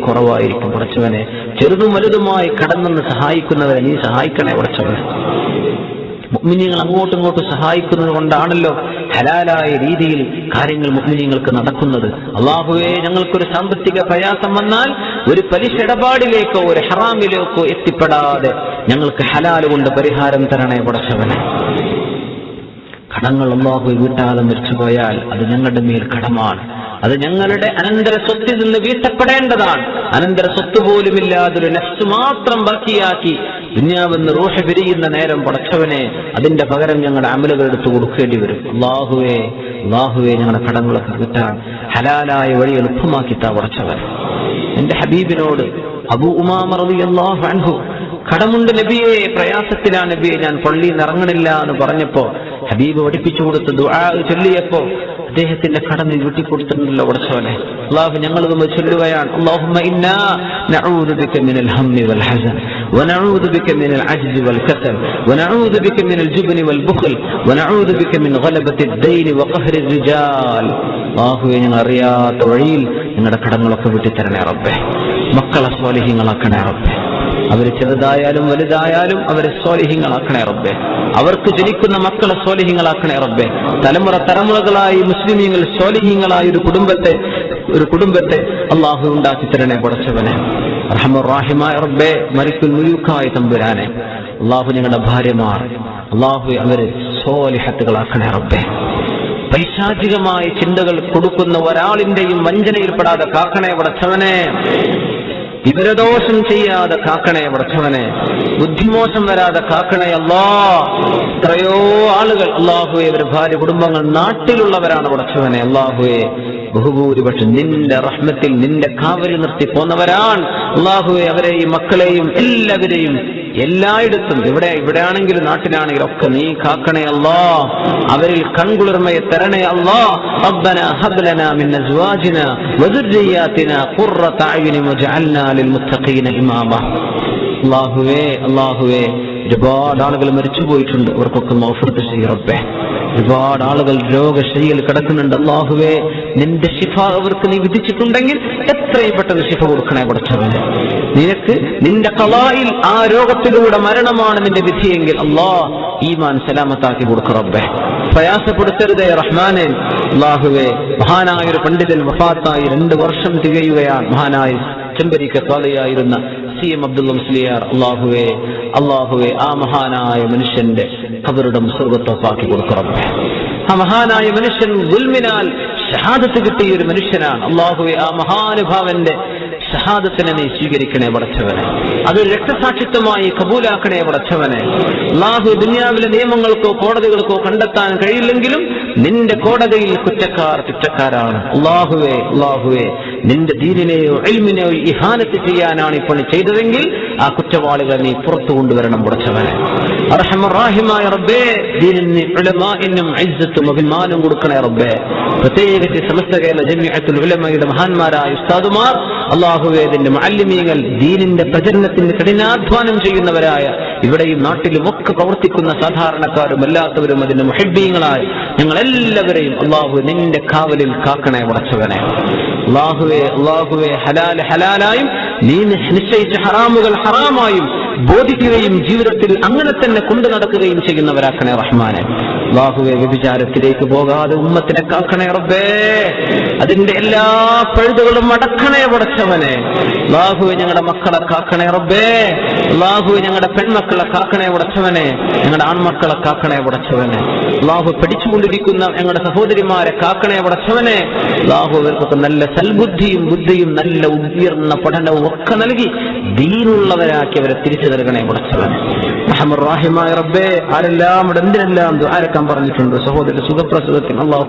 കുറവായിരിക്കും പടച്ചവനെ. ചെറുതും വലുതുമായി കടന്നു സഹായിക്കുന്നവരെ നീ സഹായിക്കണേ പടച്ചവനെ. മുഅ്മിനീങ്ങൾ അങ്ങോട്ടും ഇങ്ങോട്ടും സഹായിക്കുന്നത് കൊണ്ടാണല്ലോ ഹലാലായ രീതിയിൽ കാര്യങ്ങൾ മുഅ്മിനീങ്ങൾക്ക് നടക്കുന്നത്. അല്ലാഹുവേ, ഞങ്ങൾക്കൊരു സാമ്പത്തിക പ്രയാസം വന്നാൽ ഒരു പലിശ ഇടപാടിലേക്കോ ഒരു ഹറാമിലേക്കോ എത്തിപ്പെടാതെ ഞങ്ങൾക്ക് ഹലാൽ കൊണ്ട് പരിഹാരം തരണേ പടച്ചവനെ. കടങ്ങൾ അല്ലാഹു വീട്ടാതെ മരിച്ചുപോയാൽ അത് ഞങ്ങളുടെ മേൽ കടമാണ്. അത് ഞങ്ങളുടെ അനന്തര സ്വത്തിൽ നിന്ന് വീട്ടപ്പെടേണ്ടതാണ്. അനന്തര സ്വത്ത് പോലുമില്ലാതൊരു നഫ്സ് മാത്രം ബാക്കിയാക്കി ദുനിയാവെന്ന് റൂഹ പിരിയുന്ന നേരം പടച്ചവനെ അതിന്റെ പകരം ഞങ്ങളുടെ അമലുകൾ എടുത്തു കൊടുക്കേണ്ടി വരും. അല്ലാഹുവേ, അല്ലാഹുവേ, ഞങ്ങളുടെ കടങ്ങളൊക്കെ വീട്ടാൻ ഹലാലായ വഴി എളുപ്പമാക്കിത്താ പടച്ചവൻ. എന്റെ ഹബീബിനോട് അബൂ ഉമാമ റളിയല്ലാഹു അൻഹു കടമുണ്ട് നബിയെ, പ്രയാസത്തിലാണ് നബിയെ, ഞാൻ പള്ളിയിൽ നിന്ന് ഇറങ്ങണില്ല എന്ന് പറഞ്ഞപ്പോ ഹബീബ് പഠിപ്പിച്ചു കൊടുത്ത് ദുആ ചൊല്ലിയപ്പോ അദ്ദേഹത്തിന്റെ കടം വീട്ടിക്കൊടുത്തിട്ടുണ്ടല്ലോ പടച്ചവനെ. അല്ലാഹു ഞങ്ങളിതൊന്ന് ചൊല്ലുകയാണ്. അല്ലാഹുമ്മ ഇന്നാ നഊദു ബിക മിനൽ ഹമ്മി വൽ ഹസൻ വനഊദു ബിക മിനൽ അജ്ജി വൽ കസൽ വനഊദു ബിക മിനൽ ജുബ്നി വൽ ബുഖൽ വനഊദു ബിക മിൻ ഗലബത്തി ദൈനി വഖഹ്രി റിജാൽ. അല്ലാഹുവേ, ഞങ്ങൾ അറിയാത്ത വഴിയിൽ ഞങ്ങളുടെ കടങ്ങളൊക്കെ വീട്ടിത്തരണേ റബ്ബേ. മക്കളെ സ്വാലിഹീങ്ങളാക്കണേ റബ്ബേ. അവര് ചെറുതായാലും വലുതായാലും അവരെ സ്വാലിഹീങ്ങളാക്കണേ റബ്ബേ. അവർക്ക് ജനിക്കുന്ന മക്കളെ സ്വാലിഹീങ്ങളാക്കണേ റബ്ബേ. തലമുറകളായി മുസ്ലിമീങ്ങൾ സ്വാലിഹീങ്ങളായ ഒരു കുടുംബത്തെ അല്ലാഹു ഉണ്ടാക്കി തരണേ പടച്ചവനെ. റഹ്മാൻ റഹീമായ റബ്ബേ, മലിക്കുൽ മുലൂക്കായ തമ്പുരാനെ, അല്ലാഹു ഞങ്ങളുടെ ഭാര്യമാർ അല്ലാഹു അവരെ സ്വാലിഹത്തുകളാക്കണേ റബ്ബേ. പൈശാചികമായ ചിന്തകൾ കൊടുക്കുന്ന ഒരാളിന്റെയും വഞ്ചനയിൽപ്പെടാതെ കാക്കണേ പടച്ചവനെ. വിവരദോഷം ചെയ്യാതെ കാക്കണേ പടച്ചവനെ. ബുദ്ധിമോശം വരാതെ കാക്കണേ അല്ലാഹ്. എത്രയോ ആളുകൾ അല്ലാഹുവേ അവരുടെ ഭാര്യ കുടുംബങ്ങൾ നാട്ടിലുള്ളവരാണ് പടച്ചവനെ. അല്ലാഹുവേ, ബഹുഭൂരിപക്ഷം നിന്റെ റഹ്മത്തിൽ നിന്റെ കാവലിൽ നിർത്തി പോന്നവരാണ് അല്ലാഹുവേ. അവരെയും മക്കളെയും എല്ലാവരെയും എല്ലായിടത്തും ഇവിടെയാണെങ്കിലും നാട്ടിലാണെങ്കിലും ഒക്കെ നീ കാക്കണേ അല്ലാഹ്. അവരിൽ കൺകുളിർമയെ തരണേ അല്ലാഹ്. റബ്ബനാ ഹബ് ലനാ മിൻ അസ്വാജിനാ വദുർരിയാതിനാ ഖുർറത അയ്യുനി വജഅൽനാ ലിൽമുത്തഖീന ഇമാമ. അല്ലാഹുവേ, അല്ലാഹുവേ, ഒരുപാട് ആളുകൾ മരിച്ചു പോയിട്ടുണ്ട്. അവർക്കൊക്കെ മഗ്ഫിറത്ത് ചെയ്യ് റബ്ബേ. ഒരുപാട് ആളുകൾ രോഗശയ്യയിൽ കിടക്കുന്നുണ്ട്. അല്ലാഹുവേ, നിന്റെ ശിഫ അവർക്ക് നീ വിധിച്ചിട്ടുണ്ടെങ്കിൽ എത്രയും പെട്ടെന്ന് ശിഫ കൊടുക്കണേ പടച്ചവനെ. നിനക്ക് നിന്റെ ഖളായിൽ ആ രോഗത്തിലൂടെ മരണമാണ് നിന്റെ വിധിയെങ്കിൽ അല്ലാഹ് ഈമാൻ സലാമത്താക്കി കൊടുക്ക റബ്ബേ. പ്രയാസപ്പെടുത്തരുതേ റഹ്മാനെ. അല്ലാഹുവേ, മഹാനായ ഒരു പണ്ഡിതൻ വഫാത്തായി 2 വർഷം തികയുകയാണ്. മഹാനായ ചെമ്പരിക്ക സ്വാലിയായിരുന്ന CM അബ്ദുള്ള മുസ്ലിയാർ. അല്ലാഹുവേ, അല്ലാഹുവേ, ആ മഹാനായ മനുഷ്യന്റെ ഖബറുടെ സ്വർഗ്ഗത്തോപ്പാക്കി കൊടുക്ക റബ്ബേ. ആ മഹാനായ മനുഷ്യൻ ഗുൽമിനാൽ ഷഹാദത്ത് കിട്ടിയ ഒരു മനുഷ്യനാണ്. അല്ലാഹുവേ, ആ മഹാനുഭാവന്റെ ഷഹാദത്തിനെ നീ സ്വീകരിക്കണേ പടച്ചവനെ. അതൊരു രക്തസാക്ഷിത്വമായി കബൂലാക്കണേ പടച്ചവനെ. അല്ലാഹു, ദുനിയാവിലെ നിയമങ്ങൾക്കോ കോടതികൾക്കോ കണ്ടെത്താൻ കഴിയില്ലെങ്കിലും നിന്റെ കോടതിയിൽ കുറ്റക്കാരാണ്. അല്ലാഹുവേ, അല്ലാഹുവേ, നിന്റെ ദീനിനെയോ ഇൽമിനെയോ ഇഹാനത്ത് ചെയ്യാനാണ് ഇപ്പോൾ ചെയ്തതെങ്കിൽ ആ കുറ്റവാളികളെ നീ പുറത്തു കൊണ്ടുവരണം പടച്ചവനെ. അർഹമർ റഹീമായ റബ്ബേ, ദീനിന് ഉലമാഇനും ഇസ്സത്തും അഭിമാനവും കൊടുക്കണേ റബ്ബേ. പ്രത്യേകിച്ച് സമസ്ത കേരള ജമിഅത്തുൽ ഉലമയുടെ മഹാന്മാരായ ഉസ്താദുമാർ അല്ലാഹുവേ, ഇതിന്റെ മുഅല്ലിമീങ്ങൾ, ദീനിന്റെ പ്രചരണത്തിന് കഠിനാധ്വാനം ചെയ്യുന്നവരായ ഇവിടെയും നാട്ടിലും ഒക്കെ പ്രവർത്തിക്കുന്ന സാധാരണക്കാരും അല്ലാത്തവരും അതിന്റെ മുഹിബ്ബീങ്ങളായ ഞങ്ങളെല്ലാവരെയും അല്ലാഹു നിന്റെ കാവലിൽ കാക്കണേ പടച്ചവനെ. അല്ലാഹുവേ, അല്ലാഹുവേ, ഹലാൽ ഹലാലായും നീ നിശ്ചയിച്ച ഹറാമുകൾ ഹറാമായും ബോധിക്കുകയും ജീവിതത്തിൽ അങ്ങനെ തന്നെ കൊണ്ടു നടക്കുകയും ചെയ്യുന്നവരാക്കണേ റഹ്മാനെ. അല്ലാഹുവേ വ്യഭിചാരത്തിലേക്ക് പോകാതെ ഉമ്മത്തിനെ കാക്കണേ റബ്ബേ, അതിന്റെ എല്ലാ പഴുതുകളും അടക്കണേ പടച്ചവനെ. അല്ലാഹുവേ ഞങ്ങളുടെ മക്കളെ കാക്കണേ റബ്ബേ, അല്ലാഹുവേ ഞങ്ങളുടെ പെൺമക്കളെ കാക്കണേ പടച്ചവനെ, ഞങ്ങളുടെ ആൺമക്കളെ കാക്കണേ പടച്ചവനെ. അല്ലാഹു പഠിച്ചുകൊണ്ടിരിക്കുന്ന ഞങ്ങളുടെ സഹോദരിമാരെ കാക്കണേ പടച്ചവനെ. അല്ലാഹു അവർക്കൊക്കെ നല്ല സൽബുദ്ധിയും ബുദ്ധിയും നല്ല ഉയർന്ന പഠനവും ഒക്കെ നൽകി ദീനുള്ളവരാക്കി അവരെ തിരിച്ചു നൽകണേ പടച്ചവനെ. മുഹമ്മദ് റഹീമായ റബ്ബേ, ആരെല്ലാം എന്തിനെല്ലാം ദുആരക്കാൻ പറഞ്ഞിട്ടുണ്ട് സഹോദരി സുഖപ്രസവത്തിന്, അല്ലാഹു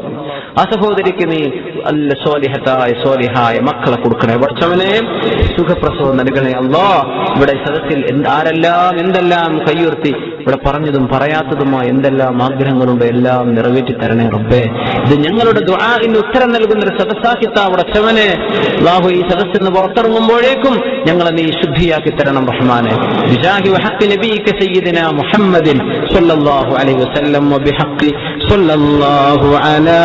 ആ സഹോദരിക്ക് നീ നല്ല സ്വാലിഹായ മക്കളെ കൊടുക്കണേ പടച്ചവനെ. സുഖപ്രസവം നൽകണേ അല്ലാഹ്. ഇവിടെ സദസ്സിൽ ആരെല്ലാം എന്തെല്ലാം കയ്യുയർത്തി ഇവിടെ പറഞ്ഞതും പറയാത്തതുമായ എന്തെല്ലാം ആഗ്രഹങ്ങളുണ്ട് എല്ലാം നിറവേറ്റി തരണേ റബ്ബേ. ഇത് ഞങ്ങളുടെ ദുആഇന് ഉത്തരം നൽകുന്നൊരു സദസ്സാക്കിത്താ പടച്ചവനെ. അല്ലാഹു ഈ സദസ്സിൽ നിന്ന് പുറത്തിറങ്ങുമ്പോഴേക്കും ഞങ്ങളെ നീ ശുദ്ധിയാക്കി തരണം റഹ്മാനെ. ബിജാഹി വഹഖി നബിയിക സയ്യിദിനാ മുഹമ്മദിൻ സ്വല്ലല്ലാഹു അലൈഹി വസല്ലം വബിഹഖി സ്വല്ലല്ലാഹു അലാ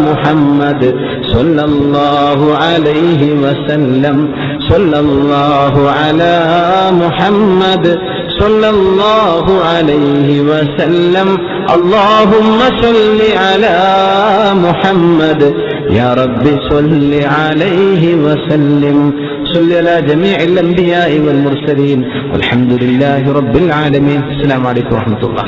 മുഹമ്മദ് സ്വല്ലല്ലാഹു അലൈഹി വസല്ലം സ്വല്ലല്ലാഹു അലാ മുഹമ്മദ് സ്വല്ലല്ലാഹു അലൈഹി വസല്ലം. اللهم صل على محمد يا رب صل عليه وسلم. صل على جميع الأنبياء والمرسلين والحمد لله رب العالمين. السلام عليكم ورحمة الله.